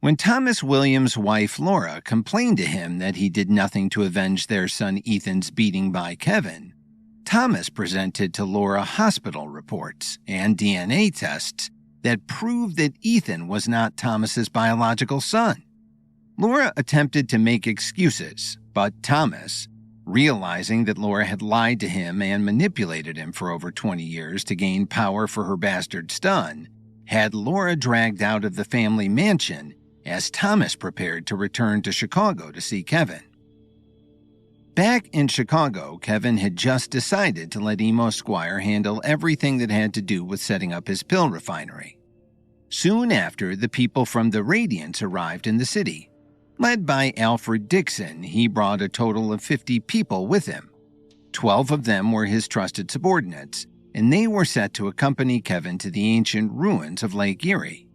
When Thomas Williams' wife Laura complained to him that he did nothing to avenge their son Ethan's beating by Kevin, Thomas presented to Laura hospital reports and DNA tests that proved that Ethan was not Thomas's biological son. Laura attempted to make excuses, but Thomas, realizing that Laura had lied to him and manipulated him for over 20 years to gain power for her bastard son, had Laura dragged out of the family mansion as Thomas prepared to return to Chicago to see Kevin. Back in Chicago, Kevin had just decided to let Emo Squire handle everything that had to do with setting up his pill refinery. Soon after, the people from the Radiants arrived in the city. Led by Alfred Dixon, he brought a total of 50 people with him. 12 of them were his trusted subordinates, and they were set to accompany Kevin to the ancient ruins of Lake Erie.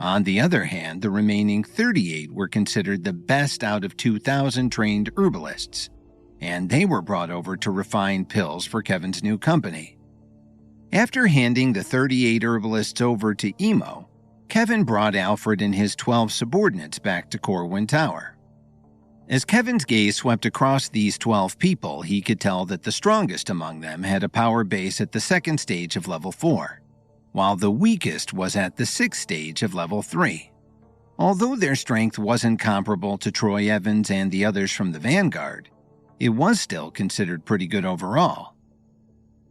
On the other hand, the remaining 38 were considered the best out of 2,000 trained herbalists, and they were brought over to refine pills for Kevin's new company. After handing the 38 herbalists over to Emo, Kevin brought Alfred and his 12 subordinates back to Corwin Tower. As Kevin's gaze swept across these 12 people, he could tell that the strongest among them had a power base at the second stage of level 4, while the weakest was at the 6th stage of level 3. Although their strength wasn't comparable to Troy Evans and the others from the Vanguard, it was still considered pretty good overall.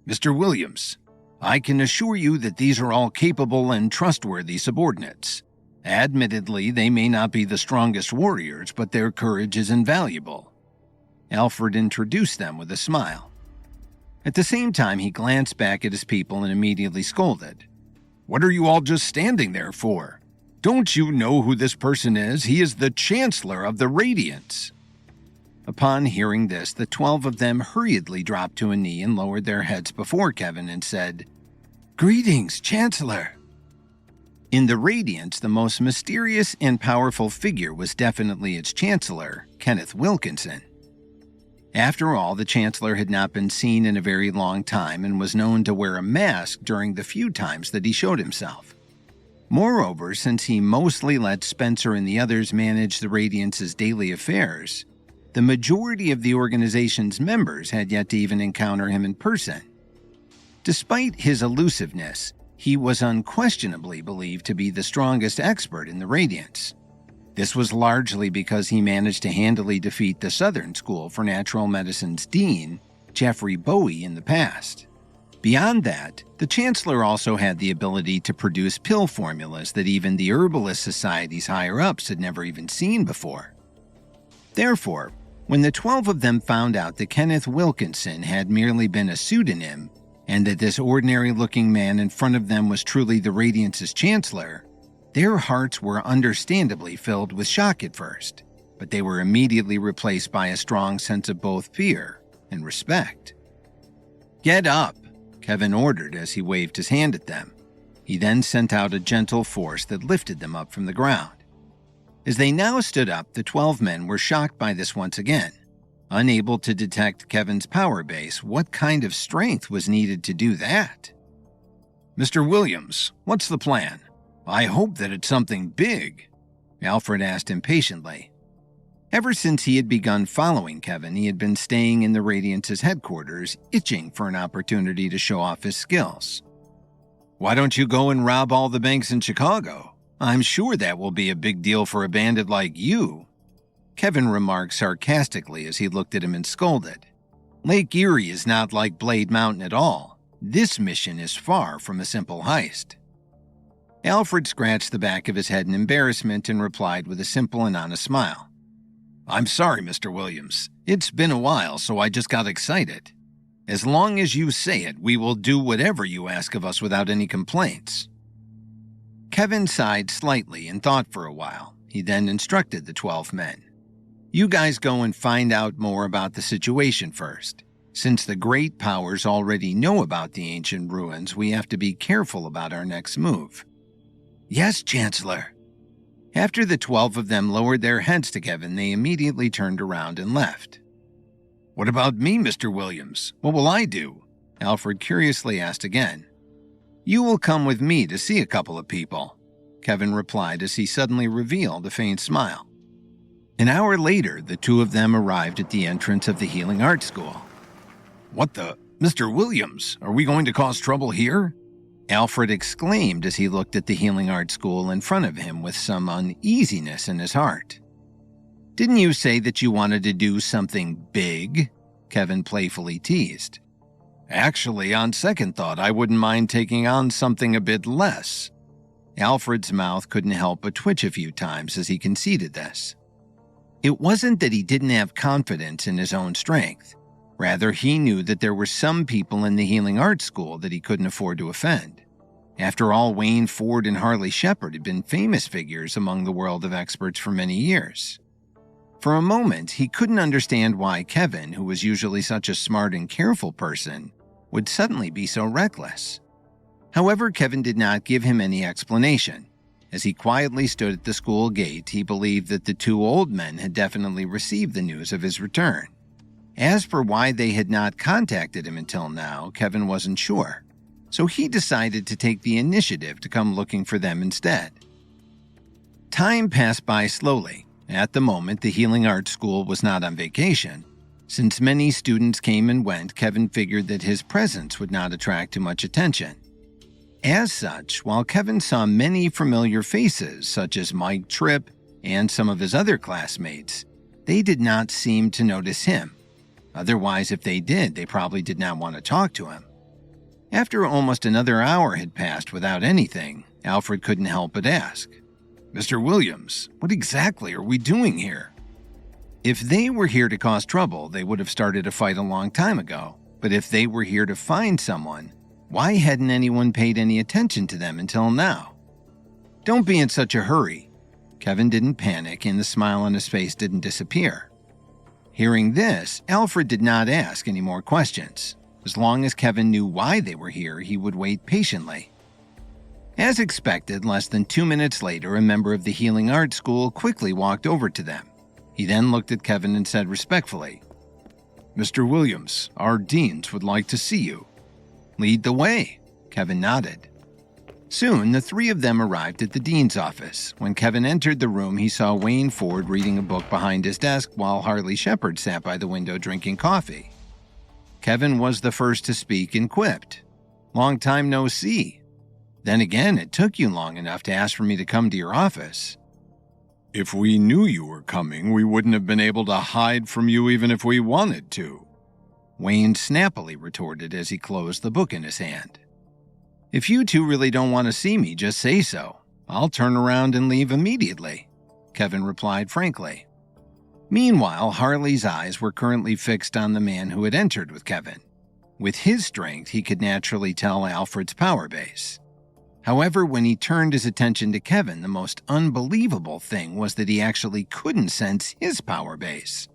Mr. Williams, I can assure you that these are all capable and trustworthy subordinates. Admittedly, they may not be the strongest warriors, but their courage is invaluable. Alfred introduced them with a smile. At the same time, he glanced back at his people and immediately scolded. What are you all just standing there for? Don't you know who this person is? He is the Chancellor of the Radiants. Upon hearing this, the 12 of them hurriedly dropped to a knee and lowered their heads before Kevin and said, Greetings, Chancellor. In the Radiants, the most mysterious and powerful figure was definitely its Chancellor, Kenneth Wilkinson. After all, the Chancellor had not been seen in a very long time and was known to wear a mask during the few times that he showed himself. Moreover, since he mostly let Spencer and the others manage the Radiants' daily affairs, the majority of the organization's members had yet to even encounter him in person. Despite his elusiveness, he was unquestionably believed to be the strongest expert in the Radiants. This was largely because he managed to handily defeat the Southern School for Natural Medicine's dean, Jeffrey Bowie, in the past. Beyond that, the Chancellor also had the ability to produce pill formulas that even the Herbalist Society's higher-ups had never even seen before. Therefore, when the 12 of them found out that Kenneth Wilkinson had merely been a pseudonym, and that this ordinary-looking man in front of them was truly the Radiant's Chancellor, their hearts were understandably filled with shock at first, but they were immediately replaced by a strong sense of both fear and respect. Get up, Kevin ordered as he waved his hand at them. He then sent out a gentle force that lifted them up from the ground. As they now stood up, the 12 men were shocked by this once again. Unable to detect Kevin's power base, what kind of strength was needed to do that? Mr. Williams, what's the plan? I hope that it's something big, Alfred asked impatiently. Ever since he had begun following Kevin, he had been staying in the Radiant's headquarters, itching for an opportunity to show off his skills. Why don't you go and rob all the banks in Chicago? I'm sure that will be a big deal for a bandit like you, Kevin remarked sarcastically as he looked at him and scolded. Lake Erie is not like Blade Mountain at all. This mission is far from a simple heist. Alfred scratched the back of his head in embarrassment and replied with a simple and honest smile. I'm sorry, Mr. Williams. It's been a while, so I just got excited. As long as you say it, we will do whatever you ask of us without any complaints. Kevin sighed slightly and thought for a while. He then instructed the 12 men. You guys go and find out more about the situation first. Since the great powers already know about the ancient ruins, we have to be careful about our next move. Yes, Chancellor. After the 12 of them lowered their heads to Kevin, they immediately turned around and left. What about me, Mr. Williams? What will I do? Alfred curiously asked again. You will come with me to see a couple of people. Kevin replied as he suddenly revealed a faint smile. An hour later, the two of them arrived at the entrance of the Healing Arts School. "What the? Mr. Williams, are we going to cause trouble here?" Alfred exclaimed as he looked at the Healing Arts School in front of him with some uneasiness in his heart. "Didn't you say that you wanted to do something big?" Kevin playfully teased. "Actually, on second thought, I wouldn't mind taking on something a bit less." Alfred's mouth couldn't help but twitch a few times as he conceded this. It wasn't that he didn't have confidence in his own strength. Rather, he knew that there were some people in the Healing Arts School that he couldn't afford to offend. After all, Wayne Ford and Harley Shepard had been famous figures among the world of experts for many years. For a moment, he couldn't understand why Kevin, who was usually such a smart and careful person, would suddenly be so reckless. However, Kevin did not give him any explanation. As he quietly stood at the school gate, he believed that the two old men had definitely received the news of his return. As for why they had not contacted him until now, Kevin wasn't sure, so he decided to take the initiative to come looking for them instead. Time passed by slowly. At the moment, the Healing Arts School was not on vacation. Since many students came and went, Kevin figured that his presence would not attract too much attention. As such, while Kevin saw many familiar faces, such as Mike Tripp and some of his other classmates, they did not seem to notice him. Otherwise, if they did, they probably did not want to talk to him. After almost another hour had passed without anything, Alfred couldn't help but ask, "Mr. Williams, what exactly are we doing here?" If they were here to cause trouble, they would have started a fight a long time ago. But if they were here to find someone, why hadn't anyone paid any attention to them until now? "Don't be in such a hurry." Kevin didn't panic, and the smile on his face didn't disappear. Hearing this, Alfred did not ask any more questions. As long as Kevin knew why they were here, he would wait patiently. As expected, less than 2 minutes later, a member of the Healing Arts School quickly walked over to them. He then looked at Kevin and said respectfully, "Mr. Williams, our deans would like to see you." "Lead the way." Kevin nodded. Soon, the three of them arrived at the dean's office. When Kevin entered the room, he saw Wayne Ford reading a book behind his desk while Harley Shepard sat by the window drinking coffee. Kevin was the first to speak and quipped, "Long time no see. Then again, it took you long enough to ask for me to come to your office." "If we knew you were coming, we wouldn't have been able to hide from you even if we wanted to," Wayne snappily retorted as he closed the book in his hand. "If you two really don't want to see me, just say so. I'll turn around and leave immediately," Kevin replied frankly. Meanwhile, Harley's eyes were currently fixed on the man who had entered with Kevin. With his strength, he could naturally tell Alfred's power base. However, when he turned his attention to Kevin, the most unbelievable thing was that he actually couldn't sense his power base.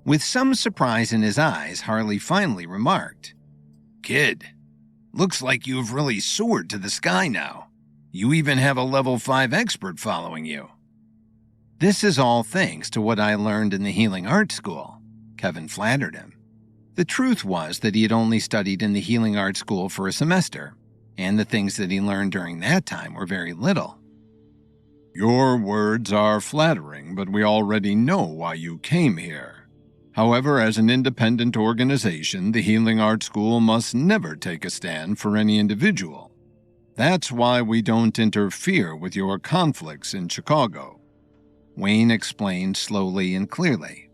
With some surprise in his eyes, Harley finally remarked, "Kid, looks like you've really soared to the sky now. You even have a level 5 expert following you." "This is all thanks to what I learned in the Healing Arts School," Kevin flattered him. The truth was that he had only studied in the Healing Arts School for a semester, and the things that he learned during that time were very little. "Your words are flattering, but we already know why you came here. However, as an independent organization, the Healing Arts School must never take a stand for any individual. That's why we don't interfere with your conflicts in Chicago," Wayne explained slowly and clearly.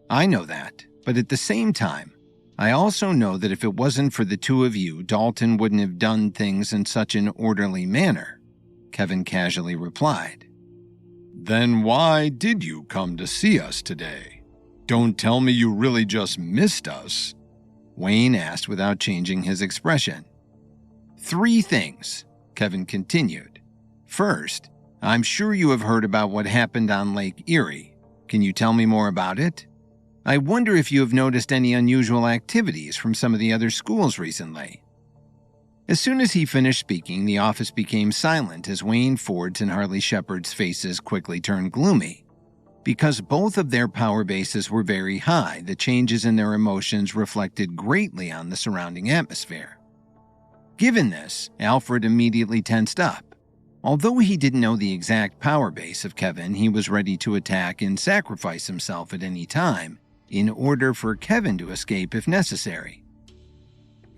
"I know that, but at the same time, I also know that if it wasn't for the two of you, Dalton wouldn't have done things in such an orderly manner," Kevin casually replied. "Then why did you come to see us today? Don't tell me you really just missed us," Wayne asked without changing his expression. "3 things," Kevin continued. "First, I'm sure you have heard about what happened on Lake Erie. Can you tell me more about it? I wonder if you have noticed any unusual activities from some of the other schools recently." As soon as he finished speaking, the office became silent as Wayne Ford's and Harley Shepard's faces quickly turned gloomy. Because both of their power bases were very high, the changes in their emotions reflected greatly on the surrounding atmosphere. Given this, Alfred immediately tensed up. Although he didn't know the exact power base of Kevin, he was ready to attack and sacrifice himself at any time in order for Kevin to escape if necessary.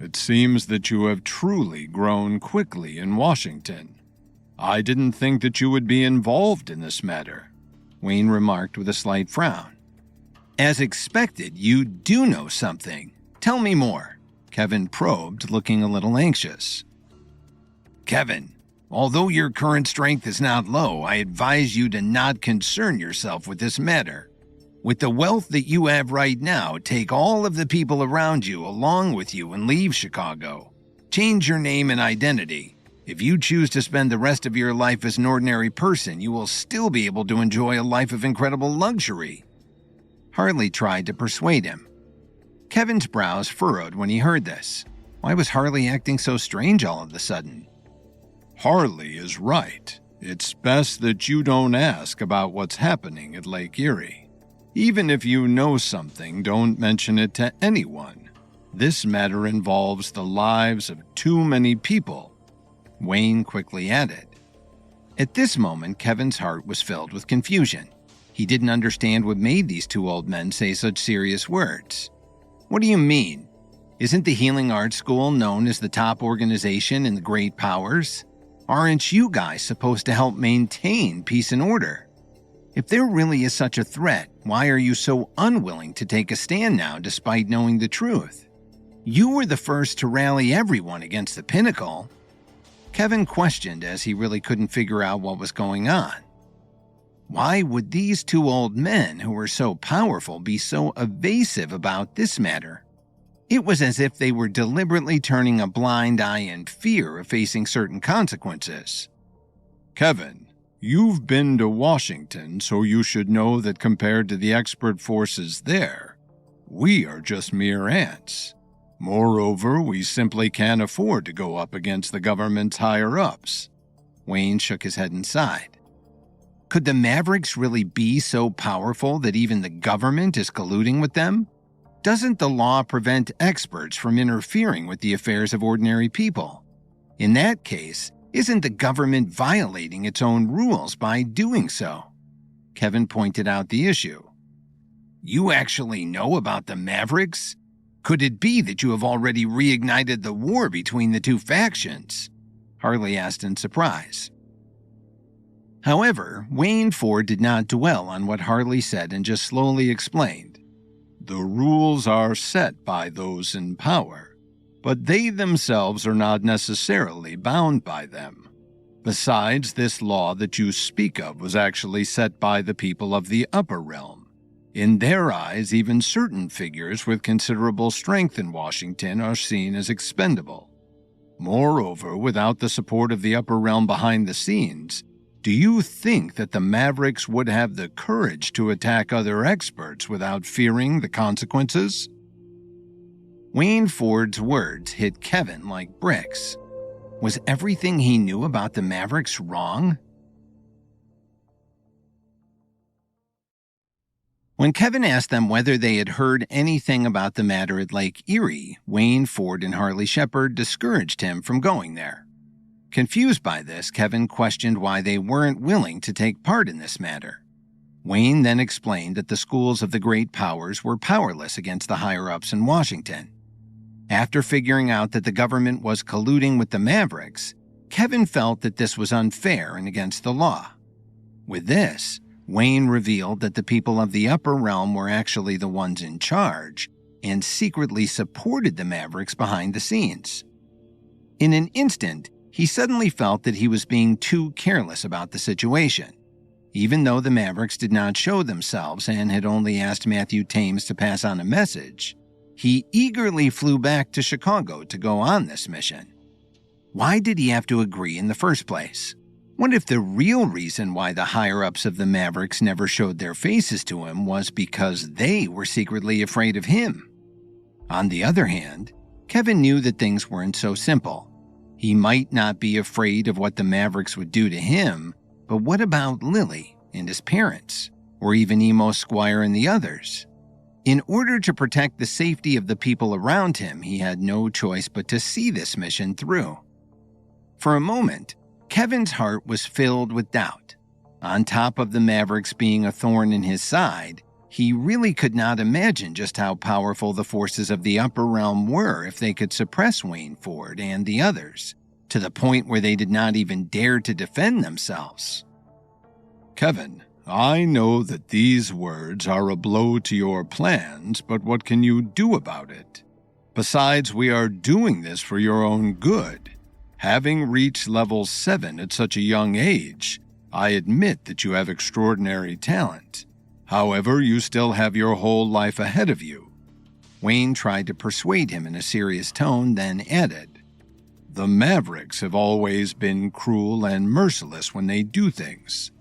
It seems that you have truly grown quickly in Washington. I didn't think that you would be involved in this matter, Wayne remarked with a slight frown. As expected, you do know something. Tell me more, Kevin probed, looking a little anxious. Kevin, although your current strength is not low, I advise you to not concern yourself with this matter. With the wealth that you have right now, take all of the people around you along with you and leave Chicago. Change your name and identity. If you choose to spend the rest of your life as an ordinary person, you will still be able to enjoy a life of incredible luxury. Harley tried to persuade him. Kevin's brows furrowed when he heard this. Why was Harley acting so strange all of a sudden? Harley is right. It's best that you don't ask about what's happening at Lake Erie. Even if you know something, don't mention it to anyone. This matter involves the lives of too many people, Wayne quickly added. At this moment, Kevin's heart was filled with confusion. He didn't understand what made these two old men say such serious words. What do you mean? Isn't the Healing Arts School known as the top organization in the Great Powers? Aren't you guys supposed to help maintain peace and order? If there really is such a threat, why are you so unwilling to take a stand now despite knowing the truth? You were the first to rally everyone against the Pinnacle. Kevin questioned as he really couldn't figure out what was going on. Why would these two old men who were so powerful be so evasive about this matter? It was as if they were deliberately turning a blind eye in fear of facing certain consequences. Kevin, you've been to Washington, so you should know that compared to the expert forces there, we are just mere ants. Moreover, we simply can't afford to go up against the government's higher-ups. Wayne shook his head and sighed. Could the Mavericks really be so powerful that even the government is colluding with them? Doesn't the law prevent experts from interfering with the affairs of ordinary people? In that case, isn't the government violating its own rules by doing so? Kevin pointed out the issue. You actually know about the Mavericks? Could it be that you have already reignited the war between the two factions? Harley asked in surprise. However, Wayne Ford did not dwell on what Harley said and just slowly explained. The rules are set by those in power, but they themselves are not necessarily bound by them. Besides, this law that you speak of was actually set by the people of the upper realm. In their eyes, even certain figures with considerable strength in Washington are seen as expendable. Moreover, without the support of the upper realm behind the scenes, do you think that the Mavericks would have the courage to attack other experts without fearing the consequences? Wayne Ford's words hit Kevin like bricks. Was everything he knew about the Mavericks wrong? When Kevin asked them whether they had heard anything about the matter at Lake Erie, Wayne Ford and Harley Shepard discouraged him from going there. Confused by this, Kevin questioned why they weren't willing to take part in this matter. Wayne then explained that the schools of the great powers were powerless against the higher-ups in Washington. After figuring out that the government was colluding with the Mavericks, Kevin felt that this was unfair and against the law. With this, Wayne revealed that the people of the upper realm were actually the ones in charge and secretly supported the Mavericks behind the scenes. In an instant, he suddenly felt that he was being too careless about the situation. Even though the Mavericks did not show themselves and had only asked Matthew Thames to pass on a message, he eagerly flew back to Chicago to go on this mission. Why did he have to agree in the first place? What if the real reason why the higher-ups of the Mavericks never showed their faces to him was because they were secretly afraid of him? On the other hand, Kevin knew that things weren't so simple. He might not be afraid of what the Mavericks would do to him, but what about Lily and his parents, or even Emo Squire and the others? In order to protect the safety of the people around him, he had no choice but to see this mission through. For a moment, Kevin's heart was filled with doubt. On top of the Mavericks being a thorn in his side, he really could not imagine just how powerful the forces of the upper realm were if they could suppress Wayne Ford and the others, to the point where they did not even dare to defend themselves. Kevin, I know that these words are a blow to your plans, but what can you do about it? Besides, we are doing this for your own good. Having reached level 7 at such a young age, I admit that you have extraordinary talent. However, you still have your whole life ahead of you. Wayne tried to persuade him in a serious tone, then added, The Mavericks have always been cruel and merciless when they do things.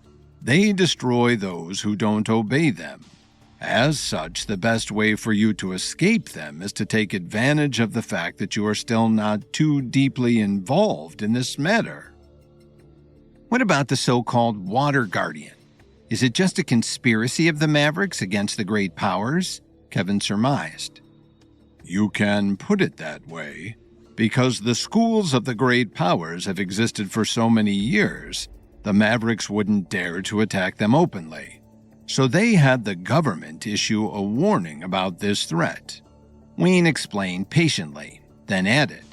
They destroy those who don't obey them. As such, the best way for you to escape them is to take advantage of the fact that you are still not too deeply involved in this matter. What about the so-called Water Guardian? Is it just a conspiracy of the Mavericks against the Great Powers? Kevin surmised. You can put it that way, because the schools of the Great Powers have existed for so many years, the Mavericks wouldn't dare to attack them openly. So they had the government issue a warning about this threat. Wayne explained patiently, then added,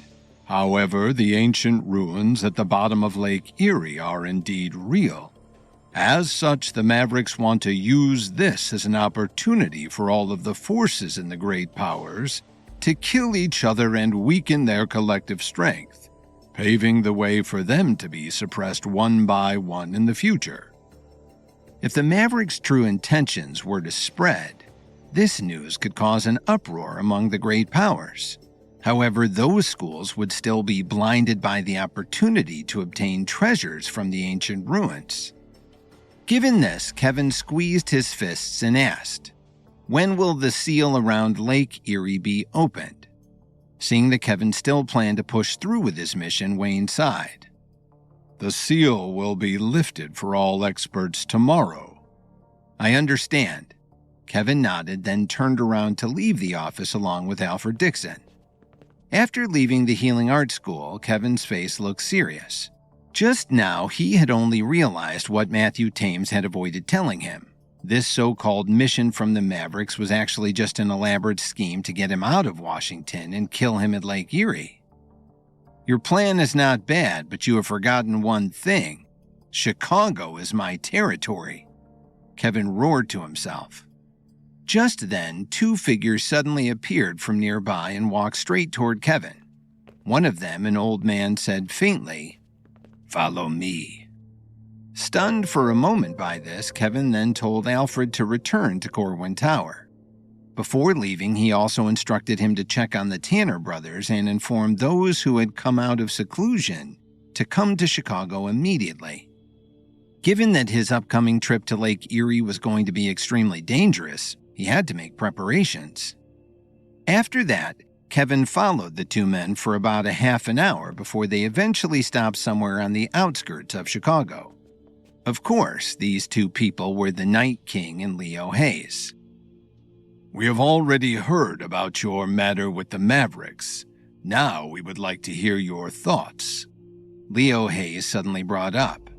However, the ancient ruins at the bottom of Lake Erie are indeed real. As such, the Mavericks want to use this as an opportunity for all of the forces in the Great Powers to kill each other and weaken their collective strength, paving the way for them to be suppressed one by one in the future. If the Mavericks' true intentions were to spread, this news could cause an uproar among the Great Powers. However, those schools would still be blinded by the opportunity to obtain treasures from the ancient ruins. Given this, Kevin squeezed his fists and asked, When will the seal around Lake Erie be opened? Seeing that Kevin still planned to push through with his mission, Wayne sighed. The seal will be lifted for all experts tomorrow. I understand. Kevin nodded, then turned around to leave the office along with Alfred Dixon. After leaving the Healing Arts School, Kevin's face looked serious. Just now, he had only realized what Matthew Thames had avoided telling him. This so-called mission from the Mavericks was actually just an elaborate scheme to get him out of Washington and kill him at Lake Erie. Your plan is not bad, but you have forgotten one thing. Chicago is my territory. Kevin roared to himself. Just then, two figures suddenly appeared from nearby and walked straight toward Kevin. One of them, an old man, said faintly, "Follow me." Stunned for a moment by this, Kevin then told Alfred to return to Corwin Tower. Before leaving, he also instructed him to check on the Tanner brothers and inform those who had come out of seclusion to come to Chicago immediately. Given that his upcoming trip to Lake Erie was going to be extremely dangerous, he had to make preparations. After that, Kevin followed the two men for about a half an hour before they eventually stopped somewhere on the outskirts of Chicago. Of course, these two people were the Night King and Leo Hayes. We have already heard about your matter with the Mavericks. Now we would like to hear your thoughts. Leo Hayes suddenly brought up.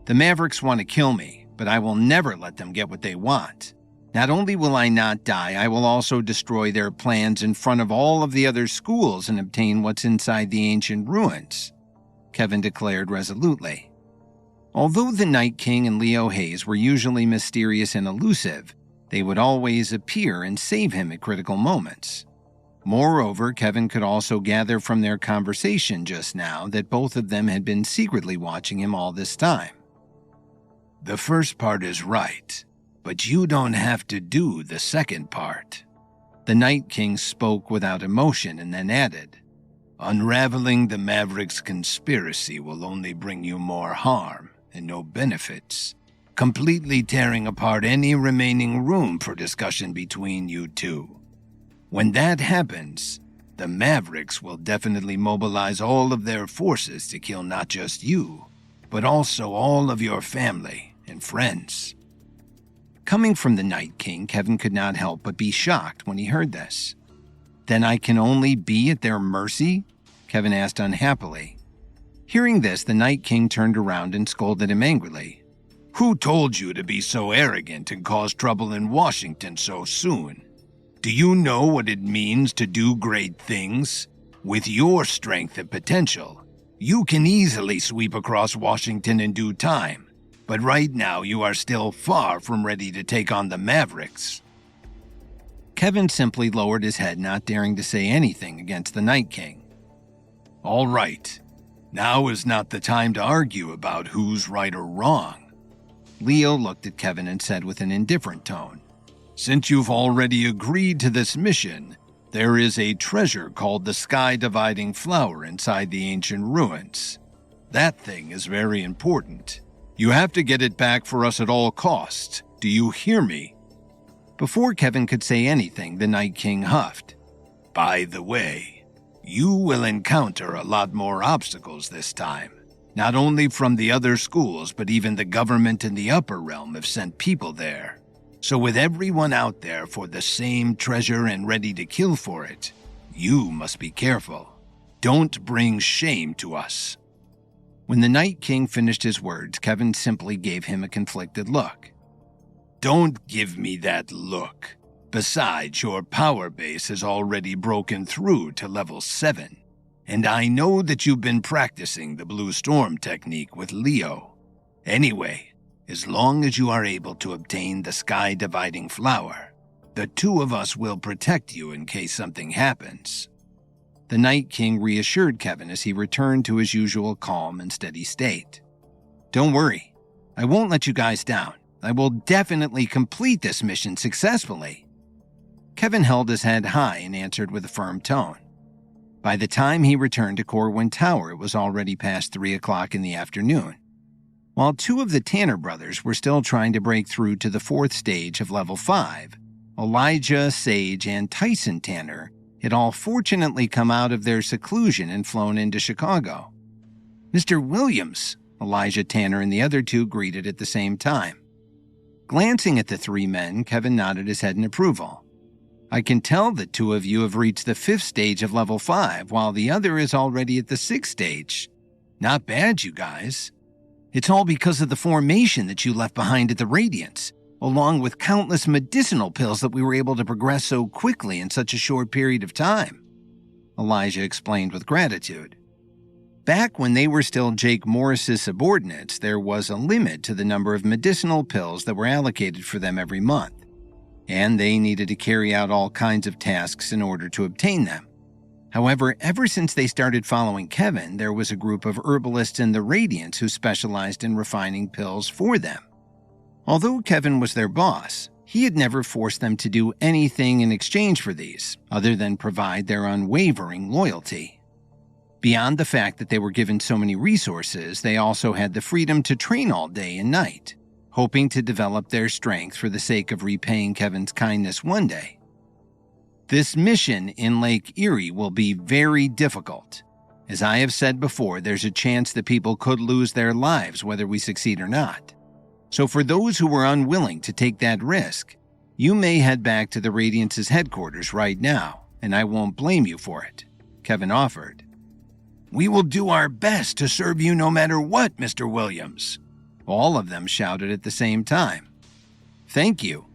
The Mavericks want to kill me, but I will never let them get what they want. Not only will I not die, I will also destroy their plans in front of all of the other schools and obtain what's inside the ancient ruins, Kevin declared resolutely. Although the Night King and Leo Hayes were usually mysterious and elusive, they would always appear and save him at critical moments. Moreover, Kevin could also gather from their conversation just now that both of them had been secretly watching him all this time. The first part is right, but you don't have to do the second part. The Night King spoke without emotion and then added, Unraveling the Mavericks' conspiracy will only bring you more harm and no benefits, completely tearing apart any remaining room for discussion between you two. When that happens, the Mavericks will definitely mobilize all of their forces to kill not just you, but also all of your family and friends. Coming from the Night King, Kevin could not help but be shocked when he heard this. Then I can only be at their mercy? Kevin asked unhappily. Hearing this, the Night King turned around and scolded him angrily. "Who told you to be so arrogant and cause trouble in Washington so soon? Do you know what it means to do great things? With your strength and potential, you can easily sweep across Washington in due time, but right now you are still far from ready to take on the Mavericks." Kevin simply lowered his head, not daring to say anything against the Night King. "All right. Now is not the time to argue about who's right or wrong." Leo looked at Kevin and said with an indifferent tone, "Since you've already agreed to this mission, there is a treasure called the Sky Dividing Flower inside the ancient ruins. That thing is very important. You have to get it back for us at all costs. Do you hear me?" Before Kevin could say anything, the Night King huffed. "By the way, you will encounter a lot more obstacles this time. Not only from the other schools, but even the government in the upper realm have sent people there. So with everyone out there for the same treasure and ready to kill for it, you must be careful. Don't bring shame to us." When the Night King finished his words, Kevin simply gave him a conflicted look. "Don't give me that look. Besides, your power base has already broken through to level 7, and I know that you've been practicing the Blue Storm technique with Leo. Anyway, as long as you are able to obtain the Sky Dividing Flower, the two of us will protect you in case something happens." The Night King reassured Kevin as he returned to his usual calm and steady state. "Don't worry. I won't let you guys down. I will definitely complete this mission successfully." Kevin held his head high and answered with a firm tone. By the time he returned to Corwin Tower, it was already past 3 o'clock in the afternoon. While two of the Tanner brothers were still trying to break through to the 4th stage of level 5, Elijah, Sage, and Tyson Tanner had all fortunately come out of their seclusion and flown into Chicago. "Mr. Williams," Elijah Tanner and the other two greeted at the same time. Glancing at the three men, Kevin nodded his head in approval. "I can tell that two of you have reached the 5th stage of level 5, while the other is already at the 6th stage. Not bad, you guys. It's all because of the formation that you left behind at the Radiance, along with countless medicinal pills that we were able to progress so quickly in such a short period of time," Elijah explained with gratitude. Back when they were still Jake Morris's subordinates, there was a limit to the number of medicinal pills that were allocated for them every month, and they needed to carry out all kinds of tasks in order to obtain them. However, ever since they started following Kevin, there was a group of herbalists in the Radiance who specialized in refining pills for them. Although Kevin was their boss, he had never forced them to do anything in exchange for these, other than provide their unwavering loyalty. Beyond the fact that they were given so many resources, they also had the freedom to train all day and night, hoping to develop their strength for the sake of repaying Kevin's kindness one day. This mission in Lake Erie will be very difficult. As I have said before, there's a chance that people could lose their lives whether we succeed or not. So for those who were unwilling to take that risk, you may head back to the Radiance's headquarters right now, and I won't blame you for it," Kevin offered. "We will do our best to serve you no matter what, Mr. Williams," all of them shouted at the same time. "Thank you.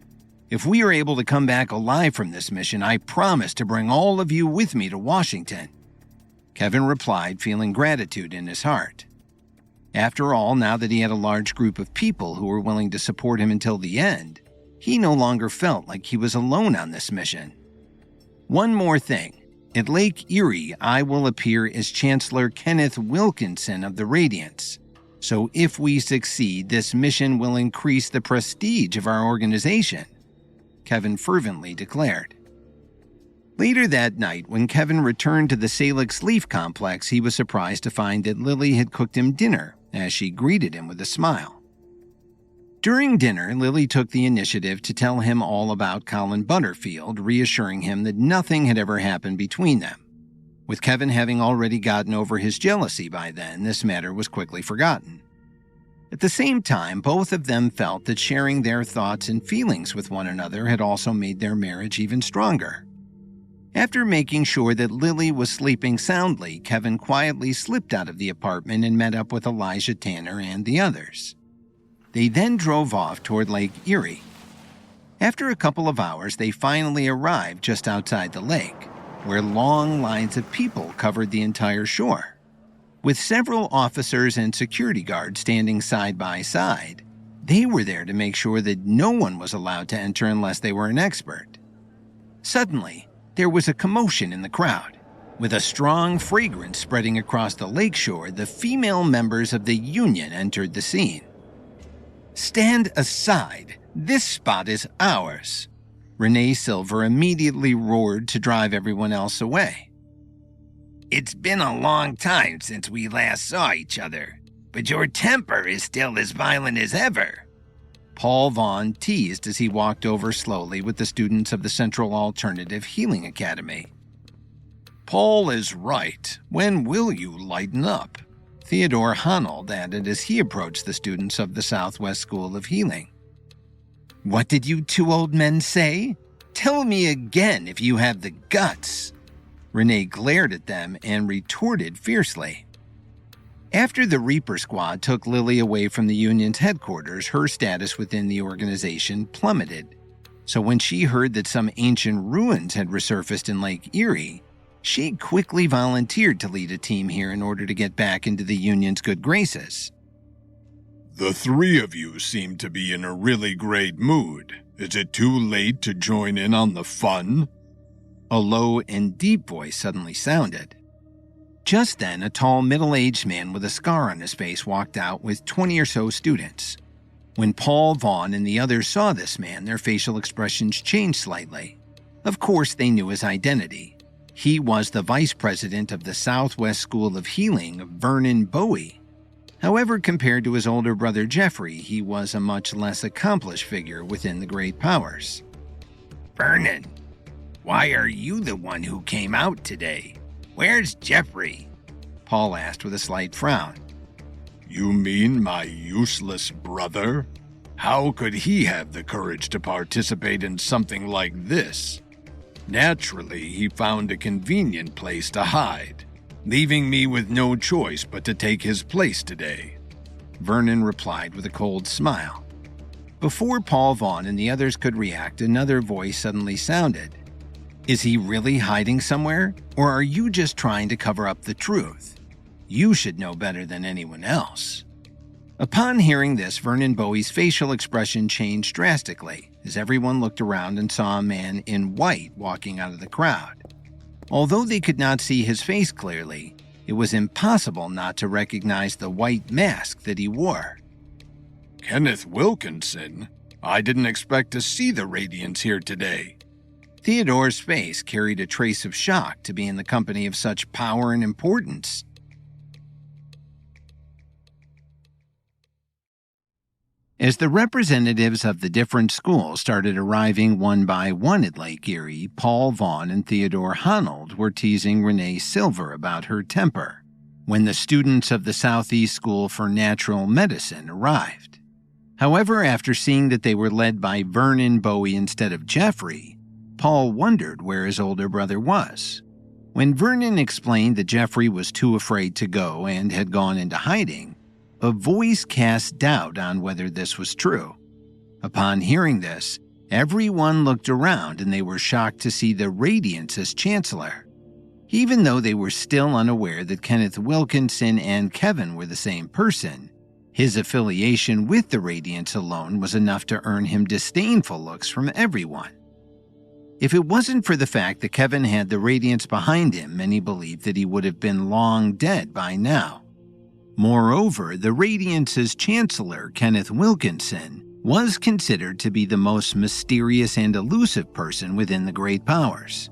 If we are able to come back alive from this mission, I promise to bring all of you with me to Washington," Kevin replied, feeling gratitude in his heart. After all, now that he had a large group of people who were willing to support him until the end, he no longer felt like he was alone on this mission. One more thing. At Lake Erie, I will appear as Chancellor Kenneth Wilkinson of the Radiance. So if we succeed, this mission will increase the prestige of our organization," Kevin fervently declared. Later that night, when Kevin returned to the Salix Leaf Complex, he was surprised to find that Lily had cooked him dinner, as she greeted him with a smile. During dinner, Lily took the initiative to tell him all about Colin Butterfield, reassuring him that nothing had ever happened between them. With Kevin having already gotten over his jealousy by then, this matter was quickly forgotten. At the same time, both of them felt that sharing their thoughts and feelings with one another had also made their marriage even stronger. After making sure that Lily was sleeping soundly, Kevin quietly slipped out of the apartment and met up with Elijah Tanner and the others. They then drove off toward Lake Erie. After a couple of hours, they finally arrived just outside the lake, where long lines of people covered the entire shore. With several officers and security guards standing side by side, they were there to make sure that no one was allowed to enter unless they were an expert. Suddenly, there was a commotion in the crowd. With a strong fragrance spreading across the lakeshore, the female members of the union entered the scene. "Stand aside. This spot is ours." Renee Silver immediately roared to drive everyone else away. "It's been a long time since we last saw each other, but your temper is still as violent as ever," Paul Vaughn teased as he walked over slowly with the students of the Central Alternative Healing Academy. "Paul is right. When will you lighten up?" Theodore Honnold added as he approached the students of the Southwest School of Healing. "What did you two old men say? Tell me again if you have the guts." Renee glared at them and retorted fiercely. After the Reaper Squad took Lily away from the union's headquarters, her status within the organization plummeted. So when she heard that some ancient ruins had resurfaced in Lake Erie, she quickly volunteered to lead a team here in order to get back into the union's good graces. "The three of you seem to be in a really great mood. Is it too late to join in on the fun?" A low and deep voice suddenly sounded. Just then, a tall, middle-aged man with a scar on his face walked out with 20 or so students. When Paul Vaughn and the others saw this man, their facial expressions changed slightly. Of course, they knew his identity. He was the vice president of the Southwest School of Healing, Vernon Bowie. However, compared to his older brother Jeffrey, he was a much less accomplished figure within the Great Powers. "Vernon, why are you the one who came out today? Where's Jeffrey?" Paul asked with a slight frown. "You mean my useless brother? How could he have the courage to participate in something like this? Naturally, he found a convenient place to hide, leaving me with no choice but to take his place today," Vernon replied with a cold smile. Before Paul Vaughn and the others could react, another voice suddenly sounded. "Is he really hiding somewhere, or are you just trying to cover up the truth? You should know better than anyone else." Upon hearing this, Vernon Bowie's facial expression changed drastically as everyone looked around and saw a man in white walking out of the crowd. Although they could not see his face clearly, it was impossible not to recognize the white mask that he wore. "Kenneth Wilkinson? I didn't expect to see the Radiants here today." Theodore's face carried a trace of shock to be in the company of such power and importance. As the representatives of the different schools started arriving one by one at Lake Erie, Paul Vaughn and Theodore Honnold were teasing Renee Silver about her temper when the students of the Southeast School for Natural Medicine arrived. However, after seeing that they were led by Vernon Bowie instead of Jeffrey, Paul wondered where his older brother was. When Vernon explained that Jeffrey was too afraid to go and had gone into hiding, a voice cast doubt on whether this was true. Upon hearing this, everyone looked around and they were shocked to see the Radiants as chancellor. Even though they were still unaware that Kenneth Wilkinson and Kevin were the same person, his affiliation with the Radiants alone was enough to earn him disdainful looks from everyone. If it wasn't for the fact that Kevin had the Radiants behind him, many believed that he would have been long dead by now. Moreover, the Radiants' chancellor, Kenneth Wilkinson, was considered to be the most mysterious and elusive person within the Great Powers.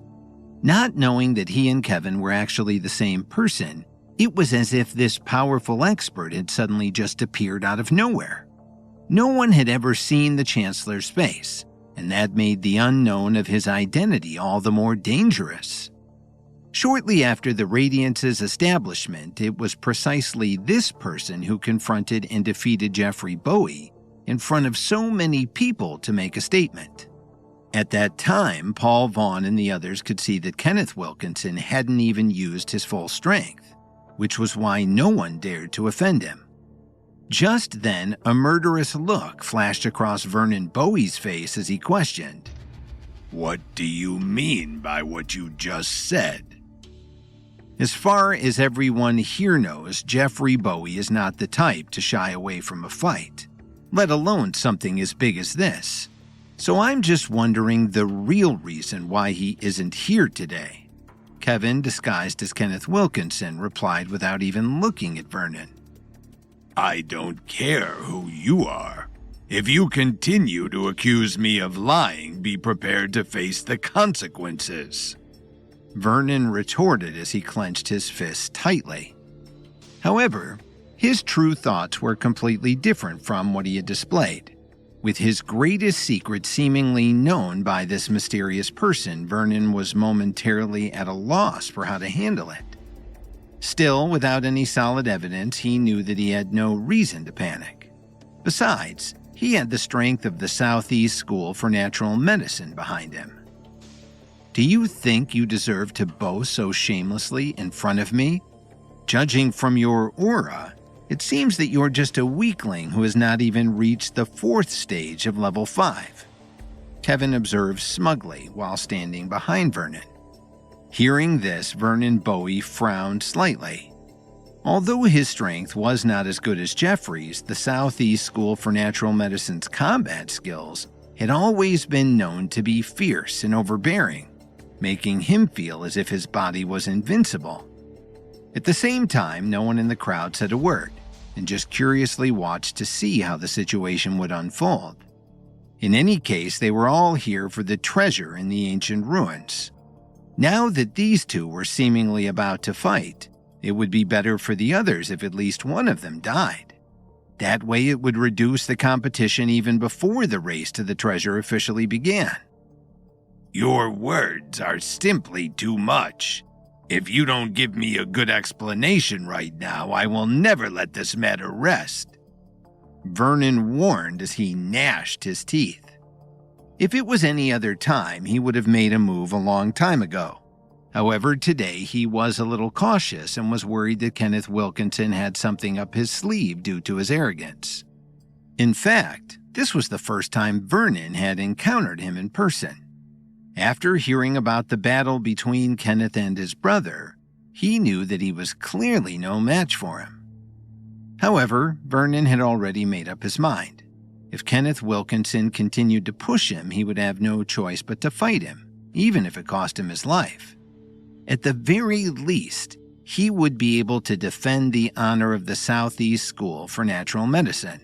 Not knowing that he and Kevin were actually the same person, it was as if this powerful expert had suddenly just appeared out of nowhere. No one had ever seen the Chancellor's face, and that made the unknown of his identity all the more dangerous. Shortly after the Radiants' establishment, it was precisely this person who confronted and defeated Jeffrey Bowie in front of so many people to make a statement. At that time, Paul Vaughn and the others could see that Kenneth Wilkinson hadn't even used his full strength, which was why no one dared to offend him. Just then, a murderous look flashed across Vernon Bowie's face as he questioned, "What do you mean by what you just said?" As far as everyone here knows, Jeffrey Bowie is not the type to shy away from a fight, let alone something as big as this. So I'm just wondering the real reason why he isn't here today. Kevin, disguised as Kenneth Wilkinson, replied without even looking at Vernon. "I don't care who you are. If you continue to accuse me of lying, be prepared to face the consequences," Vernon retorted as he clenched his fists tightly. However, his true thoughts were completely different from what he had displayed. With his greatest secret seemingly known by this mysterious person, Vernon was momentarily at a loss for how to handle it. Still, without any solid evidence, he knew that he had no reason to panic. Besides, he had the strength of the Southeast School for Natural Medicine behind him. "Do you think you deserve to boast so shamelessly in front of me? Judging from your aura, it seems that you're just a weakling who has not even reached the 4th stage of level 5. Kevin observed smugly while standing behind Vernon. Hearing this, Vernon Bowie frowned slightly. Although his strength was not as good as Jeffrey's, the Southeast School for Natural Medicine's combat skills had always been known to be fierce and overbearing, making him feel as if his body was invincible. At the same time, no one in the crowd said a word, and just curiously watched to see how the situation would unfold. In any case, they were all here for the treasure in the ancient ruins. Now that these two were seemingly about to fight, it would be better for the others if at least one of them died. That way it would reduce the competition even before the race to the treasure officially began. "Your words are simply too much. If you don't give me a good explanation right now, I will never let this matter rest," Vernon warned as he gnashed his teeth. If it was any other time, he would have made a move a long time ago. However, today he was a little cautious and was worried that Kenneth Wilkinson had something up his sleeve due to his arrogance. In fact, this was the first time Vernon had encountered him in person. After hearing about the battle between Kenneth and his brother, he knew that he was clearly no match for him. However, Vernon had already made up his mind. If Kenneth Wilkinson continued to push him, he would have no choice but to fight him, even if it cost him his life. At the very least, he would be able to defend the honor of the Southeast School for Natural Medicine.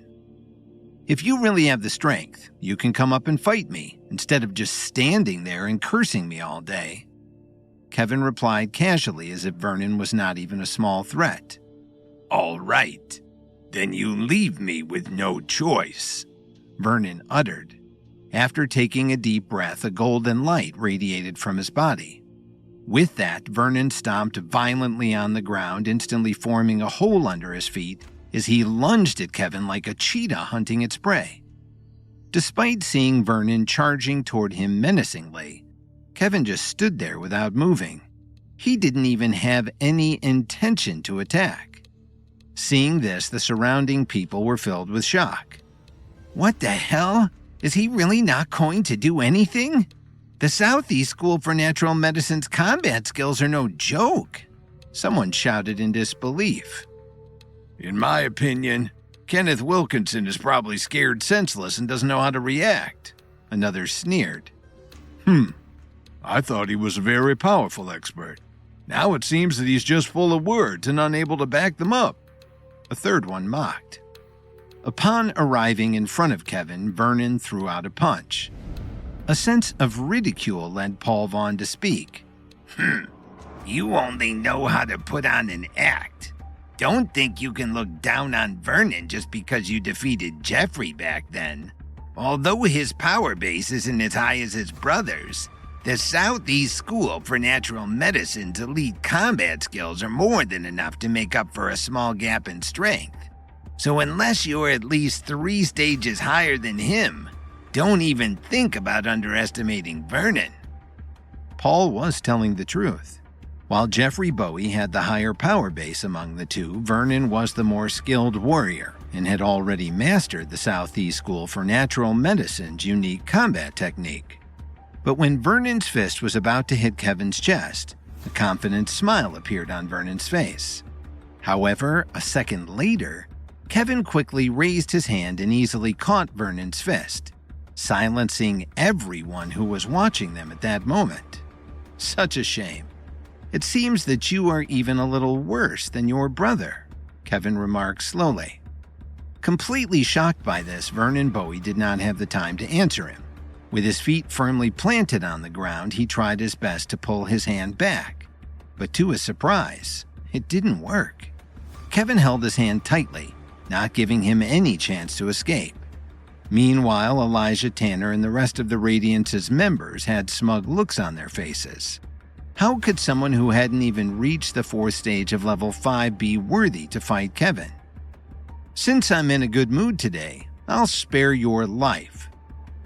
"If you really have the strength, you can come up and fight me, instead of just standing there and cursing me all day," Kevin replied casually as if Vernon was not even a small threat. "All right, then you leave me with no choice," Vernon uttered. After taking a deep breath, a golden light radiated from his body. With that, Vernon stomped violently on the ground, instantly forming a hole under his feet as he lunged at Kevin like a cheetah hunting its prey. Despite seeing Vernon charging toward him menacingly, Kevin just stood there without moving. He didn't even have any intention to attack. Seeing this, the surrounding people were filled with shock. "What the hell? Is he really not going to do anything? The Southeast School for Natural Medicine's combat skills are no joke," someone shouted in disbelief. "In my opinion, Kenneth Wilkinson is probably scared senseless and doesn't know how to react," another sneered. I thought he was a very powerful expert. Now it seems that he's just full of words and unable to back them up," a third one mocked. Upon arriving in front of Kevin, Vernon threw out a punch. A sense of ridicule led Paul Vaughn to speak. "You only know how to put on an act. Don't think you can look down on Vernon just because you defeated Jeffrey back then. Although his power base isn't as high as his brother's, the Southeast School for Natural Medicine's elite combat skills are more than enough to make up for a small gap in strength. So unless you're at least 3 stages higher than him, Don't even think about underestimating Vernon. Paul was telling the truth. While Jeffrey Bowie had the higher power base among the two, Vernon was the more skilled warrior and had already mastered the Southeast School for Natural Medicine's unique combat technique. But when Vernon's fist was about to hit Kevin's chest, a confident smile appeared on Vernon's face. However, a second later, Kevin quickly raised his hand and easily caught Vernon's fist, silencing everyone who was watching them at that moment. Such a shame. It seems that you are even a little worse than your brother, Kevin remarked slowly. Completely shocked by this, Vernon Bowie did not have the time to answer him. With his feet firmly planted on the ground, he tried his best to pull his hand back. But to his surprise, it didn't work. Kevin held his hand tightly, not giving him any chance to escape. Meanwhile, Elijah Tanner and the rest of the Radiance's members had smug looks on their faces. How could someone who hadn't even reached the 4th stage of level 5 be worthy to fight Kevin? Since I'm in a good mood today, I'll spare your life,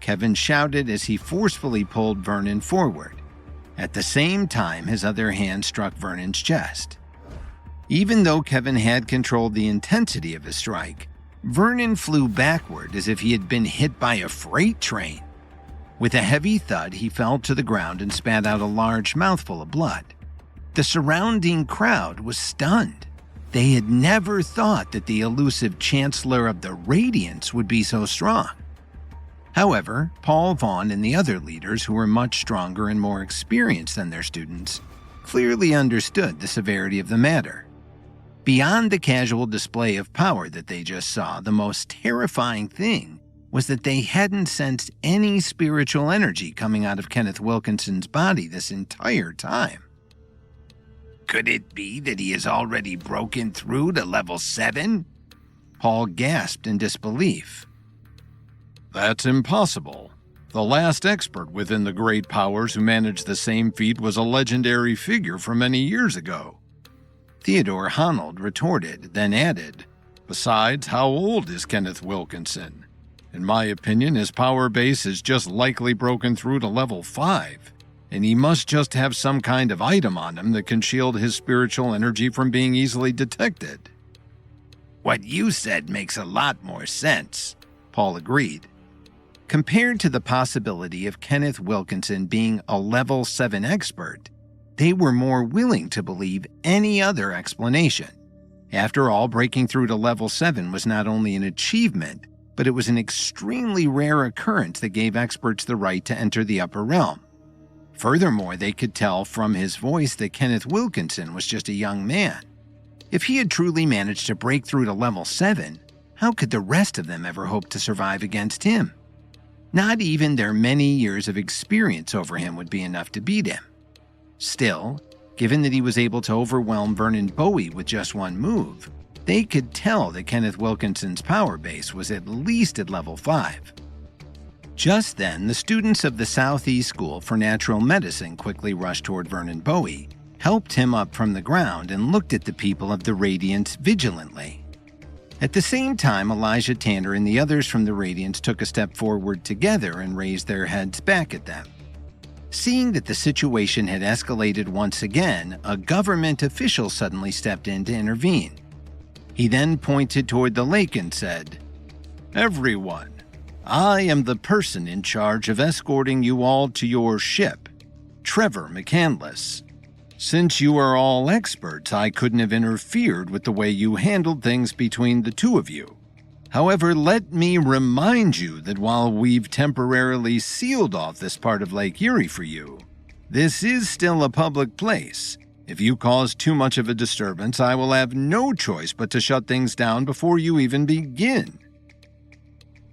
Kevin shouted as he forcefully pulled Vernon forward. At the same time, his other hand struck Vernon's chest. Even though Kevin had controlled the intensity of his strike, Vernon flew backward as if he had been hit by a freight train. With a heavy thud, he fell to the ground and spat out a large mouthful of blood. The surrounding crowd was stunned. They had never thought that the elusive Chancellor of the Radiance would be so strong. However, Paul Vaughn and the other leaders, who were much stronger and more experienced than their students, clearly understood the severity of the matter. Beyond the casual display of power that they just saw, the most terrifying thing was that they hadn't sensed any spiritual energy coming out of Kenneth Wilkinson's body this entire time. Could it be that he has already broken through to level 7? Paul gasped in disbelief. That's impossible. The last expert within the great powers who managed the same feat was a legendary figure from many years ago. Theodore Honnold retorted, then added, Besides, how old is Kenneth Wilkinson? In my opinion, his power base is just likely broken through to level 5, and he must just have some kind of item on him that can shield his spiritual energy from being easily detected. What you said makes a lot more sense, Paul agreed. Compared to the possibility of Kenneth Wilkinson being a level 7 expert, they were more willing to believe any other explanation. After all, breaking through to level 7 was not only an achievement, but it was an extremely rare occurrence that gave experts the right to enter the upper realm. Furthermore, they could tell from his voice that Kenneth Wilkinson was just a young man. If he had truly managed to break through to level 7, how could the rest of them ever hope to survive against him? Not even their many years of experience over him would be enough to beat him. Still, given that he was able to overwhelm Vernon Bowie with just one move, they could tell that Kenneth Wilkinson's power base was at least at level 5. Just then, the students of the Southeast School for Natural Medicine quickly rushed toward Vernon Bowie, helped him up from the ground, and looked at the people of the Radiance vigilantly. At the same time, Elijah Tanner and the others from the Radiance took a step forward together and raised their heads back at them. Seeing that the situation had escalated once again, a government official suddenly stepped in to intervene. He then pointed toward the lake and said, Everyone, I am the person in charge of escorting you all to your ship, Trevor McCandless. Since you are all experts, I couldn't have interfered with the way you handled things between the two of you. However, let me remind you that while we've temporarily sealed off this part of Lake Erie for you, this is still a public place. If you cause too much of a disturbance, I will have no choice but to shut things down before you even begin.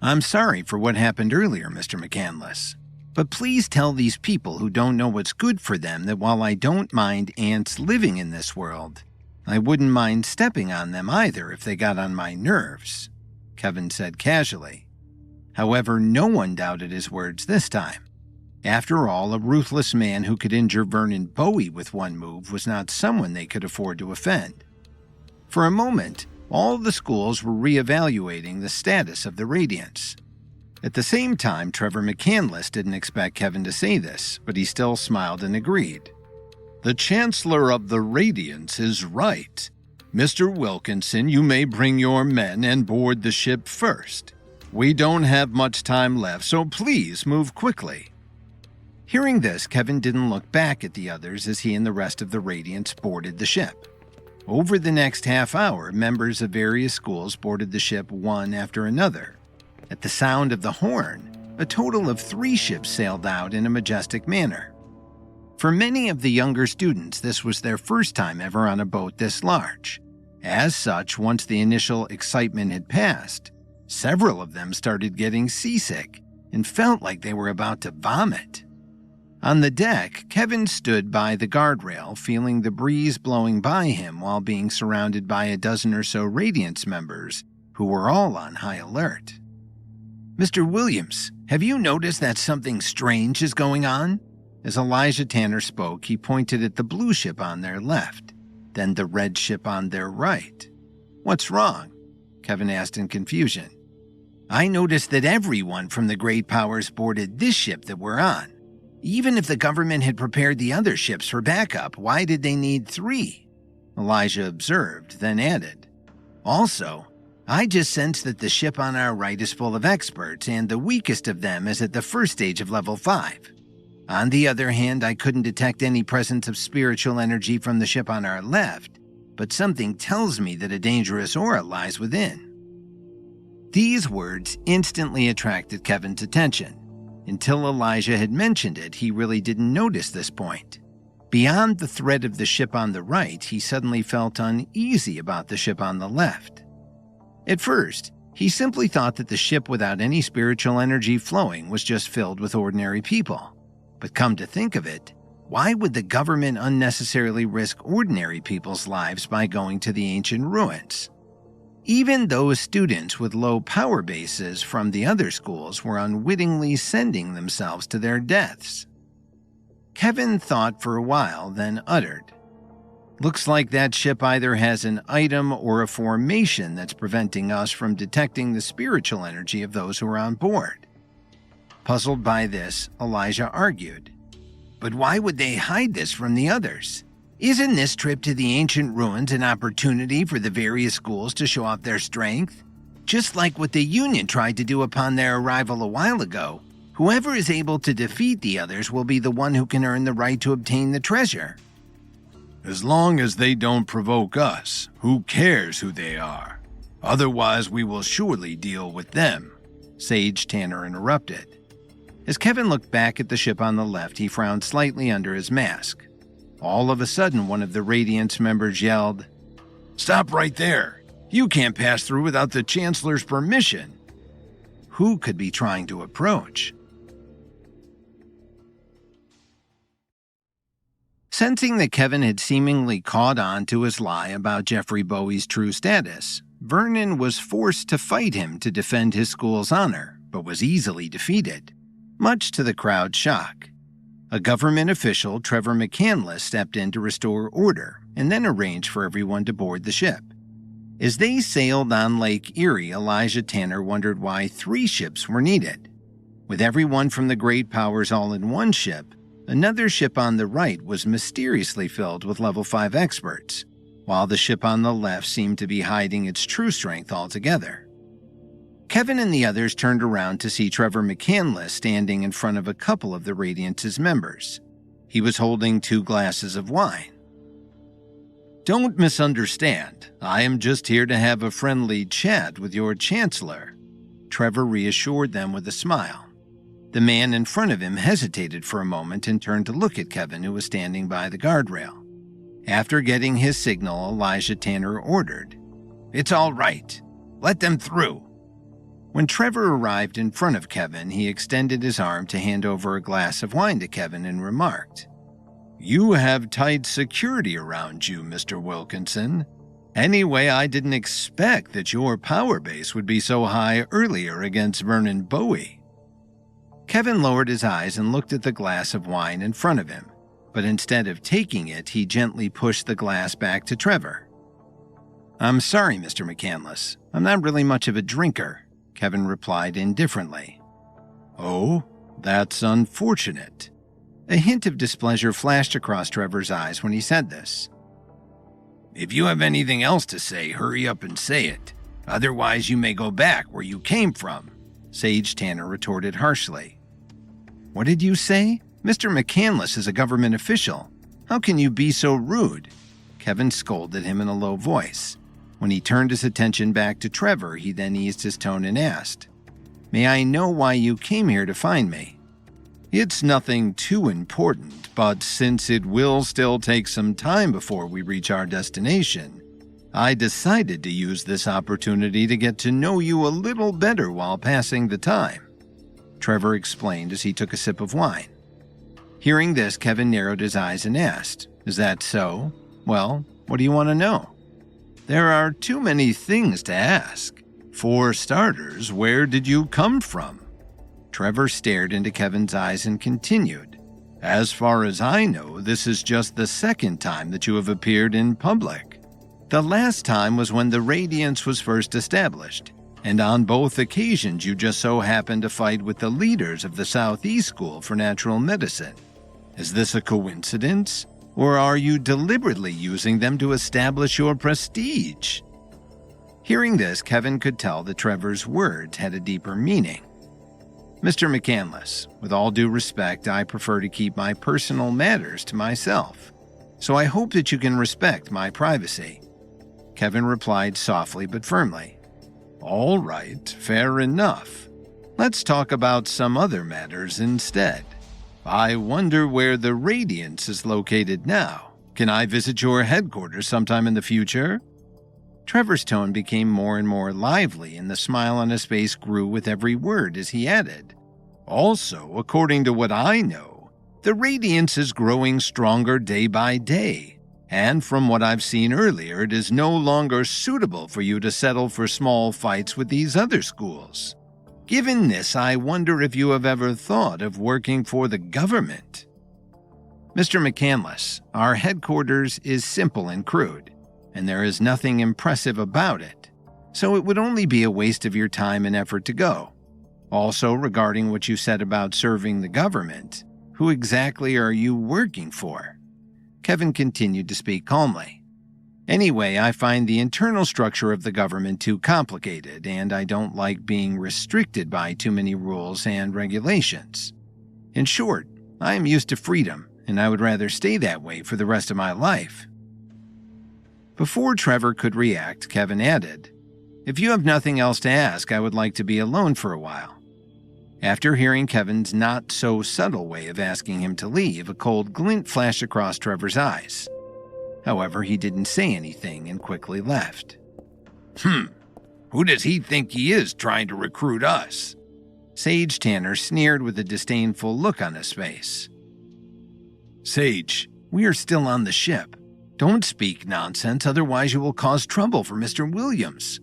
I'm sorry for what happened earlier, Mr. McCandless, but please tell these people who don't know what's good for them that while I don't mind ants living in this world, I wouldn't mind stepping on them either if they got on my nerves, Kevin said casually. However, no one doubted his words this time. After all, a ruthless man who could injure Vernon Bowie with one move was not someone they could afford to offend. For a moment, all the schools were reevaluating the status of the Radiance. At the same time, Trevor McCandless didn't expect Kevin to say this, but he still smiled and agreed. The Chancellor of the Radiance is right. Mr. Wilkinson, you may bring your men and board the ship first. We don't have much time left, so please move quickly. Hearing this, Kevin didn't look back at the others as he and the rest of the Radiants boarded the ship. Over the next half hour, members of various schools boarded the ship one after another. At the sound of the horn, a total of 3 ships sailed out in a majestic manner. For many of the younger students, this was their first time ever on a boat this large. As such, once the initial excitement had passed, several of them started getting seasick and felt like they were about to vomit. On the deck, Kevin stood by the guardrail, feeling the breeze blowing by him while being surrounded by a dozen or so Radiance members who were all on high alert. "Mr. Williams, have you noticed that something strange is going on?" As Elijah Tanner spoke, he pointed at the blue ship on their left, then the red ship on their right. "What's wrong?" Kevin asked in confusion. "I noticed that everyone from the great powers boarded this ship that we're on. Even if the government had prepared the other ships for backup, why did they need 3? Elijah observed, then added, "Also, I just sense that the ship on our right is full of experts, and the weakest of them is at the first stage of level 5. On the other hand, I couldn't detect any presence of spiritual energy from the ship on our left, but something tells me that a dangerous aura lies within." These words instantly attracted Kevin's attention. Until Elijah had mentioned it, he really didn't notice this point. Beyond the threat of the ship on the right, he suddenly felt uneasy about the ship on the left. At first, he simply thought that the ship without any spiritual energy flowing was just filled with ordinary people. But come to think of it, why would the government unnecessarily risk ordinary people's lives by going to the ancient ruins? Even those students with low power bases from the other schools were unwittingly sending themselves to their deaths. Kevin thought for a while, then uttered, "Looks like that ship either has an item or a formation that's preventing us from detecting the spiritual energy of those who are on board." Puzzled by this, Elijah argued, "But why would they hide this from the others? Isn't this trip to the ancient ruins an opportunity for the various schools to show off their strength? Just like what the Union tried to do upon their arrival a while ago, whoever is able to defeat the others will be the one who can earn the right to obtain the treasure." As long as they don't provoke us, who cares who they are? Otherwise, we will surely deal with them, Sage Tanner interrupted. As Kevin looked back at the ship on the left, he frowned slightly under his mask. All of a sudden, one of the Radiance members yelled, "Stop right there! You can't pass through without the Chancellor's permission." Who could be trying to approach? Sensing that Kevin had seemingly caught on to his lie about Jeffrey Bowie's true status, Vernon was forced to fight him to defend his school's honor, but was easily defeated, much to the crowd's shock. A government official, Trevor McCandless, stepped in to restore order and then arranged for everyone to board the ship. As they sailed on Lake Erie, Elijah Tanner wondered why 3 ships were needed. With everyone from the great powers all in one ship, another ship on the right was mysteriously filled with level 5 experts, while the ship on the left seemed to be hiding its true strength altogether. Kevin and the others turned around to see Trevor McCandless standing in front of a couple of the Radiance's members. He was holding 2 glasses of wine. "Don't misunderstand. I am just here to have a friendly chat with your Chancellor," Trevor reassured them with a smile. The man in front of him hesitated for a moment and turned to look at Kevin, who was standing by the guardrail. After getting his signal, Elijah Tanner ordered, "It's all right. Let them through." When Trevor arrived in front of Kevin, he extended his arm to hand over a glass of wine to Kevin and remarked, "You have tight security around you, Mr. Wilkinson. Anyway, I didn't expect that your power base would be so high earlier against Vernon Bowie." Kevin lowered his eyes and looked at the glass of wine in front of him, but instead of taking it, he gently pushed the glass back to Trevor. "I'm sorry, Mr. McCandless. I'm not really much of a drinker," Kevin replied indifferently. Oh, that's unfortunate. A hint of displeasure flashed across Trevor's eyes when he said this. If you have anything else to say, hurry up and say it. Otherwise, you may go back where you came from, Sage Tanner retorted harshly. What did you say? Mr. McCandless is a government official. How can you be so rude? Kevin scolded him in a low voice. When he turned his attention back to Trevor, he then eased his tone and asked, May I know why you came here to find me? It's nothing too important, but since it will still take some time before we reach our destination, I decided to use this opportunity to get to know you a little better while passing the time, Trevor explained as he took a sip of wine. Hearing this, Kevin narrowed his eyes and asked, Is that so? Well, what do you want to know? There are too many things to ask. For starters, where did you come from? Trevor stared into Kevin's eyes and continued, As far as I know, this is just the second time that you have appeared in public. The last time was when the Radiance was first established, and on both occasions you just so happened to fight with the leaders of the Southeast School for Natural Medicine. Is this a coincidence, or are you deliberately using them to establish your prestige? Hearing this, Kevin could tell that Trevor's words had a deeper meaning. Mr. McCandless, with all due respect, I prefer to keep my personal matters to myself, so I hope that you can respect my privacy. Kevin replied softly but firmly. All right, fair enough. Let's talk about some other matters instead. I wonder where the Radiance is located now. Can I visit your headquarters sometime in the future? Trevor's tone became more and more lively, and the smile on his face grew with every word as he added, Also, according to what I know, the Radiance is growing stronger day by day, and from what I've seen earlier, it is no longer suitable for you to settle for small fights with these other schools. Given this, I wonder if you have ever thought of working for the government. Mr. McCandless, our headquarters is simple and crude, and there is nothing impressive about it, so it would only be a waste of your time and effort to go. Also, regarding what you said about serving the government, who exactly are you working for? Kevin continued to speak calmly. Anyway, I find the internal structure of the government too complicated, and I don't like being restricted by too many rules and regulations. In short, I am used to freedom, and I would rather stay that way for the rest of my life. Before Trevor could react, Kevin added, If you have nothing else to ask, I would like to be alone for a while. After hearing Kevin's not-so-subtle way of asking him to leave, a cold glint flashed across Trevor's eyes. However, he didn't say anything and quickly left. Who does he think he is trying to recruit us? Sage Tanner sneered with a disdainful look on his face. Sage, we are still on the ship. Don't speak nonsense, otherwise you will cause trouble for Mr. Williams,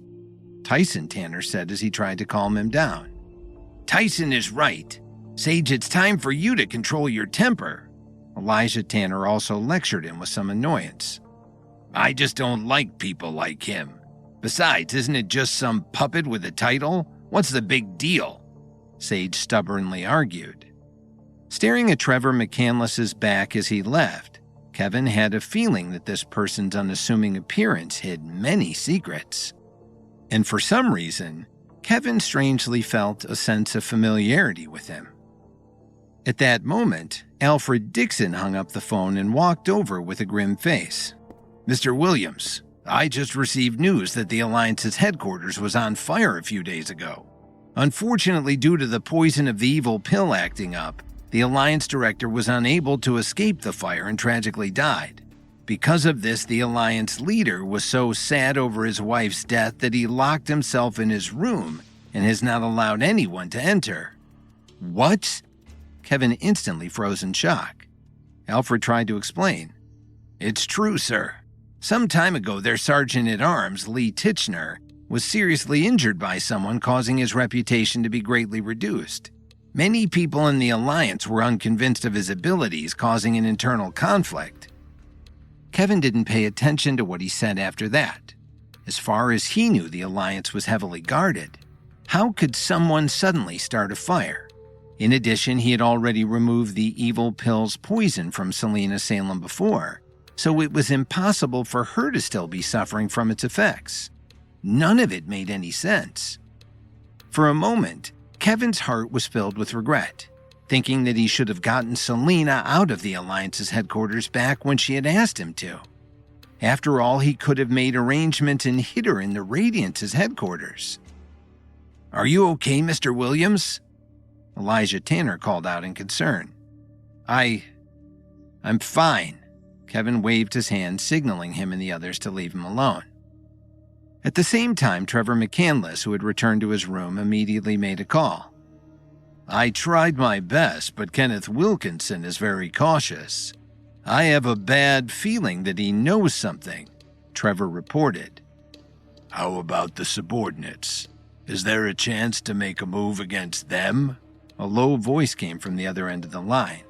Tyson Tanner said as he tried to calm him down. Tyson is right. Sage, it's time for you to control your temper. Elijah Tanner also lectured him with some annoyance. I just don't like people like him. Besides, isn't it just some puppet with a title? What's the big deal? Sage stubbornly argued. Staring at Trevor McCandless's back as he left, Kevin had a feeling that this person's unassuming appearance hid many secrets. And for some reason, Kevin strangely felt a sense of familiarity with him. At that moment, Alfred Dixon hung up the phone and walked over with a grim face. Mr. Williams, I just received news that the Alliance's headquarters was on fire a few days ago. Unfortunately, due to the poison of the evil pill acting up, the Alliance director was unable to escape the fire and tragically died. Because of this, the Alliance leader was so sad over his wife's death that he locked himself in his room and has not allowed anyone to enter. What? Kevin instantly froze in shock. Alfred tried to explain. It's true, sir. Some time ago, their Sergeant-at-Arms, Lee Titchener, was seriously injured by someone, causing his reputation to be greatly reduced. Many people in the Alliance were unconvinced of his abilities, causing an internal conflict. Kevin didn't pay attention to what he said after that. As far as he knew, the Alliance was heavily guarded. How could someone suddenly start a fire? In addition, he had already removed the evil pill's poison from Selena Salem before, so it was impossible for her to still be suffering from its effects. None of it made any sense. For a moment, Kevin's heart was filled with regret, thinking that he should have gotten Selena out of the Alliance's headquarters back when she had asked him to. After all, he could have made arrangements and hid her in the Radiance's headquarters. "Are you okay, Mr. Williams?" Elijah Tanner called out in concern. I'm fine." Kevin waved his hand, signaling him and the others to leave him alone. At the same time, Trevor McCandless, who had returned to his room, immediately made a call. "I tried my best, but Kenneth Wilkinson is very cautious. I have a bad feeling that he knows something," Trevor reported. "How about the subordinates? Is there a chance to make a move against them?" A low voice came from the other end of the line.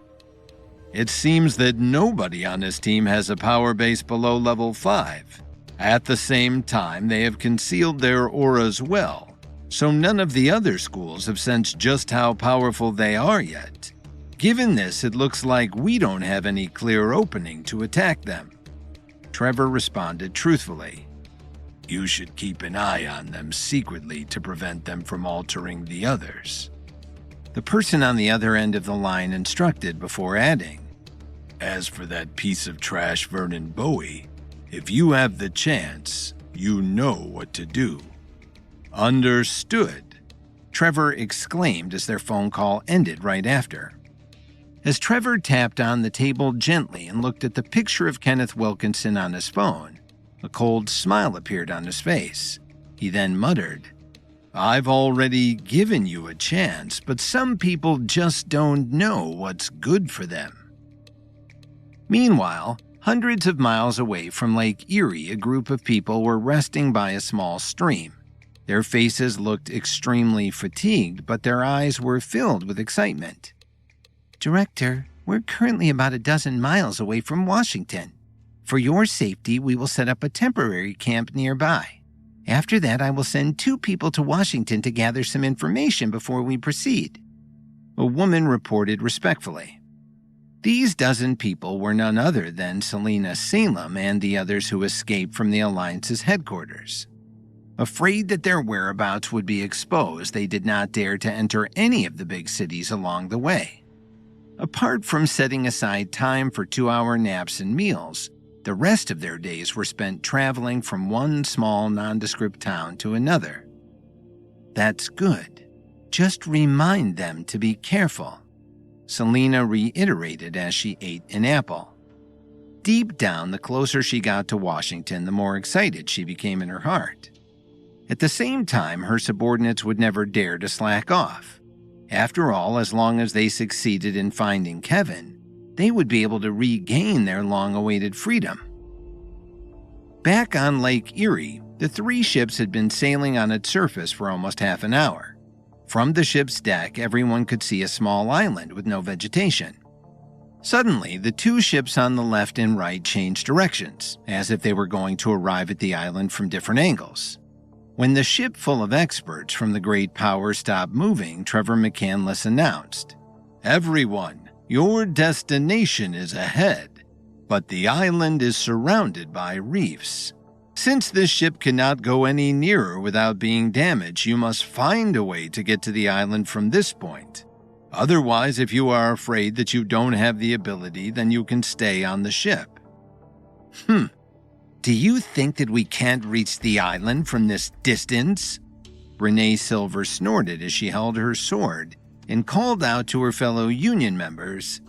"It seems that nobody on this team has a power base below level 5. At the same time, they have concealed their auras well, so none of the other schools have sensed just how powerful they are yet. Given this, it looks like we don't have any clear opening to attack them." Trevor responded truthfully. "You should keep an eye on them secretly to prevent them from altering the others." The person on the other end of the line instructed before adding, "As for that piece of trash Vernon Bowie, if you have the chance, you know what to do." "Understood," Trevor exclaimed as their phone call ended right after. As Trevor tapped on the table gently and looked at the picture of Kenneth Wilkinson on his phone, a cold smile appeared on his face. He then muttered, "I've already given you a chance, but some people just don't know what's good for them." Meanwhile, hundreds of miles away from Lake Erie, a group of people were resting by a small stream. Their faces looked extremely fatigued, but their eyes were filled with excitement. "Director, we're currently about a dozen miles away from Washington. For your safety, we will set up a temporary camp nearby. After that, I will send 2 people to Washington to gather some information before we proceed," a woman reported respectfully. These dozen people were none other than Selena Salem and the others who escaped from the Alliance's headquarters. Afraid that their whereabouts would be exposed, they did not dare to enter any of the big cities along the way. Apart from setting aside time for 2-hour naps and meals, the rest of their days were spent traveling from one small nondescript town to another. "That's good. Just remind them to be careful," Selena reiterated as she ate an apple. Deep down, the closer she got to Washington, the more excited she became in her heart. At the same time, her subordinates would never dare to slack off. After all, as long as they succeeded in finding Kevin, they would be able to regain their long-awaited freedom. Back on Lake Erie, the 3 ships had been sailing on its surface for almost half an hour. From the ship's deck, everyone could see a small island with no vegetation. Suddenly, the 2 ships on the left and right changed directions, as if they were going to arrive at the island from different angles. When the ship full of experts from the Great Power stopped moving, Trevor McCandless announced, "Everyone, your destination is ahead, but the island is surrounded by reefs. Since this ship cannot go any nearer without being damaged, you must find a way to get to the island from this point. Otherwise, if you are afraid that you don't have the ability, then you can stay on the ship." "Do you think that we can't reach the island from this distance?" Renee Silver snorted as she held her sword and called out to her fellow Union members,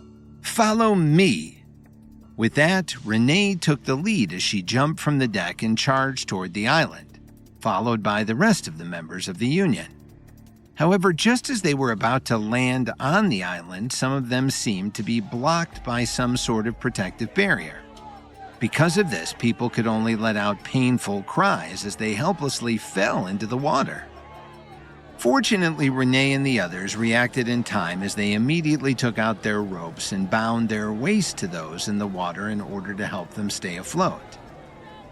"Follow me." With that, Renee took the lead as she jumped from the deck and charged toward the island, followed by the rest of the members of the Union. However, just as they were about to land on the island, some of them seemed to be blocked by some sort of protective barrier. Because of this, people could only let out painful cries as they helplessly fell into the water. Fortunately, Renee and the others reacted in time as they immediately took out their ropes and bound their waists to those in the water in order to help them stay afloat.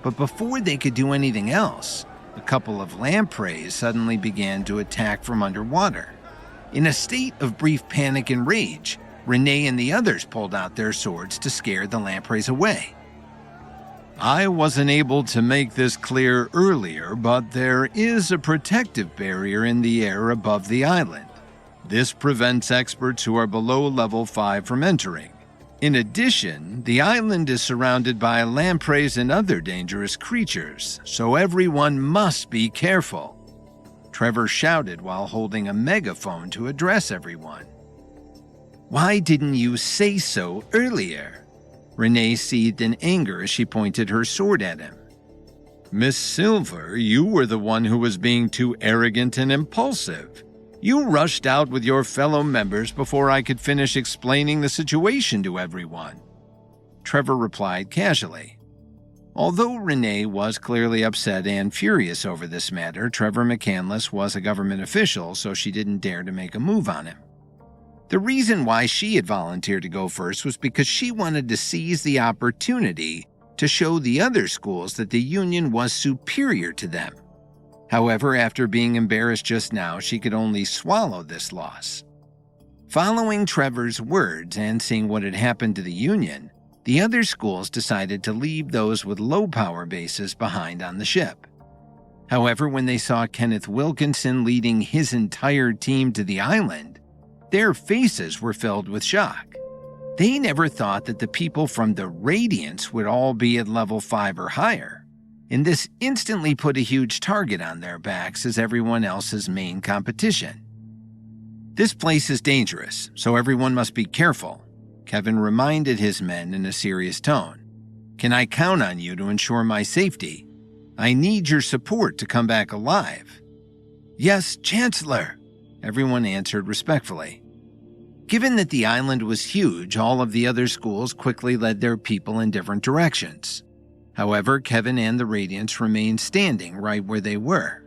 But before they could do anything else, a couple of lampreys suddenly began to attack from underwater. In a state of brief panic and rage, Renee and the others pulled out their swords to scare the lampreys away. I wasn't able to make this clear earlier, but there is a protective barrier in the air above the island. This prevents experts who are below level 5 from entering. In addition, the island is surrounded by lampreys and other dangerous creatures, so everyone must be careful. Trevor shouted while holding a megaphone to address everyone. Why didn't you say so earlier? Renee seethed in anger as she pointed her sword at him. Miss Silver, you were the one who was being too arrogant and impulsive. You rushed out with your fellow members before I could finish explaining the situation to everyone. Trevor replied casually. Although Renee was clearly upset and furious over this matter, Trevor McCandless was a government official, so she didn't dare to make a move on him. The reason why she had volunteered to go first was because she wanted to seize the opportunity to show the other schools that the Union was superior to them. However, after being embarrassed just now, she could only swallow this loss. Following Trevor's words and seeing what had happened to the Union, the other schools decided to leave those with low power bases behind on the ship. However, when they saw Kenneth Wilkinson leading his entire team to the island, their faces were filled with shock. They never thought that the people from the Radiants would all be at level 5 or higher, and this instantly put a huge target on their backs as everyone else's main competition. This place is dangerous, so everyone must be careful, Kevin reminded his men in a serious tone. Can I count on you to ensure my safety? I need your support to come back alive. Yes, Chancellor, everyone answered respectfully. Given that the island was huge, all of the other schools quickly led their people in different directions. However, Kevin and the Radiants remained standing right where they were.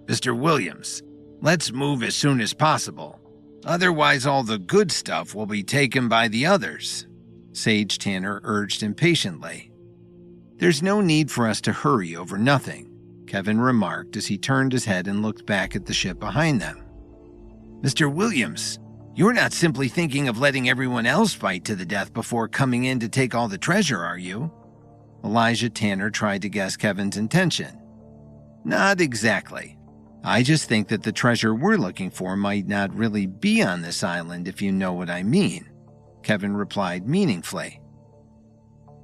Mr. Williams, let's move as soon as possible. Otherwise, all the good stuff will be taken by the others, Sage Tanner urged impatiently. There's no need for us to hurry over nothing, Kevin remarked as he turned his head and looked back at the ship behind them. Mr. Williams, you're not simply thinking of letting everyone else fight to the death before coming in to take all the treasure, are you? Elijah Tanner tried to guess Kevin's intention. Not exactly. I just think that the treasure we're looking for might not really be on this island, if you know what I mean, Kevin replied meaningfully.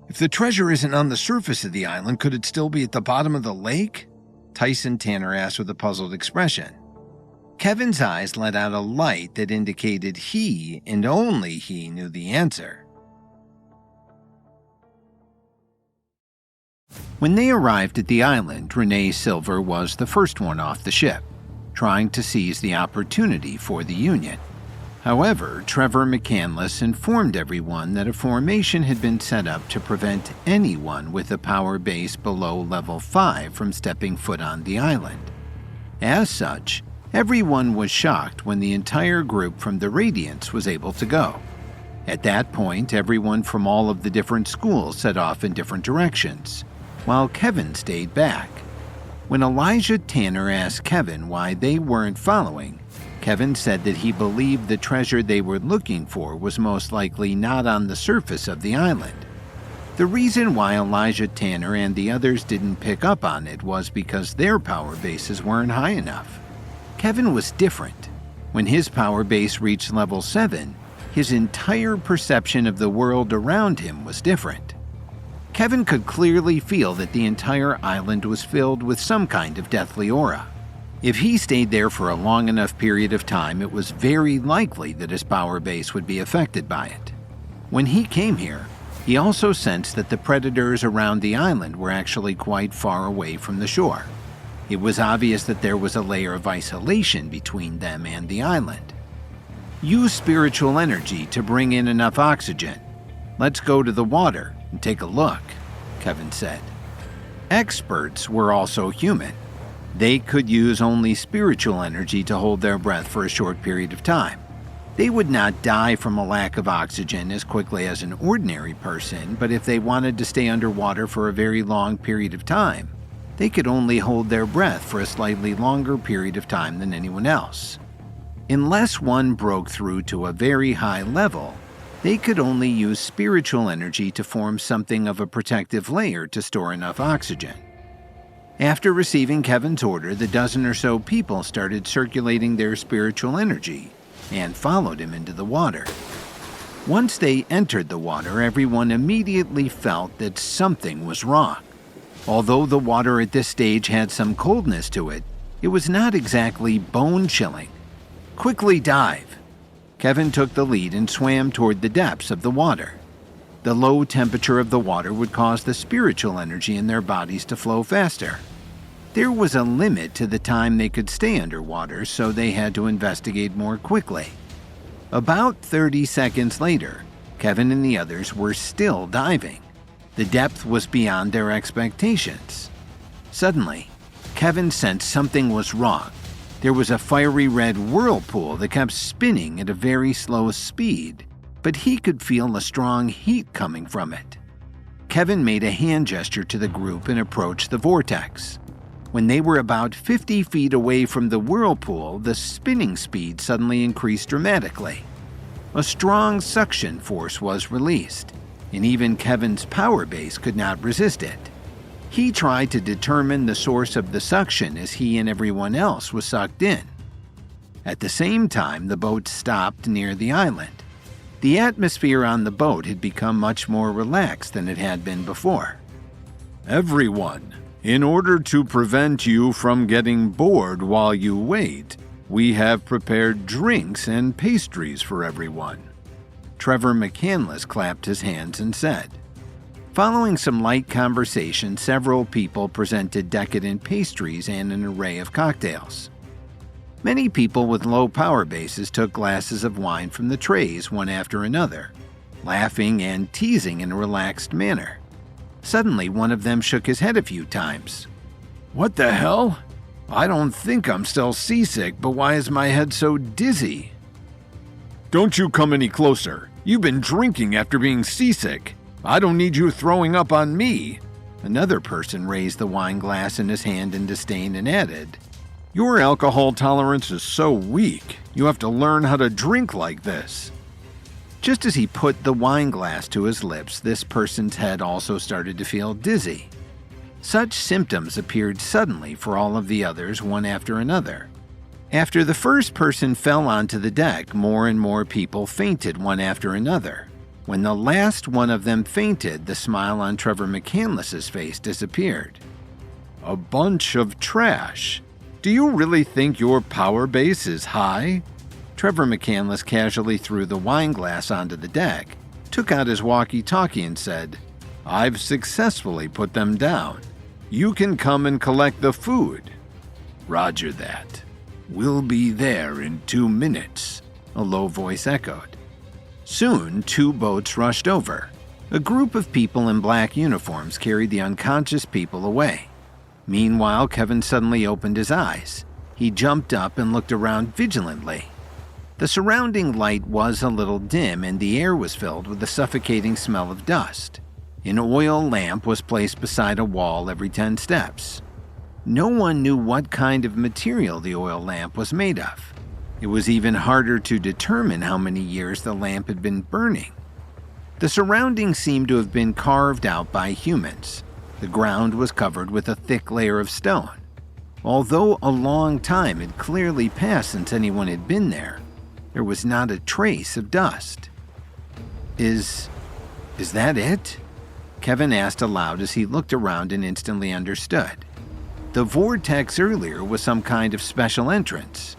If the treasure isn't on the surface of the island, could it still be at the bottom of the lake? Tyson Tanner asked with a puzzled expression. Kevin's eyes let out a light that indicated he and only he knew the answer. When they arrived at the island, Renee Silver was the first one off the ship, trying to seize the opportunity for the Union. However, Trevor McCandless informed everyone that a formation had been set up to prevent anyone with a power base below level 5 from stepping foot on the island. As such, everyone was shocked when the entire group from the Radiants was able to go. At that point, everyone from all of the different schools set off in different directions, while Kevin stayed back. When Elijah Tanner asked Kevin why they weren't following, Kevin said that he believed the treasure they were looking for was most likely not on the surface of the island. The reason why Elijah Tanner and the others didn't pick up on it was because their power bases weren't high enough. Kevin was different. When his power base reached level 7, his entire perception of the world around him was different. Kevin could clearly feel that the entire island was filled with some kind of deathly aura. If he stayed there for a long enough period of time, it was very likely that his power base would be affected by it. When he came here, he also sensed that the predators around the island were actually quite far away from the shore. It was obvious that there was a layer of isolation between them and the island. Use spiritual energy to bring in enough oxygen. Let's go to the water and take a look, Kevin said. Experts were also human. They could use only spiritual energy to hold their breath for a short period of time. They would not die from a lack of oxygen as quickly as an ordinary person, but if they wanted to stay underwater for a very long period of time, they could only hold their breath for a slightly longer period of time than anyone else. Unless one broke through to a very high level, they could only use spiritual energy to form something of a protective layer to store enough oxygen. After receiving Kevin's order, the dozen or so people started circulating their spiritual energy and followed him into the water. Once they entered the water, everyone immediately felt that something was wrong. Although the water at this stage had some coldness to it, it was not exactly bone-chilling. "Quickly dive." Kevin took the lead and swam toward the depths of the water. The low temperature of the water would cause the spiritual energy in their bodies to flow faster. There was a limit to the time they could stay underwater, so they had to investigate more quickly. About 30 seconds later, Kevin and the others were still diving. The depth was beyond their expectations. Suddenly, Kevin sensed something was wrong. There was a fiery red whirlpool that kept spinning at a very slow speed, but he could feel a strong heat coming from it. Kevin made a hand gesture to the group and approached the vortex. When they were about 50 feet away from the whirlpool, the spinning speed suddenly increased dramatically. A strong suction force was released, and even Kevin's power base could not resist it. He tried to determine the source of the suction as he and everyone else was sucked in. At the same time, the boat stopped near the island. The atmosphere on the boat had become much more relaxed than it had been before. "Everyone, in order to prevent you from getting bored while you wait, we have prepared drinks and pastries for everyone." Trevor McCandless clapped his hands and said. Following some light conversation, several people presented decadent pastries and an array of cocktails. Many people with low power bases took glasses of wine from the trays one after another, laughing and teasing in a relaxed manner. Suddenly, one of them shook his head a few times. "What the hell? I don't think I'm still seasick, but why is my head so dizzy?" "Don't you come any closer. You've been drinking after being seasick. I don't need you throwing up on me." Another person raised the wine glass in his hand in disdain and added, "Your alcohol tolerance is so weak. You have to learn how to drink like this." Just as he put the wine glass to his lips, this person's head also started to feel dizzy. Such symptoms appeared suddenly for all of the others, one after another. After the first person fell onto the deck, more and more people fainted one after another. When the last one of them fainted, the smile on Trevor McCandless's face disappeared. "A bunch of trash. Do you really think your power base is high?" Trevor McCandless casually threw the wine glass onto the deck, took out his walkie-talkie and said, "I've successfully put them down. You can come and collect the food." "Roger that. We'll be there in 2 minutes," a low voice echoed. Soon, 2 boats rushed over. A group of people in black uniforms carried the unconscious people away. Meanwhile, Kevin suddenly opened his eyes. He jumped up and looked around vigilantly. The surrounding light was a little dim and the air was filled with the suffocating smell of dust. An oil lamp was placed beside a wall every 10 steps. No one knew what kind of material the oil lamp was made of. It was even harder to determine how many years the lamp had been burning. The surroundings seemed to have been carved out by humans. The ground was covered with a thick layer of stone. Although a long time had clearly passed since anyone had been there was not a trace of dust. Is that it?" Kevin asked aloud as he looked around and instantly understood. The vortex earlier was some kind of special entrance.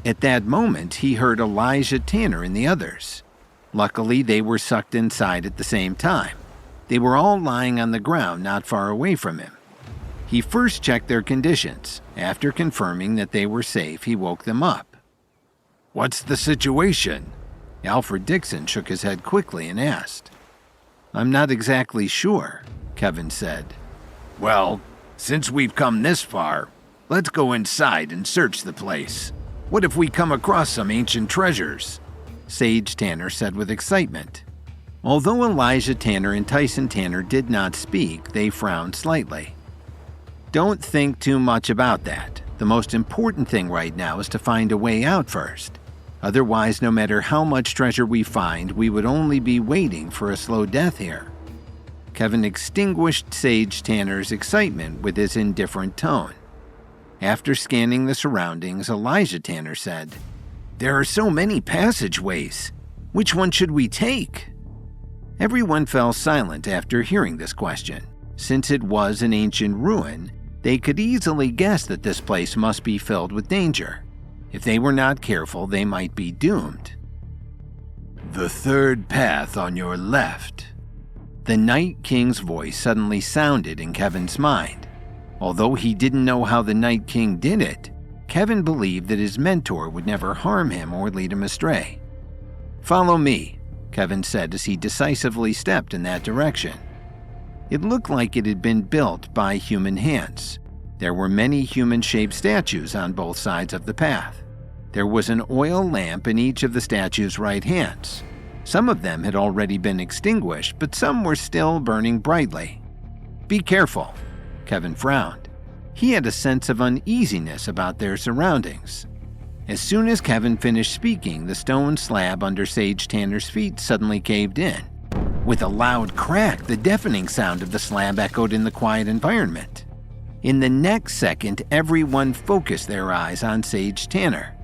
At that moment, he heard Elijah Tanner and the others. Luckily, they were sucked inside at the same time. They were all lying on the ground not far away from him. He first checked their conditions. After confirming that they were safe, he woke them up. "What's the situation?" Alfred Dixon shook his head quickly and asked. "I'm not exactly sure," Kevin said. "Well, since we've come this far, let's go inside and search the place. What if we come across some ancient treasures?" Sage Tanner said with excitement. Although Elijah Tanner and Tyson Tanner did not speak, they frowned slightly. "Don't think too much about that. The most important thing right now is to find a way out first. Otherwise, no matter how much treasure we find, we would only be waiting for a slow death here." Kevin extinguished Sage Tanner's excitement with his indifferent tone. After scanning the surroundings, Elijah Tanner said, "There are so many passageways. Which one should we take?" Everyone fell silent after hearing this question. Since it was an ancient ruin, they could easily guess that this place must be filled with danger. If they were not careful, they might be doomed. "The third path on your left." The Night King's voice suddenly sounded in Kevin's mind. Although he didn't know how the Night King did it, Kevin believed that his mentor would never harm him or lead him astray. "Follow me," Kevin said as he decisively stepped in that direction. It looked like it had been built by human hands. There were many human-shaped statues on both sides of the path. There was an oil lamp in each of the statues' right hands. Some of them had already been extinguished, but some were still burning brightly. "Be careful," Kevin frowned. He had a sense of uneasiness about their surroundings. As soon as Kevin finished speaking, the stone slab under Sage Tanner's feet suddenly caved in. With a loud crack, the deafening sound of the slab echoed in the quiet environment. In the next second, everyone focused their eyes on Sage Tanner.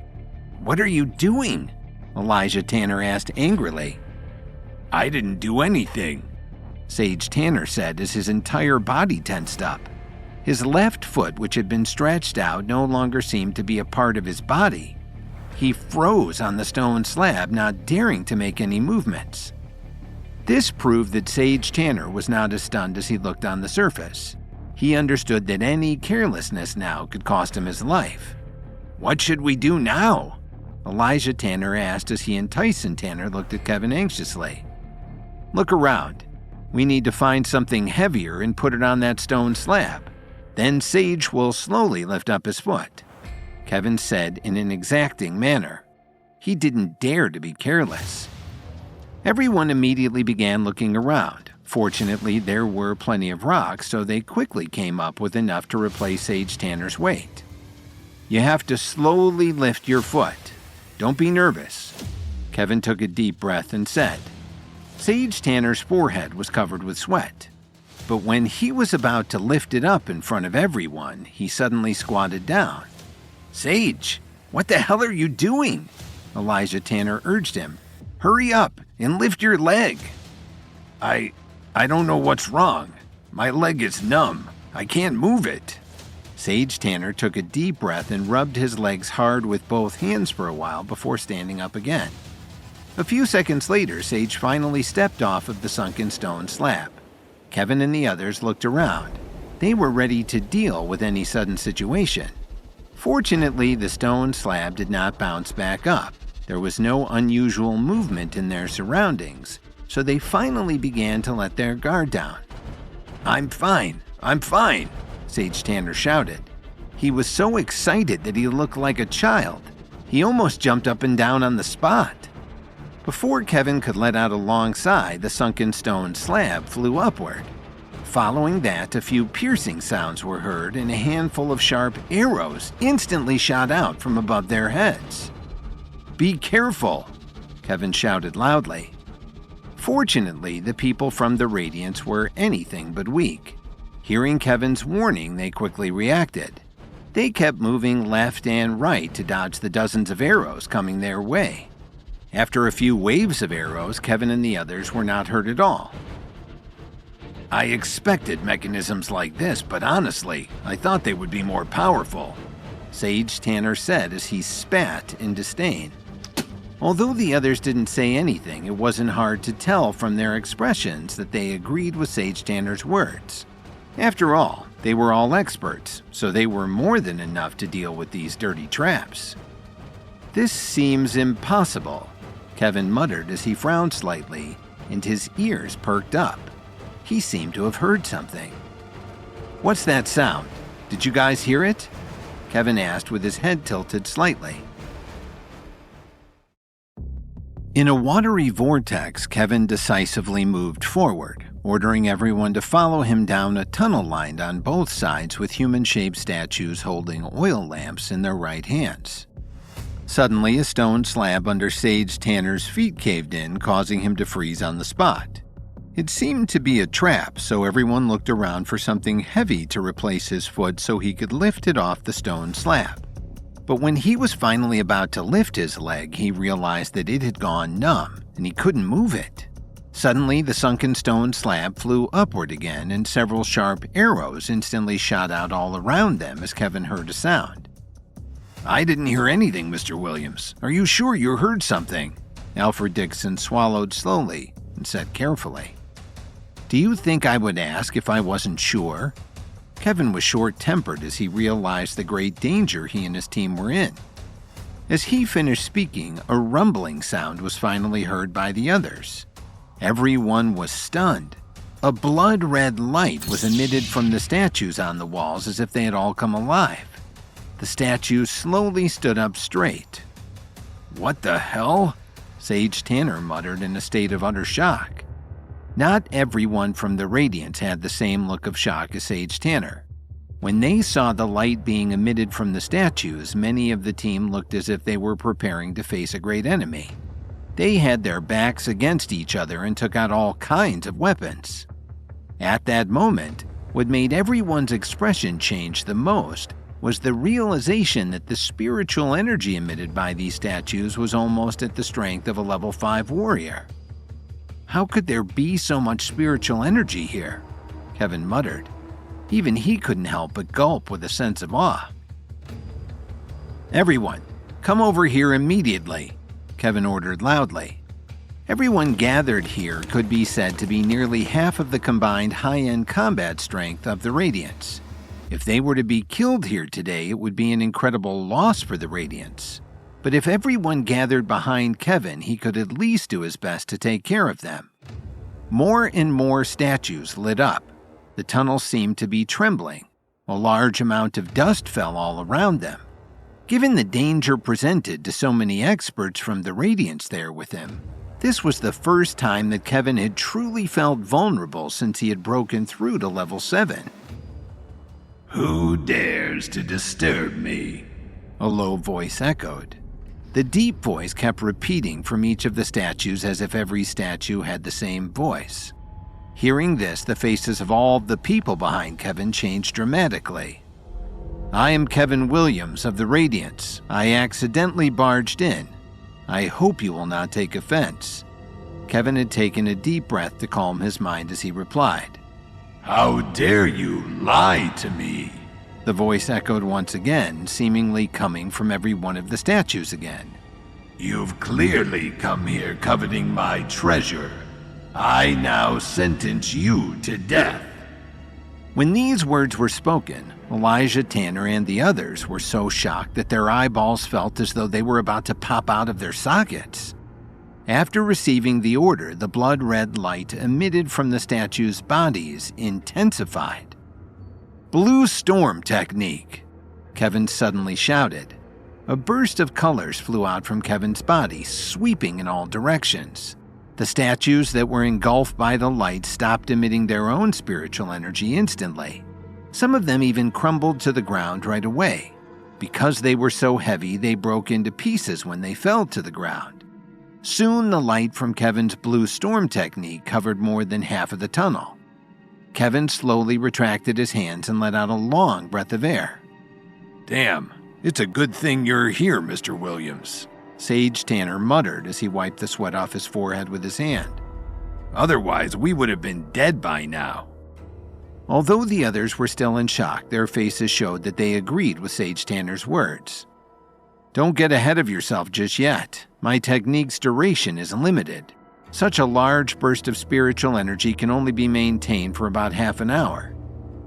"What are you doing?" Elijah Tanner asked angrily. "I didn't do anything," Sage Tanner said as his entire body tensed up. His left foot, which had been stretched out, no longer seemed to be a part of his body. He froze on the stone slab, not daring to make any movements. This proved that Sage Tanner was not as stunned as he looked on the surface. He understood that any carelessness now could cost him his life. "What should we do now?" Elijah Tanner asked as he and Tyson Tanner looked at Kevin anxiously. "Look around. We need to find something heavier and put it on that stone slab. Then Sage will slowly lift up his foot," Kevin said in an exacting manner. He didn't dare to be careless. Everyone immediately began looking around. Fortunately, there were plenty of rocks, so they quickly came up with enough to replace Sage Tanner's weight. "You have to slowly lift your foot. Don't be nervous," Kevin took a deep breath and said. Sage Tanner's forehead was covered with sweat. But when he was about to lift it up in front of everyone, he suddenly squatted down. "Sage, what the hell are you doing?" Elijah Tanner urged him. "Hurry up and lift your leg." I don't know what's wrong. My leg is numb. I can't move it." Sage Tanner took a deep breath and rubbed his legs hard with both hands for a while before standing up again. A few seconds later, Sage finally stepped off of the sunken stone slab. Kevin and the others looked around. They were ready to deal with any sudden situation. Fortunately, the stone slab did not bounce back up. There was no unusual movement in their surroundings, so they finally began to let their guard down. I'm fine, Sage Tanner shouted. He was so excited that he looked like a child. He almost jumped up and down on the spot. Before Kevin could let out a long sigh, the sunken stone slab flew upward. Following that, a few piercing sounds were heard and a handful of sharp arrows instantly shot out from above their heads. "Be careful," Kevin shouted loudly. Fortunately, the people from the Radiance were anything but weak. Hearing Kevin's warning, they quickly reacted. They kept moving left and right to dodge the dozens of arrows coming their way. After a few waves of arrows, Kevin and the others were not hurt at all. "I expected mechanisms like this, but honestly, I thought they would be more powerful," Sage Tanner said as he spat in disdain. Although the others didn't say anything, it wasn't hard to tell from their expressions that they agreed with Sage Tanner's words. After all, they were all experts, so they were more than enough to deal with these dirty traps. "This seems impossible," Kevin muttered as he frowned slightly, and his ears perked up. He seemed to have heard something. "What's that sound? Did you guys hear it?" Kevin asked with his head tilted slightly. In a watery vortex, Kevin decisively moved forward. ordering everyone to follow him down a tunnel lined on both sides with human-shaped statues holding oil lamps in their right hands. Suddenly, a stone slab under Sage Tanner's feet caved in, causing him to freeze on the spot. It seemed to be a trap, so everyone looked around for something heavy to replace his foot so he could lift it off the stone slab. But when he was finally about to lift his leg, he realized that it had gone numb, and he couldn't move it. Suddenly, the sunken stone slab flew upward again, and several sharp arrows instantly shot out all around them as Kevin heard a sound. "I didn't hear anything, Mr. Williams. Are you sure you heard something?" Alfred Dixon swallowed slowly and said carefully. "Do you think I would ask if I wasn't sure?" Kevin was short-tempered as he realized the great danger he and his team were in. As he finished speaking, a rumbling sound was finally heard by the others. Everyone was stunned. A blood-red light was emitted from the statues on the walls as if they had all come alive. The statues slowly stood up straight. "What the hell?" Sage Tanner muttered in a state of utter shock. Not everyone from the Radiance had the same look of shock as Sage Tanner. When they saw the light being emitted from the statues, many of the team looked as if they were preparing to face a great enemy. They had their backs against each other and took out all kinds of weapons. At that moment, what made everyone's expression change the most was the realization that the spiritual energy emitted by these statues was almost at the strength of a level 5 warrior. How could there be so much spiritual energy here? Kevin muttered. Even he couldn't help but gulp with a sense of awe. "Everyone, come over here immediately," Kevin ordered loudly. Everyone gathered here could be said to be nearly half of the combined high-end combat strength of the Radiance. If they were to be killed here today, it would be an incredible loss for the Radiance. But if everyone gathered behind Kevin, he could at least do his best to take care of them. More and more statues lit up. The tunnel seemed to be trembling. A large amount of dust fell all around them. Given the danger presented to so many experts from the Radiance there with him, this was the first time that Kevin had truly felt vulnerable since he had broken through to level 7. "Who dares to disturb me?" A low voice echoed. The deep voice kept repeating from each of the statues as if every statue had the same voice. Hearing this, the faces of all the people behind Kevin changed dramatically. "I am Kevin Williams of the Radiance. I accidentally barged in. I hope you will not take offense." Kevin had taken a deep breath to calm his mind as he replied. "How dare you lie to me?" The voice echoed once again, seemingly coming from every one of the statues again. "You've clearly come here coveting my treasure. I now sentence you to death." When these words were spoken, Elijah Tanner and the others were so shocked that their eyeballs felt as though they were about to pop out of their sockets. After receiving the order, the blood-red light emitted from the statues' bodies intensified. "Blue Storm Technique," Kevin suddenly shouted. A burst of colors flew out from Kevin's body, sweeping in all directions. The statues that were engulfed by the light stopped emitting their own spiritual energy instantly. Some of them even crumbled to the ground right away. Because they were so heavy, they broke into pieces when they fell to the ground. Soon, the light from Kevin's Blue Storm Technique covered more than half of the tunnel. Kevin slowly retracted his hands and let out a long breath of air. "Damn, it's a good thing you're here, Mr. Williams," Sage Tanner muttered as he wiped the sweat off his forehead with his hand. "Otherwise, we would have been dead by now." Although the others were still in shock, their faces showed that they agreed with Sage Tanner's words. "Don't get ahead of yourself just yet. My technique's duration is limited. Such a large burst of spiritual energy can only be maintained for about half an hour.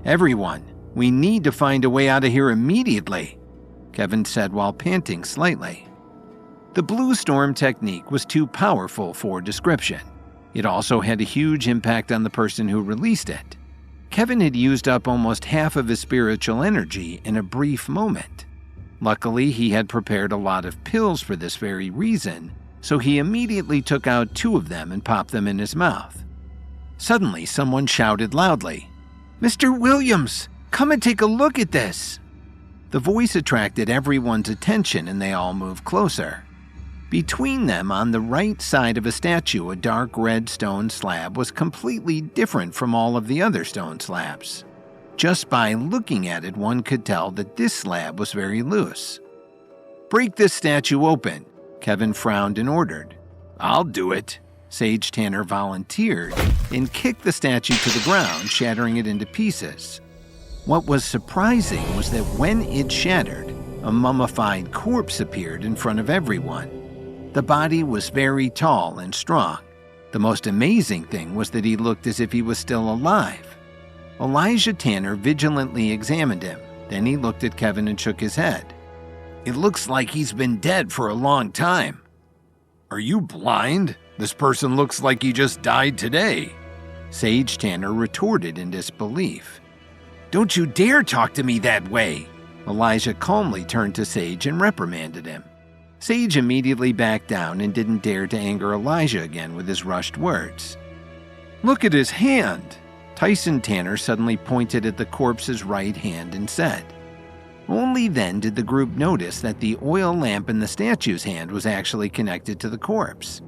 Everyone, we need to find a way out of here immediately," Kevin said while panting slightly. The Blue Storm Technique was too powerful for description. It also had a huge impact on the person who released it. Kevin had used up almost half of his spiritual energy in a brief moment. Luckily, he had prepared a lot of pills for this very reason, so he immediately took out 2 of them and popped them in his mouth. Suddenly, someone shouted loudly, "Mr. Williams, come and take a look at this!" The voice attracted everyone's attention and they all moved closer. Between them, on the right side of a statue, a dark red stone slab was completely different from all of the other stone slabs. Just by looking at it, one could tell that this slab was very loose. "Break this statue open," Kevin frowned and ordered. "I'll do it," Sage Tanner volunteered and kicked the statue to the ground, shattering it into pieces. What was surprising was that when it shattered, a mummified corpse appeared in front of everyone. The body was very tall and strong. The most amazing thing was that he looked as if he was still alive. Elijah Tanner vigilantly examined him. Then he looked at Kevin and shook his head. "It looks like he's been dead for a long time." "Are you blind? This person looks like he just died today," Sage Tanner retorted in disbelief. "Don't you dare talk to me that way!" Elijah calmly turned to Sage and reprimanded him. Sage immediately backed down and didn't dare to anger Elijah again with his rushed words. "Look at his hand!" Tyson Tanner suddenly pointed at the corpse's right hand and said. Only then did the group notice that the oil lamp in the statue's hand was actually connected to the corpse.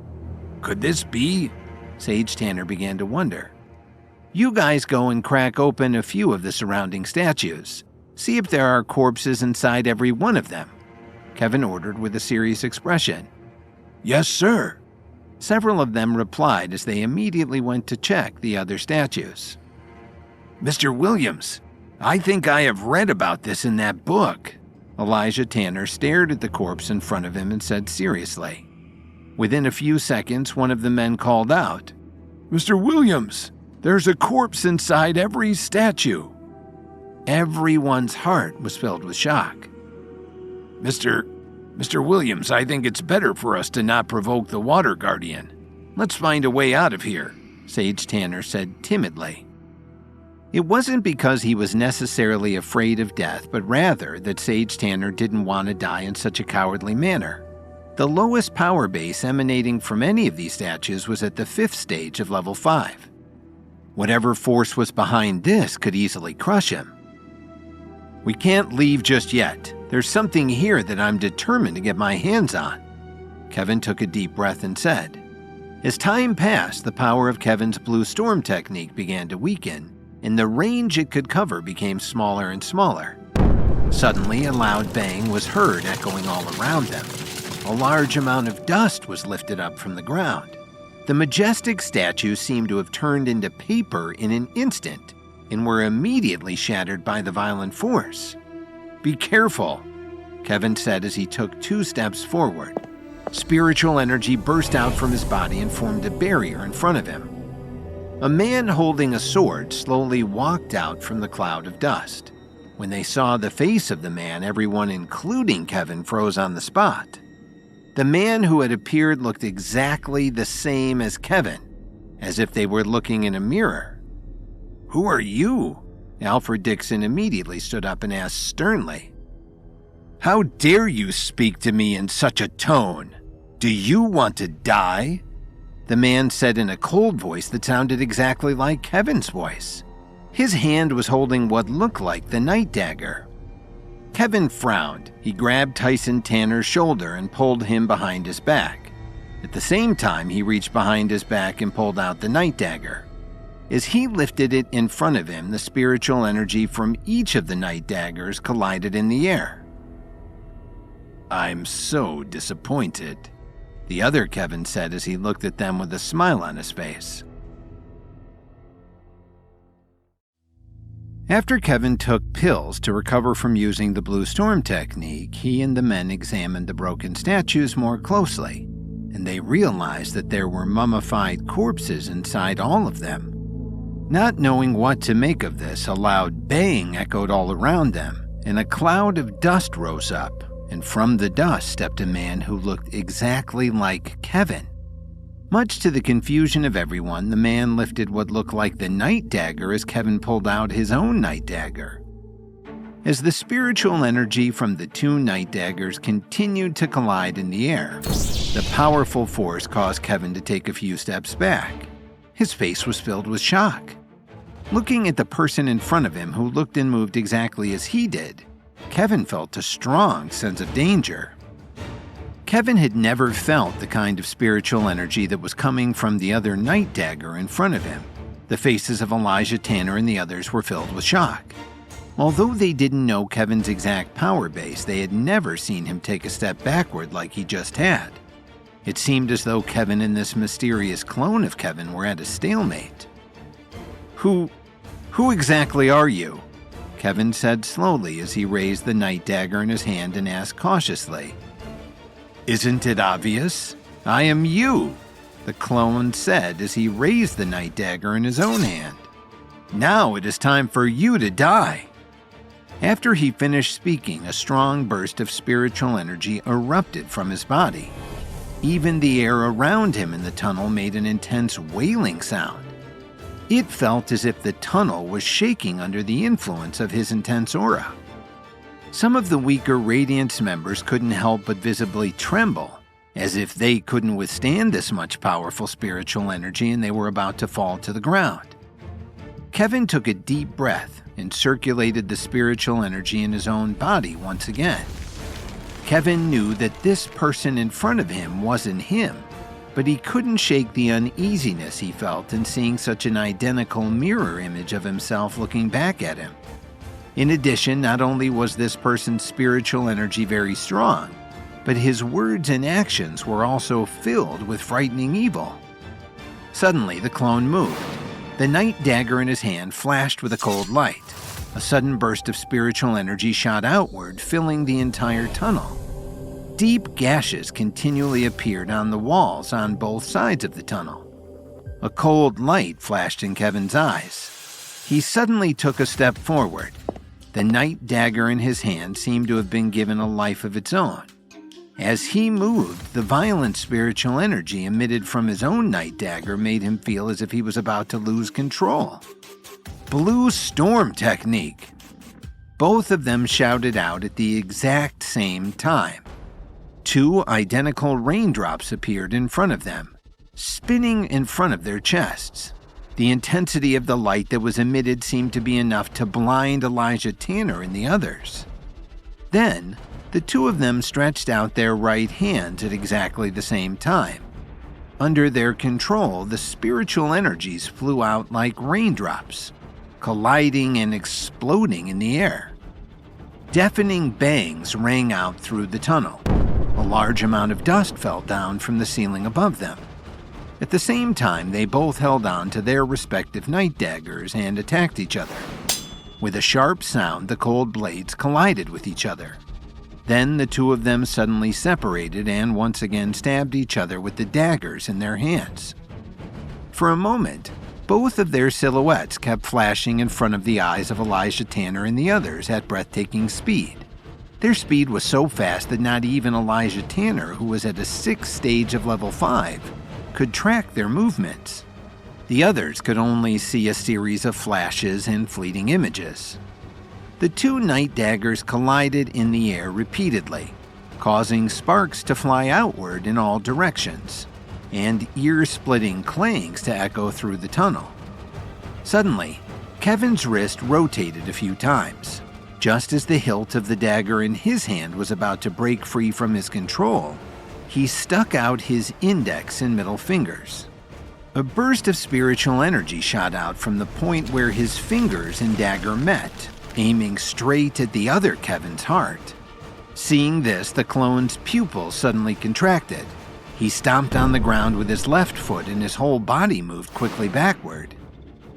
"Could this be?" Sage Tanner began to wonder. "You guys go and crack open a few of the surrounding statues. See if there are corpses inside every one of them," Kevin ordered with a serious expression. "Yes, sir." Several of them replied as they immediately went to check the other statues. "Mr. Williams, I think I have read about this in that book." Elijah Tanner stared at the corpse in front of him and said seriously. Within a few seconds, one of the men called out, "Mr. Williams, there's a corpse inside every statue." Everyone's heart was filled with shock. Mr. Williams, I think it's better for us to not provoke the Water Guardian. Let's find a way out of here," Sage Tanner said timidly. It wasn't because he was necessarily afraid of death, but rather that Sage Tanner didn't want to die in such a cowardly manner. The lowest power base emanating from any of these statues was at the 5th stage of level 5. Whatever force was behind this could easily crush him. "We can't leave just yet. There's something here that I'm determined to get my hands on," Kevin took a deep breath and said. As time passed, the power of Kevin's Blue Storm technique began to weaken, and the range it could cover became smaller and smaller. Suddenly, a loud bang was heard echoing all around them. A large amount of dust was lifted up from the ground. The majestic statues seemed to have turned into paper in an instant and were immediately shattered by the violent force. "Be careful," Kevin said as he took 2 steps forward. Spiritual energy burst out from his body and formed a barrier in front of him. A man holding a sword slowly walked out from the cloud of dust. When they saw the face of the man, everyone, including Kevin, froze on the spot. The man who had appeared looked exactly the same as Kevin, as if they were looking in a mirror. "Who are you?" Alfred Dixon immediately stood up and asked sternly. "How dare you speak to me in such a tone? Do you want to die?" The man said in a cold voice that sounded exactly like Kevin's voice. His hand was holding what looked like the night dagger. Kevin frowned. He grabbed Tyson Tanner's shoulder and pulled him behind his back. At the same time, he reached behind his back and pulled out the night dagger. As he lifted it in front of him, the spiritual energy from each of the night daggers collided in the air. "I'm so disappointed," the other Kevin said as he looked at them with a smile on his face. After Kevin took pills to recover from using the Blue Storm technique, he and the men examined the broken statues more closely, and they realized that there were mummified corpses inside all of them. Not knowing what to make of this, a loud bang echoed all around them, and a cloud of dust rose up, and from the dust stepped a man who looked exactly like Kevin. Much to the confusion of everyone, the man lifted what looked like the night dagger as Kevin pulled out his own night dagger. As the spiritual energy from the 2 night daggers continued to collide in the air, the powerful force caused Kevin to take a few steps back. His face was filled with shock. Looking at the person in front of him who looked and moved exactly as he did, Kevin felt a strong sense of danger. Kevin had never felt the kind of spiritual energy that was coming from the other Night Dagger in front of him. The faces of Elijah Tanner and the others were filled with shock. Although they didn't know Kevin's exact power base, they had never seen him take a step backward like he just had. It seemed as though Kevin and this mysterious clone of Kevin were at a stalemate. Who exactly are you?" Kevin said slowly as he raised the Night Dagger in his hand and asked cautiously. "Isn't it obvious? I am you," the clone said as he raised the Night Dagger in his own hand. "Now it is time for you to die." After he finished speaking, a strong burst of spiritual energy erupted from his body. Even the air around him in the tunnel made an intense wailing sound. It felt as if the tunnel was shaking under the influence of his intense aura. Some of the weaker Radiance members couldn't help but visibly tremble, as if they couldn't withstand this much powerful spiritual energy and they were about to fall to the ground. Kevin took a deep breath and circulated the spiritual energy in his own body once again. Kevin knew that this person in front of him wasn't him, but he couldn't shake the uneasiness he felt in seeing such an identical mirror image of himself looking back at him. In addition, not only was this person's spiritual energy very strong, but his words and actions were also filled with frightening evil. Suddenly, the clone moved. The Night Dagger in his hand flashed with a cold light. A sudden burst of spiritual energy shot outward, filling the entire tunnel. Deep gashes continually appeared on the walls on both sides of the tunnel. A cold light flashed in Kevin's eyes. He suddenly took a step forward. The Night Dagger in his hand seemed to have been given a life of its own. As he moved, the violent spiritual energy emitted from his own Night Dagger made him feel as if he was about to lose control. Blue Storm Technique! Both of them shouted out at the exact same time. Two identical raindrops appeared in front of them, spinning in front of their chests. The intensity of the light that was emitted seemed to be enough to blind Elijah Tanner and the others. Then, the two of them stretched out their right hands at exactly the same time. Under their control, the spiritual energies flew out like raindrops, colliding and exploding in the air. Deafening bangs rang out through the tunnel. A large amount of dust fell down from the ceiling above them. At the same time, they both held on to their respective Night Daggers and attacked each other. With a sharp sound, the cold blades collided with each other. Then the two of them suddenly separated and once again stabbed each other with the daggers in their hands. For a moment, both of their silhouettes kept flashing in front of the eyes of Elijah Tanner and the others at breathtaking speed. Their speed was so fast that not even Elijah Tanner, who was at a 6th stage of level 5, could track their movements. The others could only see a series of flashes and fleeting images. The two Night Daggers collided in the air repeatedly, causing sparks to fly outward in all directions, and ear-splitting clangs to echo through the tunnel. Suddenly, Kevin's wrist rotated a few times. Just as the hilt of the dagger in his hand was about to break free from his control, he stuck out his index and middle fingers. A burst of spiritual energy shot out from the point where his fingers and dagger met, aiming straight at the other Kevin's heart. Seeing this, the clone's pupils suddenly contracted. He stomped on the ground with his left foot and his whole body moved quickly backward.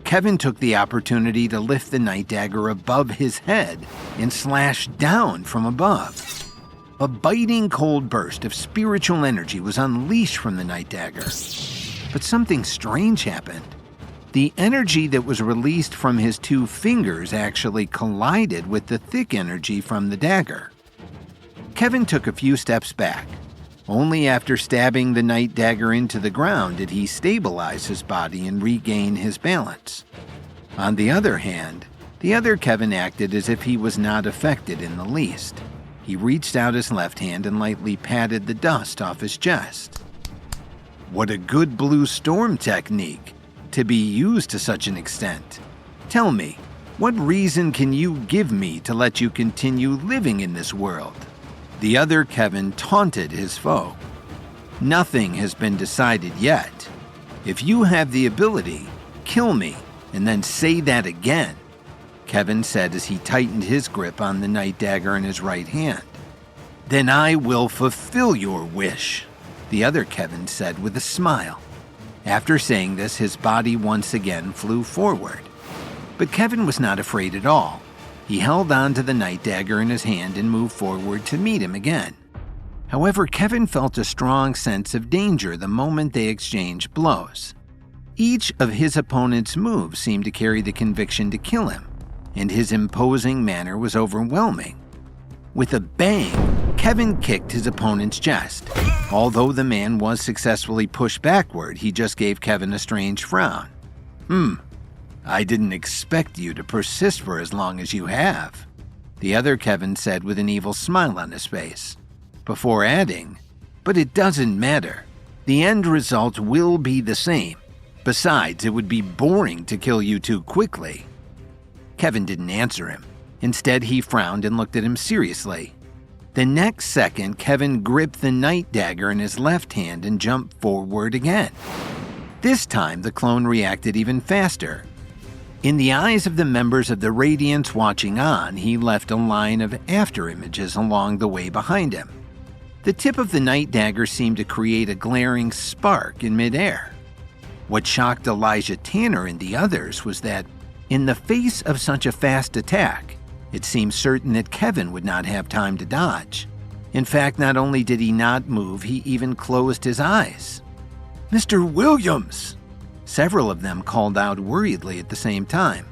Kevin took the opportunity to lift the Night Dagger above his head and slash down from above. A biting cold burst of spiritual energy was unleashed from the Night Dagger. But something strange happened. The energy that was released from his two fingers actually collided with the thick energy from the dagger. Kevin took a few steps back. Only after stabbing the Night Dagger into the ground did he stabilize his body and regain his balance. On the other hand, the other Kevin acted as if he was not affected in the least. He reached out his left hand and lightly patted the dust off his chest. "What a good Blue Storm technique," to be used to such an extent. Tell me, what reason can you give me to let you continue living in this world?" The other Kevin taunted his foe. "Nothing has been decided yet. If you have the ability, kill me and then say that again," Kevin said as he tightened his grip on the night dagger in his right hand. "Then I will fulfill your wish," the other Kevin said with a smile. After saying this, his body once again flew forward. But Kevin was not afraid at all. He held on to the night dagger in his hand and moved forward to meet him again. However, Kevin felt a strong sense of danger the moment they exchanged blows. Each of his opponent's moves seemed to carry the conviction to kill him, and his imposing manner was overwhelming. With a bang, Kevin kicked his opponent's chest. Although the man was successfully pushed backward, he just gave Kevin a strange frown. I didn't expect you to persist for as long as you have," the other Kevin said with an evil smile on his face, before adding, "But it doesn't matter. The end result will be the same. Besides, it would be boring to kill you too quickly." Kevin didn't answer him. Instead, he frowned and looked at him seriously. The next second, Kevin gripped the night dagger in his left hand and jumped forward again. This time, the clone reacted even faster. In the eyes of the members of the Radiance watching on, he left a line of afterimages along the way behind him. The tip of the night dagger seemed to create a glaring spark in midair. What shocked Elijah Tanner and the others was that, in the face of such a fast attack, it seemed certain that Kevin would not have time to dodge. In fact, not only did he not move, he even closed his eyes. "Mr. Williams!" Several of them called out worriedly at the same time.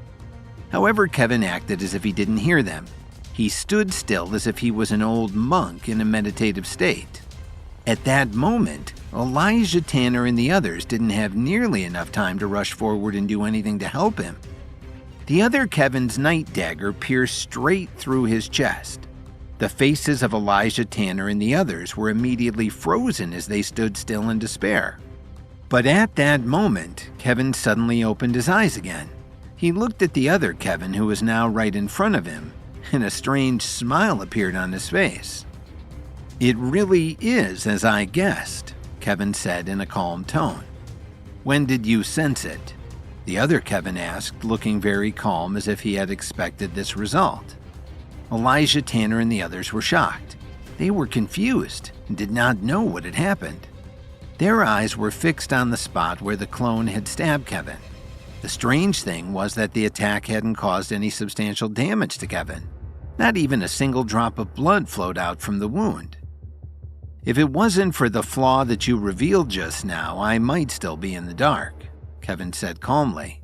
However, Kevin acted as if he didn't hear them. He stood still as if he was an old monk in a meditative state. At that moment, Elijah Tanner and the others didn't have nearly enough time to rush forward and do anything to help him. The other Kevin's night dagger pierced straight through his chest. The faces of Elijah Tanner and the others were immediately frozen as they stood still in despair. But at that moment, Kevin suddenly opened his eyes again. He looked at the other Kevin, who was now right in front of him, and a strange smile appeared on his face. "It really is as I guessed," Kevin said in a calm tone. "When did you sense it?" the other Kevin asked, looking very calm as if he had expected this result. Elijah Tanner and the others were shocked. They were confused and did not know what had happened. Their eyes were fixed on the spot where the clone had stabbed Kevin. The strange thing was that the attack hadn't caused any substantial damage to Kevin. Not even a single drop of blood flowed out from the wound. "If it wasn't for the flaw that you revealed just now, I might still be in the dark," Kevin said calmly.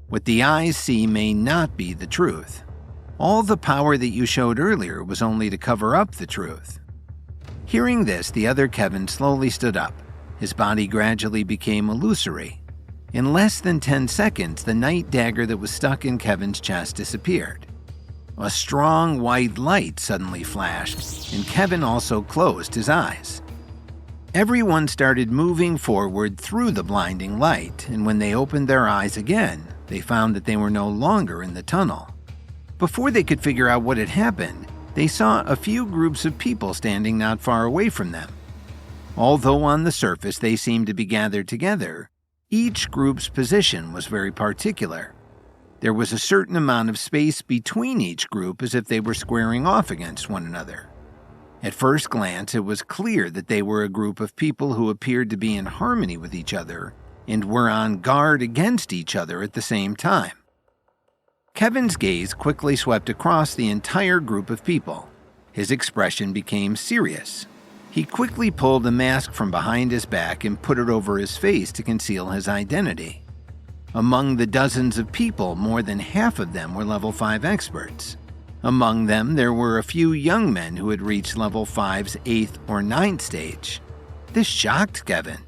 "What the eyes see may not be the truth. All the power that you showed earlier was only to cover up the truth." Hearing this, the other Kevin slowly stood up. His body gradually became illusory. In less than 10 seconds, the night dagger that was stuck in Kevin's chest disappeared. A strong white light suddenly flashed, and Kevin also closed his eyes. Everyone started moving forward through the blinding light, and when they opened their eyes again, they found that they were no longer in the tunnel. Before they could figure out what had happened, they saw a few groups of people standing not far away from them. Although on the surface they seemed to be gathered together, each group's position was very particular. There was a certain amount of space between each group, as if they were squaring off against one another. At first glance, it was clear that they were a group of people who appeared to be in harmony with each other and were on guard against each other at the same time. Kevin's gaze quickly swept across the entire group of people. His expression became serious. He quickly pulled a mask from behind his back and put it over his face to conceal his identity. Among the dozens of people, more than half of them were level 5 experts. Among them, there were a few young men who had reached level 5's 8th or 9th stage. This shocked Kevin.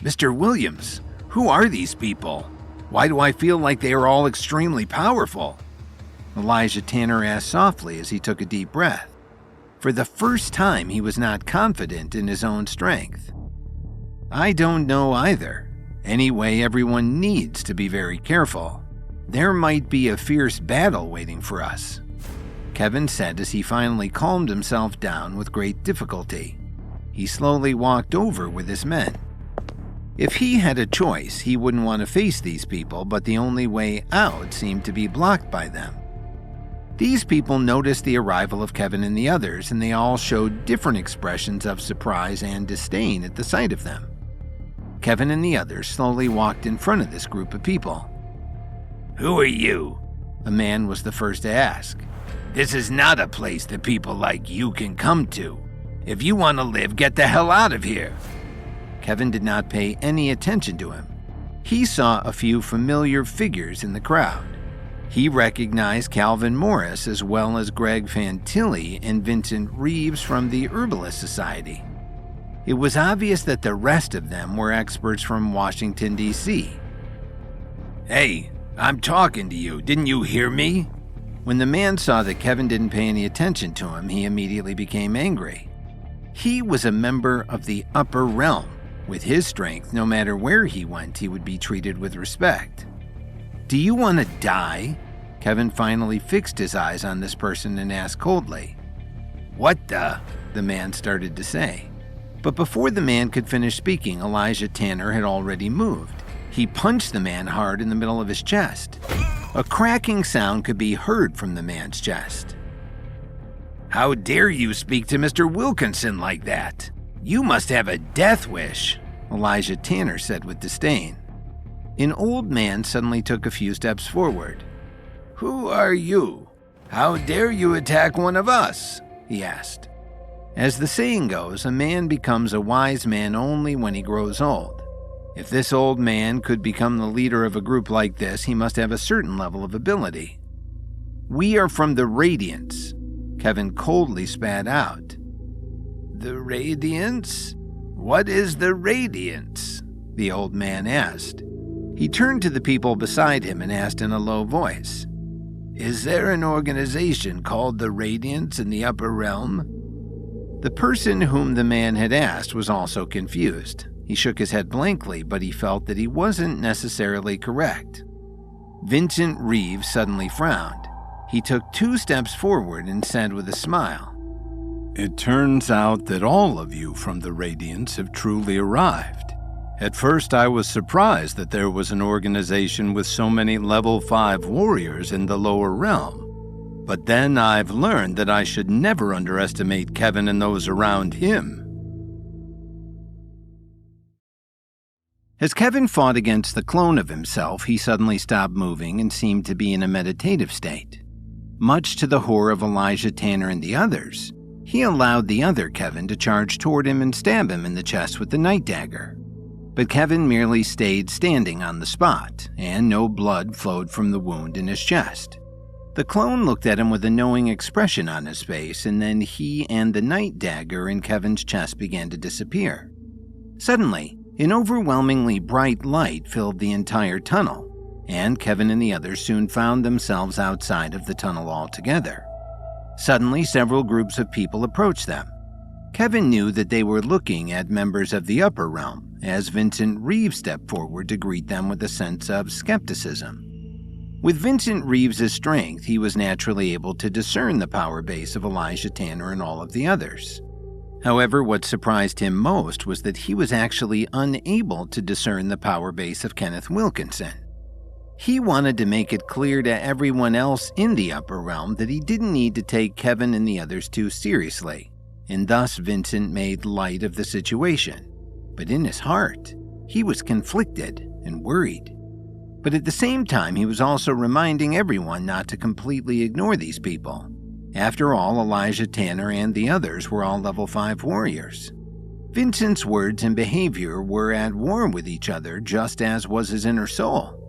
"Mr. Williams, who are these people? Why do I feel like they are all extremely powerful?" Elijah Tanner asked softly as he took a deep breath. For the first time, he was not confident in his own strength. "I don't know either," Anyway, everyone needs to be very careful. There might be a fierce battle waiting for us," Kevin said as he finally calmed himself down with great difficulty. He slowly walked over with his men. If he had a choice, he wouldn't want to face these people, but the only way out seemed to be blocked by them. These people noticed the arrival of Kevin and the others, and they all showed different expressions of surprise and disdain at the sight of them. Kevin and the others slowly walked in front of this group of people. "Who are you?" A man was the first to ask. "This is not a place that people like you can come to. If you want to live, get the hell out of here." Kevin did not pay any attention to him. He saw a few familiar figures in the crowd. He recognized Calvin Morris as well as Greg Fantilli and Vincent Reeves from the Herbalist Society. It was obvious that the rest of them were experts from Washington, D.C. "Hey, I'm talking to you. Didn't you hear me?" When the man saw that Kevin didn't pay any attention to him, he immediately became angry. He was a member of the upper realm. With his strength, no matter where he went, he would be treated with respect. "Do you want to die?" Kevin finally fixed his eyes on this person and asked coldly. "What the?" the man started to say. But before the man could finish speaking, Elijah Tanner had already moved. He punched the man hard in the middle of his chest. A cracking sound could be heard from the man's chest. "How dare you speak to Mr. Wilkinson like that? You must have a death wish," Elijah Tanner said with disdain. An old man suddenly took a few steps forward. "Who are you? How dare you attack one of us?" he asked. As the saying goes, a man becomes a wise man only when he grows old. If this old man could become the leader of a group like this, he must have a certain level of ability. "We are from the Radiance," Kevin coldly spat out. "The Radiance? What is the Radiance?" the old man asked. He turned to the people beside him and asked in a low voice, "Is there an organization called the Radiance in the Upper Realm?" The person whom the man had asked was also confused. He shook his head blankly, but he felt that he wasn't necessarily correct. Vincent Reeves suddenly frowned. He took 2 steps forward and said with a smile, "It turns out that all of you from the Radiance have truly arrived. At first I was surprised that there was an organization with so many level 5 warriors in the lower realm. But then I've learned that I should never underestimate Kevin and those around him." As Kevin fought against the clone of himself, he suddenly stopped moving and seemed to be in a meditative state. Much to the horror of Elijah Tanner and the others, he allowed the other Kevin to charge toward him and stab him in the chest with the night dagger. But Kevin merely stayed standing on the spot, and no blood flowed from the wound in his chest. The clone looked at him with a knowing expression on his face, and then he and the night dagger in Kevin's chest began to disappear. Suddenly, an overwhelmingly bright light filled the entire tunnel, and Kevin and the others soon found themselves outside of the tunnel altogether. Suddenly, several groups of people approached them. Kevin knew that they were looking at members of the upper realm, as Vincent Reeves stepped forward to greet them with a sense of skepticism. With Vincent Reeves' strength, he was naturally able to discern the power base of Elijah Tanner and all of the others. However, what surprised him most was that he was actually unable to discern the power base of Kenneth Wilkinson. He wanted to make it clear to everyone else in the upper realm that he didn't need to take Kevin and the others too seriously, and thus Vincent made light of the situation. But in his heart, he was conflicted and worried. But at the same time, he was also reminding everyone not to completely ignore these people. After all, Elijah Tanner and the others were all level 5 warriors. Vincent's words and behavior were at war with each other, just as was his inner soul.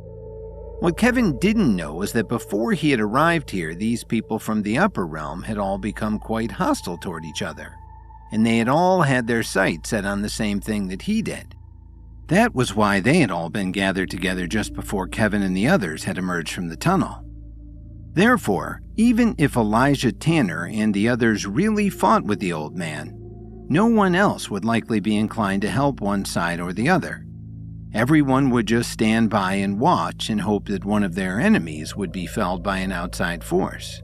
What Kevin didn't know was that before he had arrived here, these people from the upper realm had all become quite hostile toward each other, and they had all had their sights set on the same thing that he did. That was why they had all been gathered together just before Kevin and the others had emerged from the tunnel. Therefore, even if Elijah Tanner and the others really fought with the old man, no one else would likely be inclined to help one side or the other. Everyone would just stand by and watch and hope that one of their enemies would be felled by an outside force.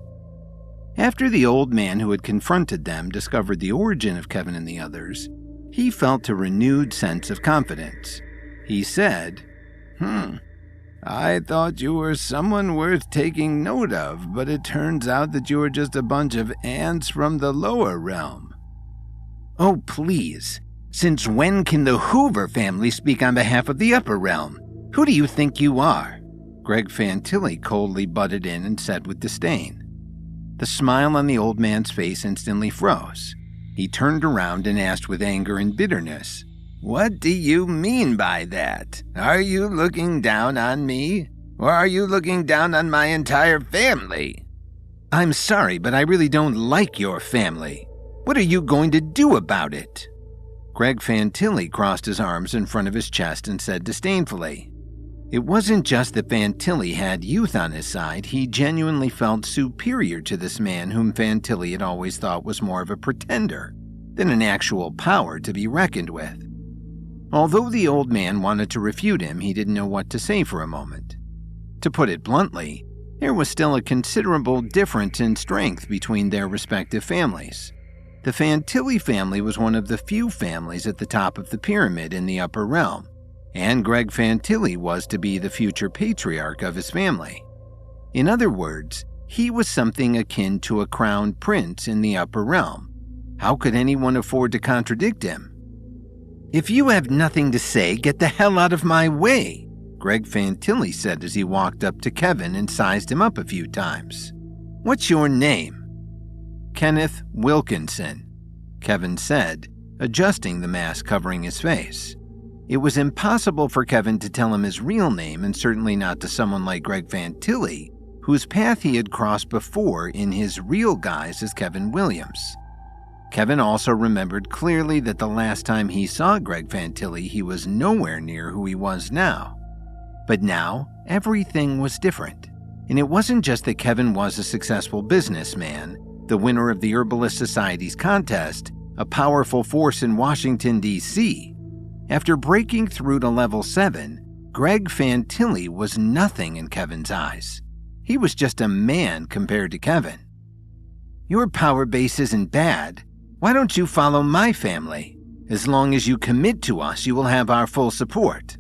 After the old man who had confronted them discovered the origin of Kevin and the others, he felt a renewed sense of confidence. He said, I thought you were someone worth taking note of, but it turns out that you were just a bunch of ants from the lower realm. Oh, please. Since when can the Hoover family speak on behalf of the upper realm? Who do you think you are? Greg Fantilli coldly butted in and said with disdain. The smile on the old man's face instantly froze. He turned around and asked with anger and bitterness, What do you mean by that? Are you looking down on me? Or are you looking down on my entire family? I'm sorry, but I really don't like your family. What are you going to do about it? Greg Fantilli crossed his arms in front of his chest and said disdainfully, It wasn't just that Fantilli had youth on his side, he genuinely felt superior to this man whom Fantilli had always thought was more of a pretender than an actual power to be reckoned with. Although the old man wanted to refute him, he didn't know what to say for a moment. To put it bluntly, there was still a considerable difference in strength between their respective families. The Fantilli family was one of the few families at the top of the pyramid in the upper realm, and Greg Fantilli was to be the future patriarch of his family. In other words, he was something akin to a crown prince in the upper realm. How could anyone afford to contradict him? If you have nothing to say, get the hell out of my way, Greg Fantilli said as he walked up to Kevin and sized him up a few times. What's your name? Kenneth Wilkinson, Kevin said, adjusting the mask covering his face. It was impossible for Kevin to tell him his real name, and certainly not to someone like Greg Fantilli, whose path he had crossed before in his real guise as Kevin Williams. Kevin also remembered clearly that the last time he saw Greg Fantilli, he was nowhere near who he was now. But now, everything was different. And it wasn't just that Kevin was a successful businessman, the winner of the Herbalist Society's contest, a powerful force in Washington, D.C. After breaking through to level 7, Greg Fantilli was nothing in Kevin's eyes. He was just a man compared to Kevin. Your power base isn't bad. Why don't you follow my family? As long as you commit to us, you will have our full support.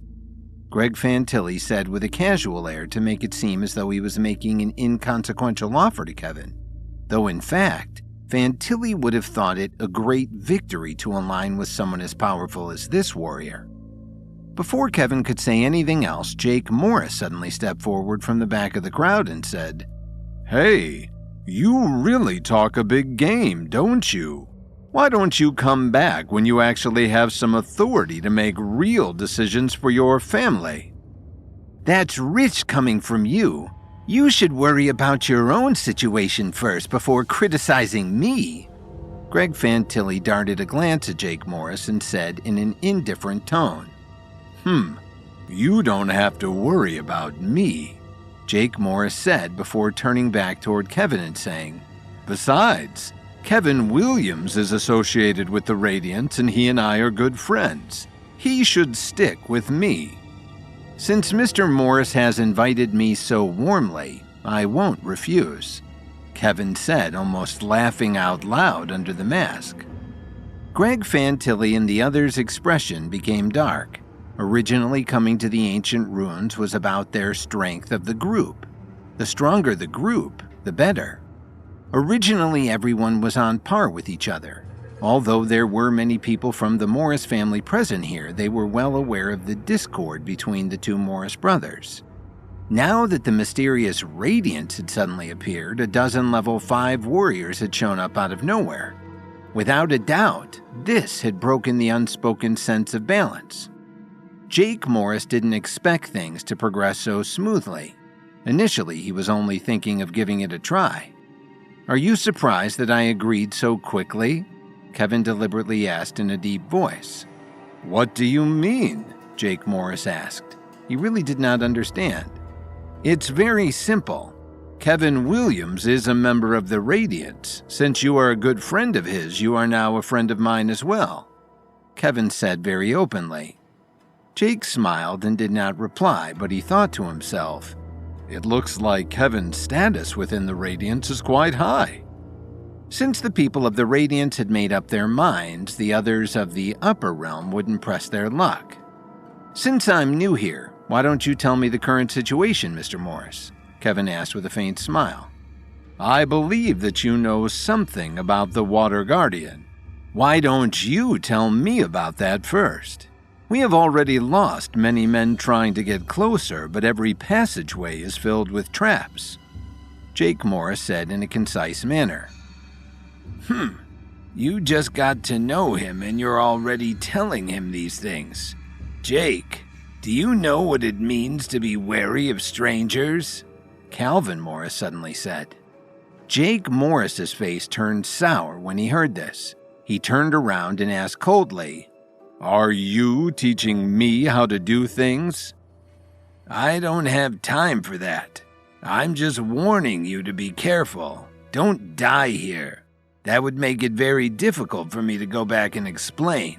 Greg Fantilli said with a casual air to make it seem as though he was making an inconsequential offer to Kevin. Though in fact, Fantilli would have thought it a great victory to align with someone as powerful as this warrior. Before Kevin could say anything else, Jake Morris suddenly stepped forward from the back of the crowd and said, Hey, you really talk a big game, don't you? Why don't you come back when you actually have some authority to make real decisions for your family? That's rich coming from you. You should worry about your own situation first before criticizing me. Greg Fantilli darted a glance at Jake Morris and said in an indifferent tone, You don't have to worry about me, Jake Morris said before turning back toward Kevin and saying, Besides, Kevin Williams is associated with the Radiants and he and I are good friends. He should stick with me. Since Mr. Morris has invited me so warmly, I won't refuse, Kevin said, almost laughing out loud under the mask. Greg Fantilli and the others' expression became dark. Originally coming to the ancient ruins was about their strength of the group. The stronger the group, the better. Originally, everyone was on par with each other. Although there were many people from the Morris family present here, they were well aware of the discord between the two Morris brothers. Now that the mysterious Radiance had suddenly appeared, a dozen level 5 warriors had shown up out of nowhere. Without a doubt, this had broken the unspoken sense of balance. Jake Morris didn't expect things to progress so smoothly. Initially, he was only thinking of giving it a try. Are you surprised that I agreed so quickly? Kevin deliberately asked in a deep voice. What do you mean? Jake Morris asked. He really did not understand. It's very simple. Kevin Williams is a member of the Radiants. Since you are a good friend of his, you are now a friend of mine as well, Kevin said very openly. Jake smiled and did not reply, but he thought to himself, "It looks like Kevin's status within the Radiance is quite high." Since the people of the Radiance had made up their minds, the others of the upper realm wouldn't press their luck. "Since I'm new here, why don't you tell me the current situation, Mr. Morris?" Kevin asked with a faint smile. "I believe that you know something about the Water Guardian. Why don't you tell me about that first? We have already lost many men trying to get closer, but every passageway is filled with traps," Jake Morris said in a concise manner. You just got to know him and you're already telling him these things. Jake, do you know what it means to be wary of strangers? Calvin Morris suddenly said. Jake Morris's face turned sour when he heard this. He turned around and asked coldly, "Are you teaching me how to do things?" "I don't have time for that. I'm just warning you to be careful. Don't die here. That would make it very difficult for me to go back and explain,"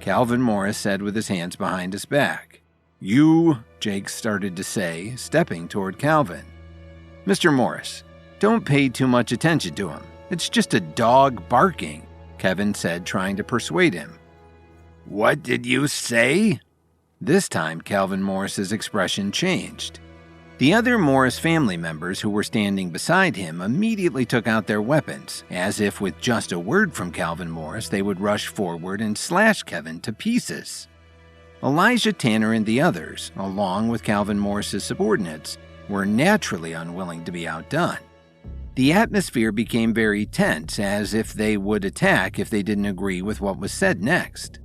Calvin Morris said with his hands behind his back. "You," Jake started to say, stepping toward Calvin. "Mr. Morris, don't pay too much attention to him. It's just a dog barking," Kevin said, trying to persuade him. "What did you say?" This time, Calvin Morris's expression changed. The other Morris family members who were standing beside him immediately took out their weapons, as if with just a word from Calvin Morris, they would rush forward and slash Kevin to pieces. Elijah Tanner and the others, along with Calvin Morris's subordinates, were naturally unwilling to be outdone. The atmosphere became very tense, as if they would attack if they didn't agree with what was said next.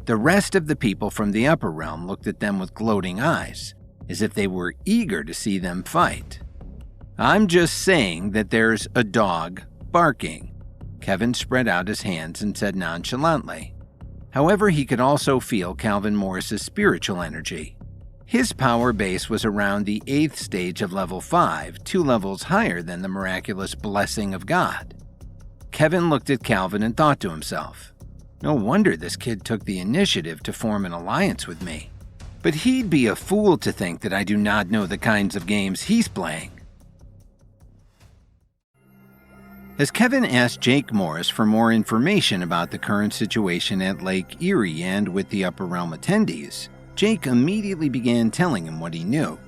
The rest of the people from the upper realm looked at them with gloating eyes, as if they were eager to see them fight. "I'm just saying that there's a dog barking," Kevin spread out his hands and said nonchalantly. However, he could also feel Calvin Morris's spiritual energy. His power base was around the 8th stage of level 5, 2 levels higher than the miraculous blessing of God. Kevin looked at Calvin and thought to himself, "No wonder this kid took the initiative to form an alliance with me. But he'd be a fool to think that I do not know the kinds of games he's playing." As Kevin asked Jake Morris for more information about the current situation at Lake Erie and with the Upper Realm attendees, Jake immediately began telling him what he knew.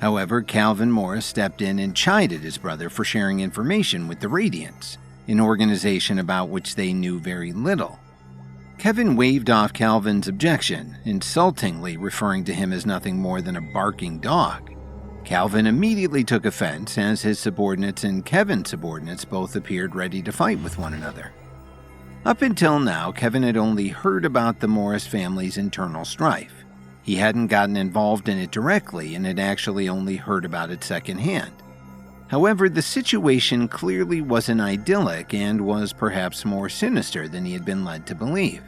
However, Calvin Morris stepped in and chided his brother for sharing information with the Radiance, an organization about which they knew very little. Kevin waved off Calvin's objection, insultingly referring to him as nothing more than a barking dog. Calvin immediately took offense, as his subordinates and Kevin's subordinates both appeared ready to fight with one another. Up until now, Kevin had only heard about the Morris family's internal strife. He hadn't gotten involved in it directly and had actually only heard about it secondhand. However, the situation clearly wasn't idyllic and was perhaps more sinister than he had been led to believe.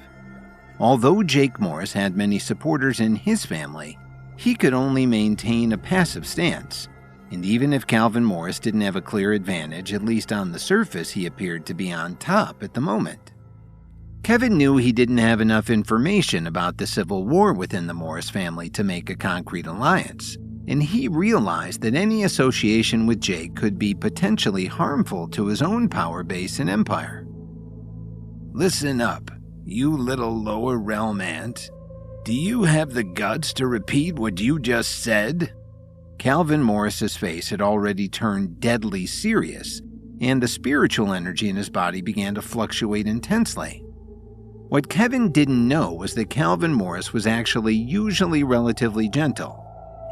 Although Jake Morris had many supporters in his family, he could only maintain a passive stance, and even if Calvin Morris didn't have a clear advantage, at least on the surface he appeared to be on top at the moment. Kevin knew he didn't have enough information about the civil war within the Morris family to make a concrete alliance, and he realized that any association with Jake could be potentially harmful to his own power base and empire. "Listen up, you little lower realm ant. Do you have the guts to repeat what you just said?" Calvin Morris's face had already turned deadly serious, and the spiritual energy in his body began to fluctuate intensely. What Kevin didn't know was that Calvin Morris was actually usually relatively gentle,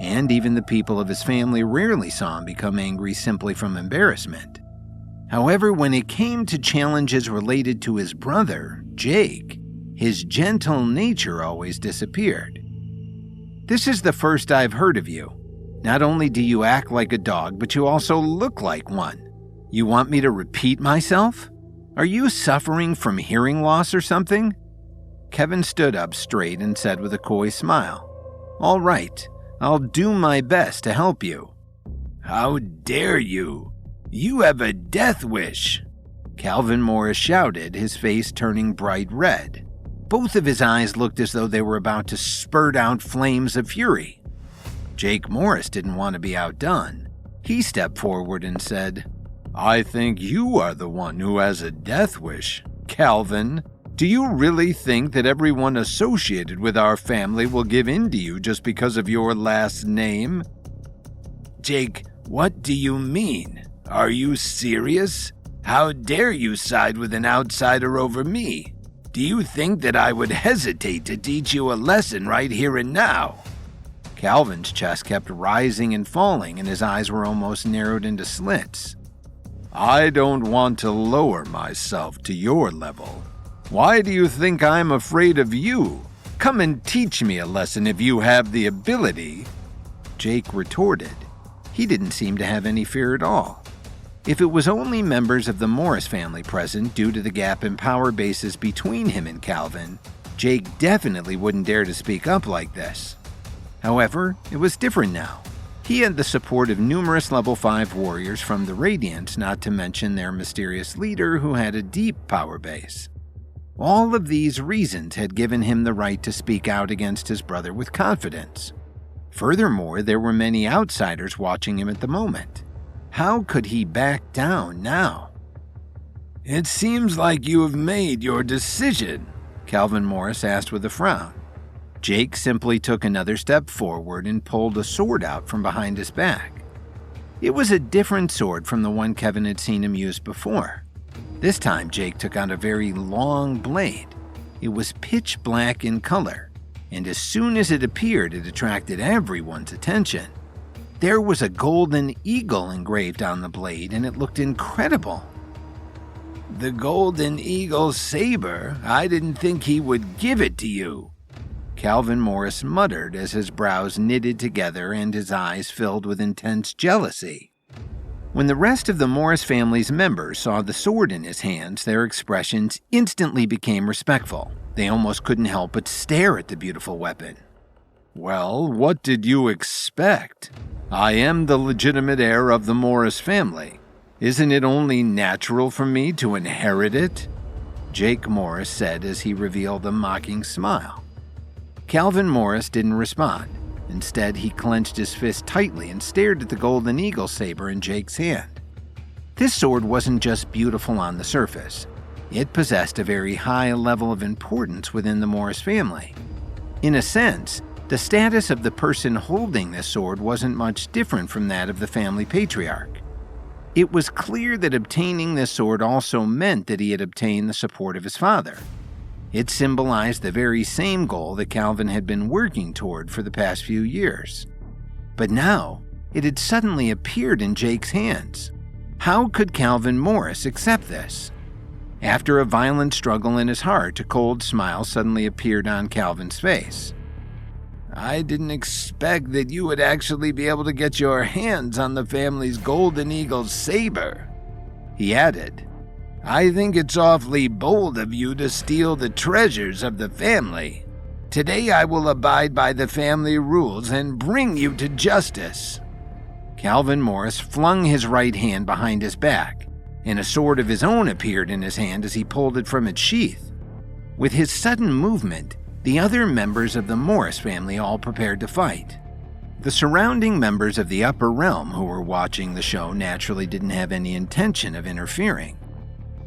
and even the people of his family rarely saw him become angry simply from embarrassment. However, when it came to challenges related to his brother, Jake, his gentle nature always disappeared. "This is the first I've heard of you. Not only do you act like a dog, but you also look like one. You want me to repeat myself? Are you suffering from hearing loss or something?" Kevin stood up straight and said with a coy smile, "All right, I'll do my best to help you." "How dare you? You have a death wish!" Calvin Morris shouted, his face turning bright red. Both of his eyes looked as though they were about to spurt out flames of fury. Jake Morris didn't want to be outdone. He stepped forward and said, "I think you are the one who has a death wish, Calvin. Do you really think that everyone associated with our family will give in to you just because of your last name?" Jake, what do you mean? Are you serious? How dare you side with an outsider over me? Do you think that I would hesitate to teach you a lesson right here and now? Calvin's chest kept rising and falling, and his eyes were almost narrowed into slits. "I don't want to lower myself to your level. Why do you think I'm afraid of you? Come and teach me a lesson if you have the ability." Jake retorted. He didn't seem to have any fear at all. If it was only members of the Morris family present due to the gap in power bases between him and Calvin, Jake definitely wouldn't dare to speak up like this. However, it was different now. He had the support of numerous level 5 warriors from the Radiants, not to mention their mysterious leader who had a deep power base. All of these reasons had given him the right to speak out against his brother with confidence. Furthermore, there were many outsiders watching him at the moment. How could he back down now? "It seems like you have made your decision," Calvin Morris asked with a frown. Jake simply took another step forward and pulled a sword out from behind his back. It was a different sword from the one Kevin had seen him use before. This time, Jake took out a very long blade. It was pitch black in color, and as soon as it appeared, it attracted everyone's attention. There was a golden eagle engraved on the blade, and it looked incredible. "The Golden Eagle saber? I didn't think he would give it to you," Calvin Morris muttered as his brows knitted together and his eyes filled with intense jealousy. When the rest of the Morris family's members saw the sword in his hands, their expressions instantly became respectful. They almost couldn't help but stare at the beautiful weapon. "Well, what did you expect? I am the legitimate heir of the Morris family. Isn't it only natural for me to inherit it?" Jake Morris said as he revealed a mocking smile. Calvin Morris didn't respond. Instead, he clenched his fist tightly and stared at the golden eagle saber in Jake's hand. This sword wasn't just beautiful on the surface. It possessed a very high level of importance within the Morris family. In a sense, the status of the person holding this sword wasn't much different from that of the family patriarch. It was clear that obtaining this sword also meant that he had obtained the support of his father. It symbolized the very same goal that Calvin had been working toward for the past few years. But now, it had suddenly appeared in Jake's hands. How could Calvin Morris accept this? After a violent struggle in his heart, a cold smile suddenly appeared on Calvin's face. "I didn't expect that you would actually be able to get your hands on the family's Golden Eagle saber," he added. "I think it's awfully bold of you to steal the treasures of the family. Today I will abide by the family rules and bring you to justice." Calvin Morris flung his right hand behind his back, and a sword of his own appeared in his hand as he pulled it from its sheath. With his sudden movement, the other members of the Morris family all prepared to fight. The surrounding members of the upper realm who were watching the show naturally didn't have any intention of interfering.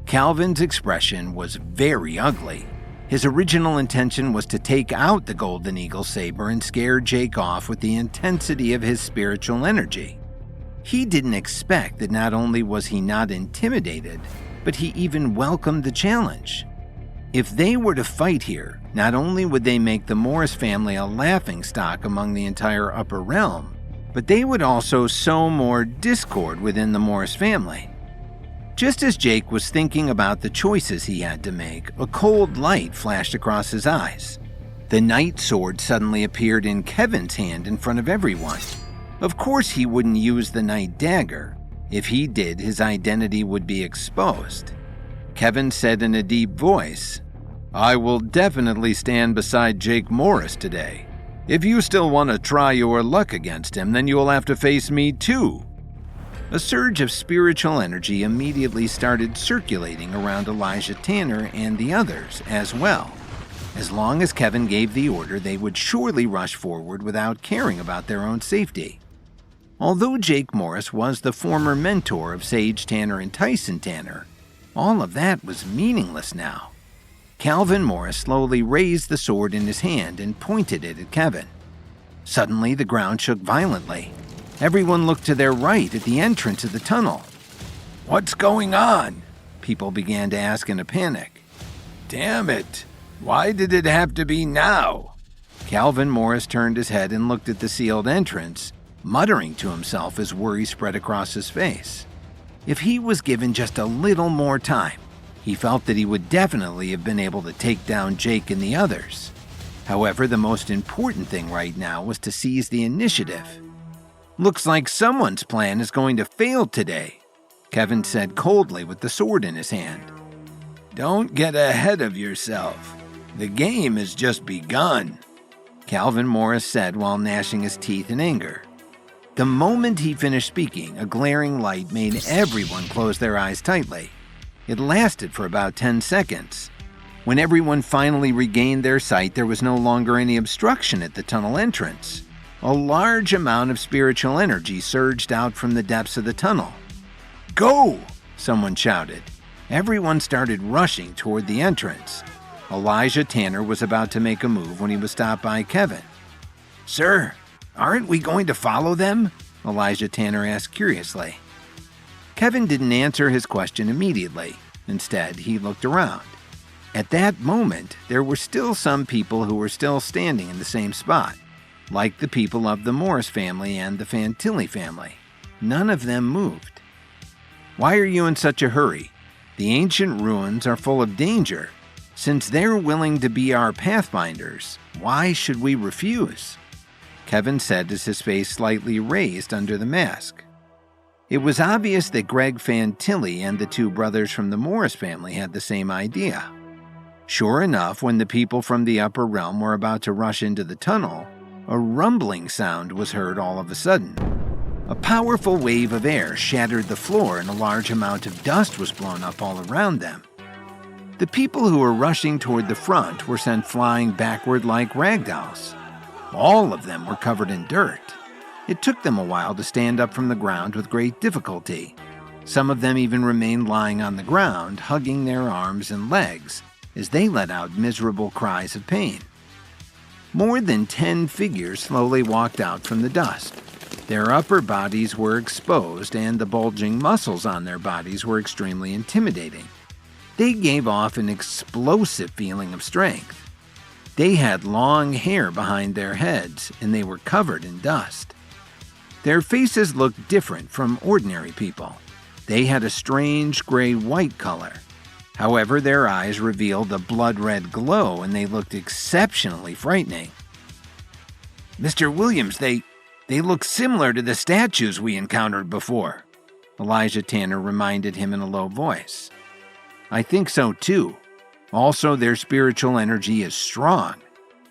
Calvin's expression was very ugly. His original intention was to take out the Golden Eagle saber and scare Jake off with the intensity of his spiritual energy. He didn't expect that not only was he not intimidated, but he even welcomed the challenge. If they were to fight here, not only would they make the Morris family a laughingstock among the entire upper realm, but they would also sow more discord within the Morris family. Just as Jake was thinking about the choices he had to make, a cold light flashed across his eyes. The Knight Sword suddenly appeared in Kevin's hand in front of everyone. Of course he wouldn't use the Knight Dagger. If he did, his identity would be exposed. Kevin said in a deep voice, "I will definitely stand beside Jake Morris today. If you still want to try your luck against him, then you will have to face me too." A surge of spiritual energy immediately started circulating around Elijah Tanner and the others as well. As long as Kevin gave the order, they would surely rush forward without caring about their own safety. Although Jake Morris was the former mentor of Sage Tanner and Tyson Tanner, all of that was meaningless now. Calvin Morris slowly raised the sword in his hand and pointed it at Kevin. Suddenly, the ground shook violently. Everyone looked to their right at the entrance of the tunnel. "What's going on?" People began to ask in a panic. "Damn it! Why did it have to be now?" Calvin Morris turned his head and looked at the sealed entrance, muttering to himself as worry spread across his face. If he was given just a little more time, he felt that he would definitely have been able to take down Jake and the others. However, the most important thing right now was to seize the initiative. "Looks like someone's plan is going to fail today," Kevin said coldly with the sword in his hand. "Don't get ahead of yourself. The game has just begun," Calvin Morris said while gnashing his teeth in anger. The moment he finished speaking, a glaring light made everyone close their eyes tightly. It lasted for about 10 seconds. When everyone finally regained their sight, there was no longer any obstruction at the tunnel entrance. A large amount of spiritual energy surged out from the depths of the tunnel. "Go!" someone shouted. Everyone started rushing toward the entrance. Elijah Tanner was about to make a move when he was stopped by Kevin. "Sir, aren't we going to follow them?" Elijah Tanner asked curiously. Kevin didn't answer his question immediately. Instead, he looked around. At that moment, there were still some people who were still standing in the same spot, like the people of the Morris family and the Fantilli family. None of them moved. "Why are you in such a hurry? The ancient ruins are full of danger. Since they're willing to be our pathfinders, why should we refuse?" Kevin said as his face slightly raised under the mask. It was obvious that Greg Fantilli and the two brothers from the Morris family had the same idea. Sure enough, when the people from the upper realm were about to rush into the tunnel, a rumbling sound was heard all of a sudden. A powerful wave of air shattered the floor and a large amount of dust was blown up all around them. The people who were rushing toward the front were sent flying backward like ragdolls. All of them were covered in dirt. It took them a while to stand up from the ground with great difficulty. Some of them even remained lying on the ground, hugging their arms and legs as they let out miserable cries of pain. More than 10 figures slowly walked out from the dust. Their upper bodies were exposed and the bulging muscles on their bodies were extremely intimidating. They gave off an explosive feeling of strength. They had long hair behind their heads and they were covered in dust. Their faces looked different from ordinary people. They had a strange gray-white color. However, their eyes revealed a blood-red glow and they looked exceptionally frightening. "Mr. Williams, they look similar to the statues we encountered before," Elijah Tanner reminded him in a low voice. "I think so too. Also, their spiritual energy is strong.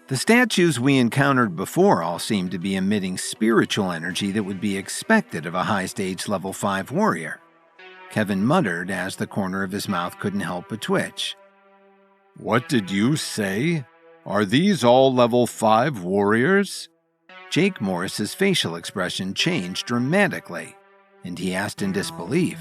The statues we encountered before all seemed to be emitting spiritual energy that would be expected of a high-stage level 5 warrior," Kevin muttered as the corner of his mouth couldn't help but twitch. "What did you say? Are these all level 5 warriors?" Jake Morris's facial expression changed dramatically, and he asked in disbelief.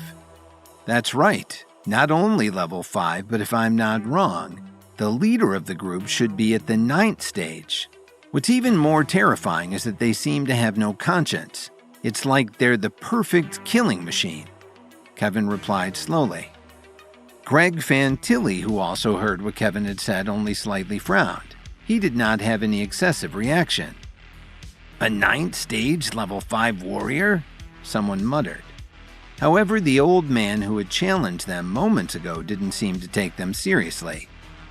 "That's right. Not only level 5, but if I'm not wrong, the leader of the group should be at the 9th stage. What's even more terrifying is that they seem to have no conscience. It's like they're the perfect killing machine," Kevin replied slowly. Greg Fantilli, who also heard what Kevin had said, only slightly frowned. He did not have any excessive reaction. "A 9th stage level 5 warrior?" someone muttered. However, the old man who had challenged them moments ago didn't seem to take them seriously.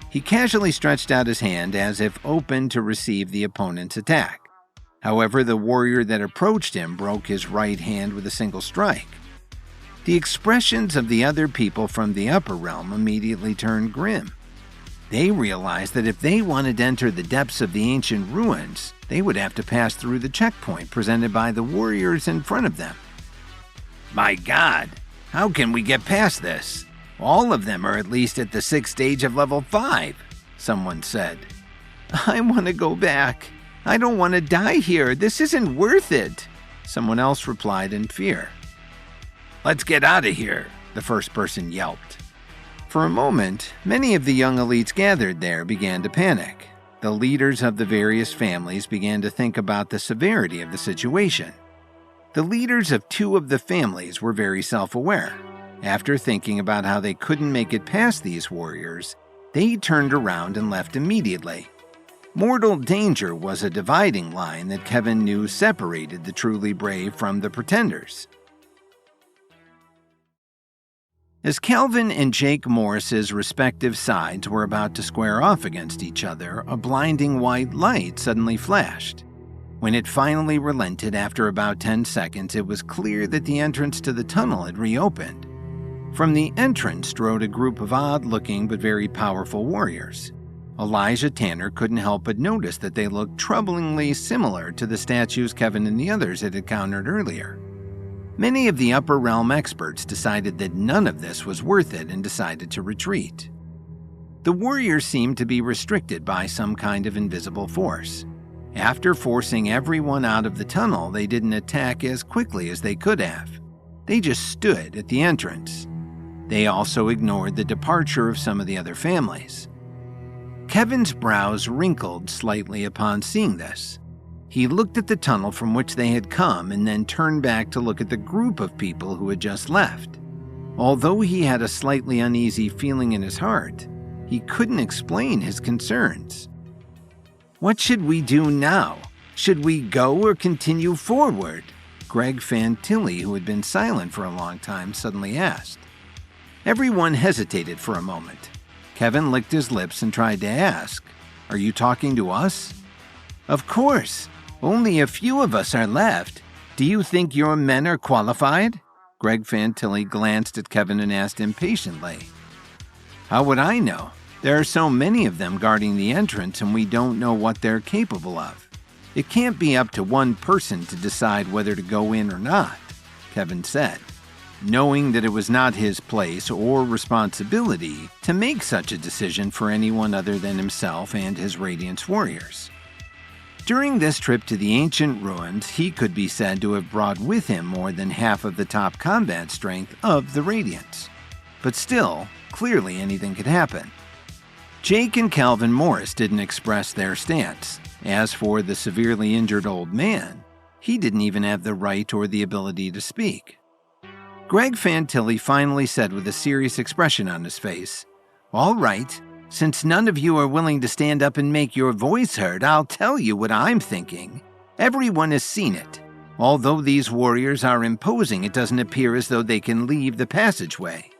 He casually stretched out his hand as if open to receive the opponent's attack. However, the warrior that approached him broke his right hand with a single strike. The expressions of the other people from the upper realm immediately turned grim. They realized that if they wanted to enter the depths of the ancient ruins, they would have to pass through the checkpoint presented by the warriors in front of them. "My God, how can we get past this? All of them are at least at the 6th stage of level 5, someone said. I want to go back. I don't want to die here. This isn't worth it, someone else replied in fear. Let's get out of here, the first person yelped. For a moment, many of the young elites gathered there began to panic. The leaders of the various families began to think about the severity of the situation. The leaders of two of the families were very self-aware. After thinking about how they couldn't make it past these warriors, they turned around and left immediately. Mortal danger was a dividing line that Kevin knew separated the truly brave from the pretenders. As Calvin and Jake Morris's respective sides were about to square off against each other, a blinding white light suddenly flashed. When it finally relented after about 10 seconds, it was clear that the entrance to the tunnel had reopened. From the entrance strode a group of odd-looking but very powerful warriors. Elijah Tanner couldn't help but notice that they looked troublingly similar to the statues Kevin and the others had encountered earlier. Many of the upper realm experts decided that none of this was worth it and decided to retreat. The warriors seemed to be restricted by some kind of invisible force. After forcing everyone out of the tunnel, they didn't attack as quickly as they could have. They just stood at the entrance. They also ignored the departure of some of the other families. Kevin's brows wrinkled slightly upon seeing this. He looked at the tunnel from which they had come and then turned back to look at the group of people who had just left. Although he had a slightly uneasy feeling in his heart, he couldn't explain his concerns. What should we do now? Should we go or continue forward? Greg Fantilli, who had been silent for a long time, suddenly asked. Everyone hesitated for a moment. Kevin licked his lips and tried to ask, "Are you talking to us?" "Of course. Only a few of us are left. Do you think your men are qualified?" Greg Fantilli glanced at Kevin and asked impatiently. "How would I know? There are so many of them guarding the entrance and we don't know what they're capable of. It can't be up to one person to decide whether to go in or not," Kevin said, knowing that it was not his place or responsibility to make such a decision for anyone other than himself and his Radiance warriors. During this trip to the ancient ruins, he could be said to have brought with him more than half of the top combat strength of the Radiance. But still, clearly anything could happen. Jake and Calvin Morris didn't express their stance. As for the severely injured old man, he didn't even have the right or the ability to speak. Greg Fantilli finally said with a serious expression on his face, "All right. Since none of you are willing to stand up and make your voice heard, I'll tell you what I'm thinking. Everyone has seen it. Although these warriors are imposing, it doesn't appear as though they can leave the passageway.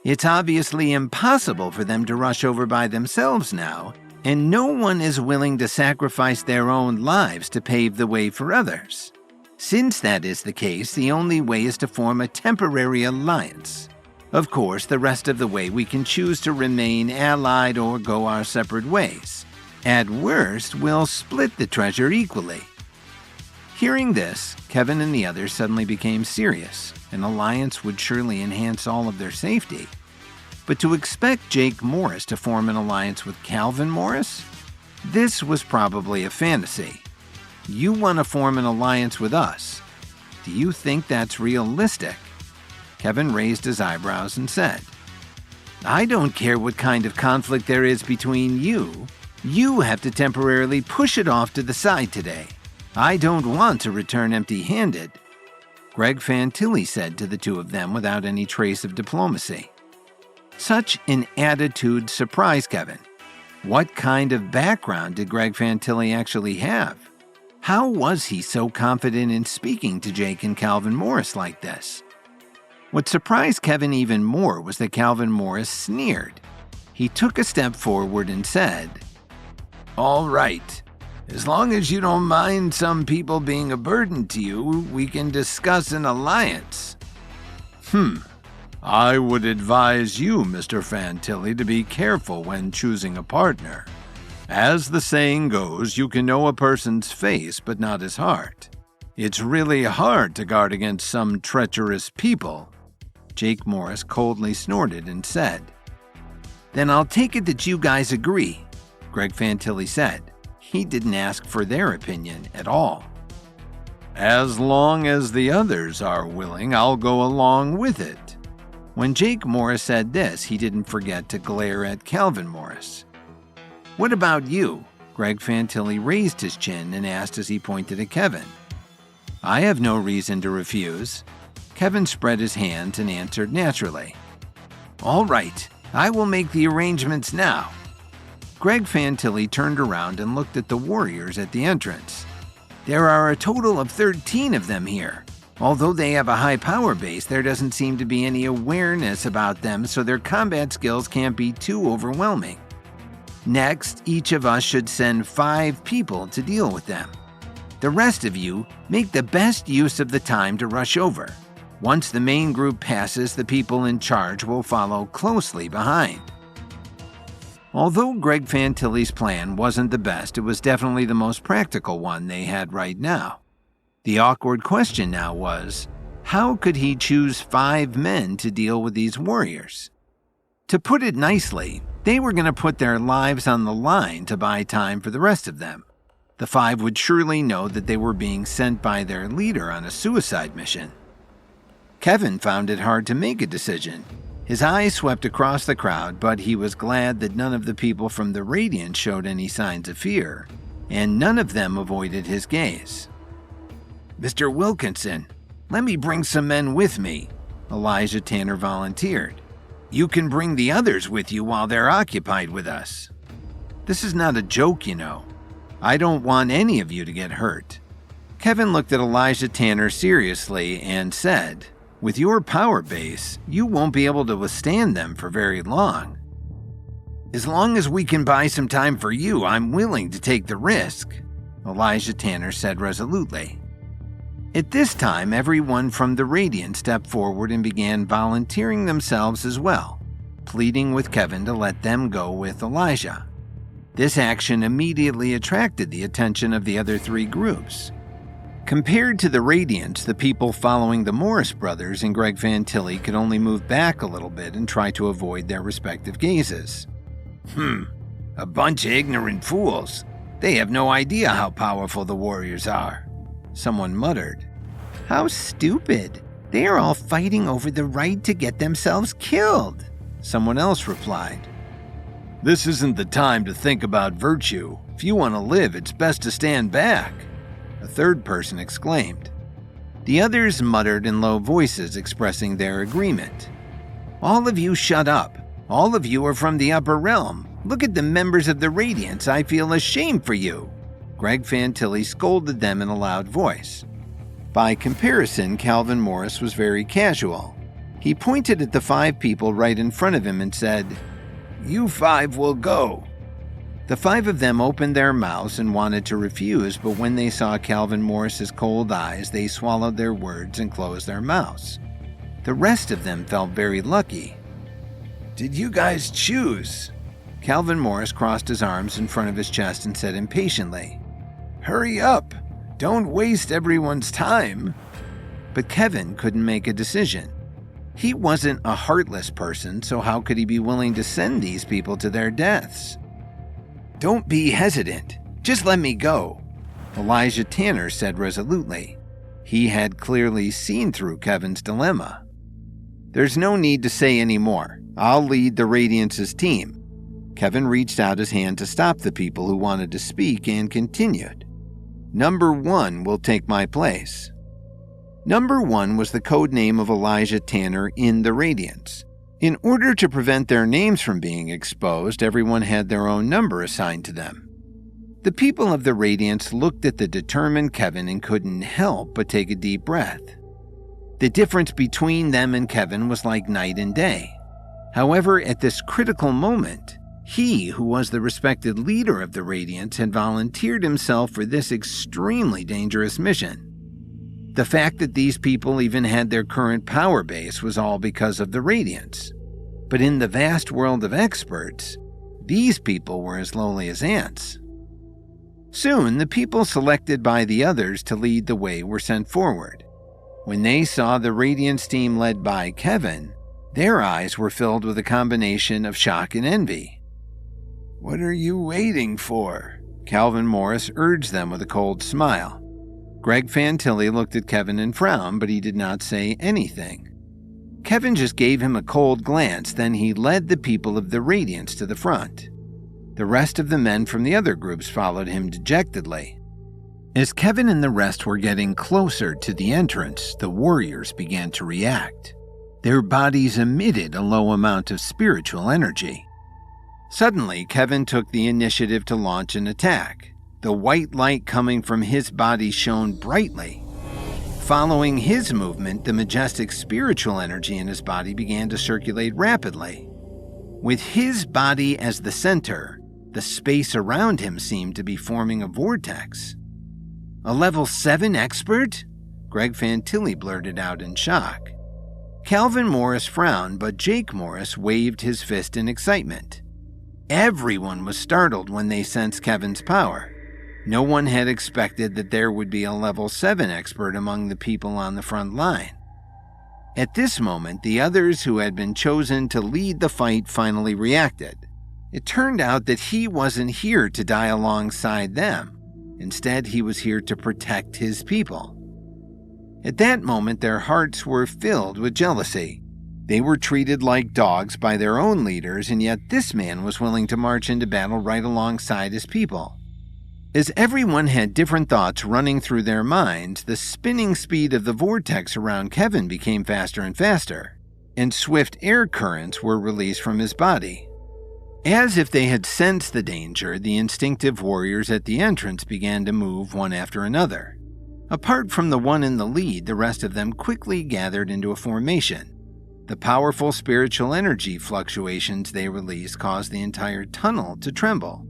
It's obviously impossible for them to rush over by themselves now, and no one is willing to sacrifice their own lives to pave the way for others. Since that is the case, the only way is to form a temporary alliance. Of course, the rest of the way we can choose to remain allied or go our separate ways. At worst, we'll split the treasure equally." Hearing this, Kevin and the others suddenly became serious. An alliance would surely enhance all of their safety. But to expect Jake Morris to form an alliance with Calvin Morris? This was probably a fantasy. You want to form an alliance with us. Do you think that's realistic? Kevin raised his eyebrows and said, "I don't care what kind of conflict there is between you. You have to temporarily push it off to the side today. I don't want to return empty-handed," Greg Fantilli said to the two of them without any trace of diplomacy. Such an attitude surprised Kevin. What kind of background did Greg Fantilli actually have? How was he so confident in speaking to Jake and Calvin Morris like this? What surprised Kevin even more was that Calvin Morris sneered. He took a step forward and said, "All right. As long as you don't mind some people being a burden to you, we can discuss an alliance." I would advise you, Mr. Fantilli, to be careful when choosing a partner. As the saying goes, you can know a person's face but not his heart. It's really hard to guard against some treacherous people." Jake Morris coldly snorted and said, "Then I'll take it that you guys agree," Greg Fantilli said. he didn't ask for their opinion at all. As long as the others are willing, I'll go along with it. When Jake Morris said this, he didn't forget to glare at Calvin Morris. What about you? Greg Fantilli raised his chin and asked as he pointed at Kevin. I have no reason to refuse. Kevin spread his hands and answered naturally. All right, I will make the arrangements now. Greg Fantilli turned around and looked at the warriors at the entrance. There are a total of 13 of them here. Although they have a high power base, there doesn't seem to be any awareness about them, so their combat skills can't be too overwhelming. Next, each of us should send 5 people to deal with them. The rest of you make the best use of the time to rush over. Once the main group passes, the people in charge will follow closely behind. Although Greg Fantilli's plan wasn't the best, it was definitely the most practical one they had right now. The awkward question now was, how could he choose 5 men to deal with these warriors? To put it nicely, they were going to put their lives on the line to buy time for the rest of them. The 5 would surely know that they were being sent by their leader on a suicide mission. Kevin found it hard to make a decision. His eyes swept across the crowd, but he was glad that none of the people from the Radiant showed any signs of fear, and none of them avoided his gaze. Mr. Wilkinson, let me bring some men with me, Elijah Tanner volunteered. You can bring the others with you while they're occupied with us. This is not a joke, you know. I don't want any of you to get hurt. Kevin looked at Elijah Tanner seriously and said, with your power base, you won't be able to withstand them for very long. As long as we can buy some time for you, I'm willing to take the risk, Elijah Tanner said resolutely. At this time, everyone from the Radiant stepped forward and began volunteering themselves as well, pleading with Kevin to let them go with Elijah. This action immediately attracted the attention of the other 3 groups. Compared to the Radiants, the people following the Morris brothers and Greg Fantilli could only move back a little bit and try to avoid their respective gazes. A bunch of ignorant fools. They have no idea how powerful the warriors are, someone muttered. How stupid. They are all fighting over the right to get themselves killed, someone else replied. This isn't the time to think about virtue. If you want to live, it's best to stand back, a third person exclaimed. The others muttered in low voices, expressing their agreement. All of you shut up. All of you are from the upper realm. Look at the members of the Radiance. I feel ashamed for you. Greg Fantilli scolded them in a loud voice. By comparison, Calvin Morris was very casual. He pointed at the 5 people right in front of him and said, You 5 will go. The 5 of them opened their mouths and wanted to refuse, but when they saw Calvin Morris's cold eyes, they swallowed their words and closed their mouths. The rest of them felt very lucky. Did you guys choose? Calvin Morris crossed his arms in front of his chest and said impatiently, Hurry up! Don't waste everyone's time. But Kevin couldn't make a decision. He wasn't a heartless person, so how could he be willing to send these people to their deaths? Don't be hesitant. Just let me go, Elijah Tanner said resolutely. He had clearly seen through Kevin's dilemma. There's no need to say any more. I'll lead the Radiance's team. Kevin reached out his hand to stop the people who wanted to speak and continued. Number 1 will take my place. Number 1 was the code name of Elijah Tanner in the Radiance. In order to prevent their names from being exposed, everyone had their own number assigned to them. The people of the Radiance looked at the determined Kevin and couldn't help but take a deep breath. The difference between them and Kevin was like night and day. However, at this critical moment, he, who was the respected leader of the Radiance, had volunteered himself for this extremely dangerous mission. The fact that these people even had their current power base was all because of the Radiance. But in the vast world of experts, these people were as lowly as ants. Soon, the people selected by the others to lead the way were sent forward. When they saw the Radiance team led by Kevin, their eyes were filled with a combination of shock and envy. What are you waiting for? Calvin Morris urged them with a cold smile. Greg Fantilli looked at Kevin and frowned, but he did not say anything. Kevin just gave him a cold glance, then he led the people of the Radiance to the front. The rest of the men from the other groups followed him dejectedly. As Kevin and the rest were getting closer to the entrance, the warriors began to react. Their bodies emitted a low amount of spiritual energy. Suddenly, Kevin took the initiative to launch an attack. The white light coming from his body shone brightly. Following his movement, the majestic spiritual energy in his body began to circulate rapidly. With his body as the center, the space around him seemed to be forming a vortex. "A level 7 expert?" Greg Fantilli blurted out in shock. Calvin Morris frowned, but Jake Morris waved his fist in excitement. Everyone was startled when they sensed Kevin's power. No one had expected that there would be a level 7 expert among the people on the front line. At this moment, the others who had been chosen to lead the fight finally reacted. It turned out that he wasn't here to die alongside them. Instead, he was here to protect his people. At that moment, their hearts were filled with jealousy. They were treated like dogs by their own leaders, and yet this man was willing to march into battle right alongside his people. As everyone had different thoughts running through their minds, the spinning speed of the vortex around Kevin became faster and faster, and swift air currents were released from his body. As if they had sensed the danger, the instinctive warriors at the entrance began to move one after another. Apart from the one in the lead, the rest of them quickly gathered into a formation. The powerful spiritual energy fluctuations they released caused the entire tunnel to tremble.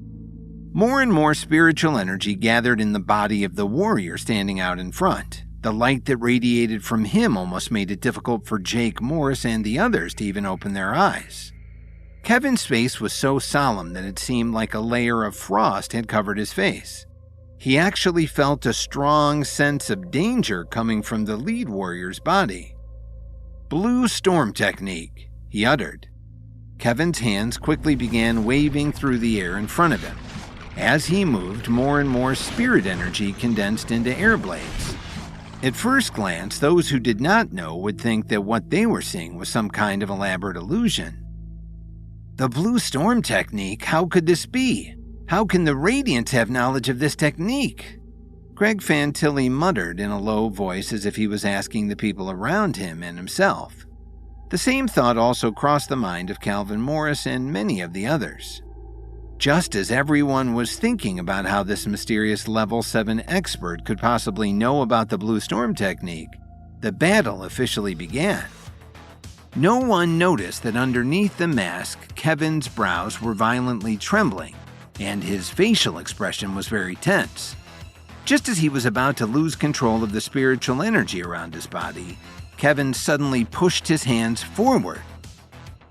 More and more spiritual energy gathered in the body of the warrior standing out in front. The light that radiated from him almost made it difficult for Jake Morris and the others to even open their eyes. Kevin's face was so solemn that it seemed like a layer of frost had covered his face. He actually felt a strong sense of danger coming from the lead warrior's body. "Blue storm technique," he uttered. Kevin's hands quickly began waving through the air in front of him. As he moved, more and more spirit energy condensed into air blades. At first glance, those who did not know would think that what they were seeing was some kind of elaborate illusion. "The blue storm technique? How could this be? How can the Radiants have knowledge of this technique?" Greg Fantilli muttered in a low voice as if he was asking the people around him and himself. The same thought also crossed the mind of Calvin Morris and many of the others. Just as everyone was thinking about how this mysterious level 7 expert could possibly know about the blue storm technique, the battle officially began. No one noticed that underneath the mask, Kevin's brows were violently trembling, and his facial expression was very tense. Just as he was about to lose control of the spiritual energy around his body, Kevin suddenly pushed his hands forward.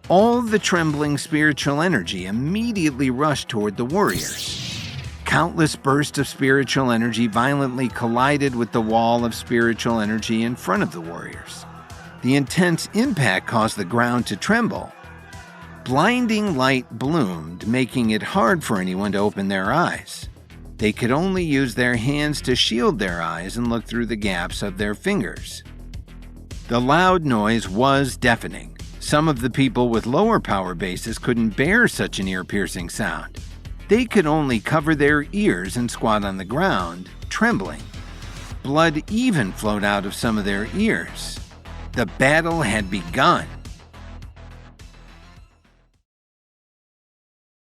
All the trembling spiritual energy immediately rushed toward the warriors. Countless bursts of spiritual energy violently collided with the wall of spiritual energy in front of the warriors. The intense impact caused the ground to tremble. Blinding light bloomed, making it hard for anyone to open their eyes. They could only use their hands to shield their eyes and look through the gaps of their fingers. The loud noise was deafening. Some of the people with lower power bases couldn't bear such an ear-piercing sound. They could only cover their ears and squat on the ground, trembling. Blood even flowed out of some of their ears. The battle had begun.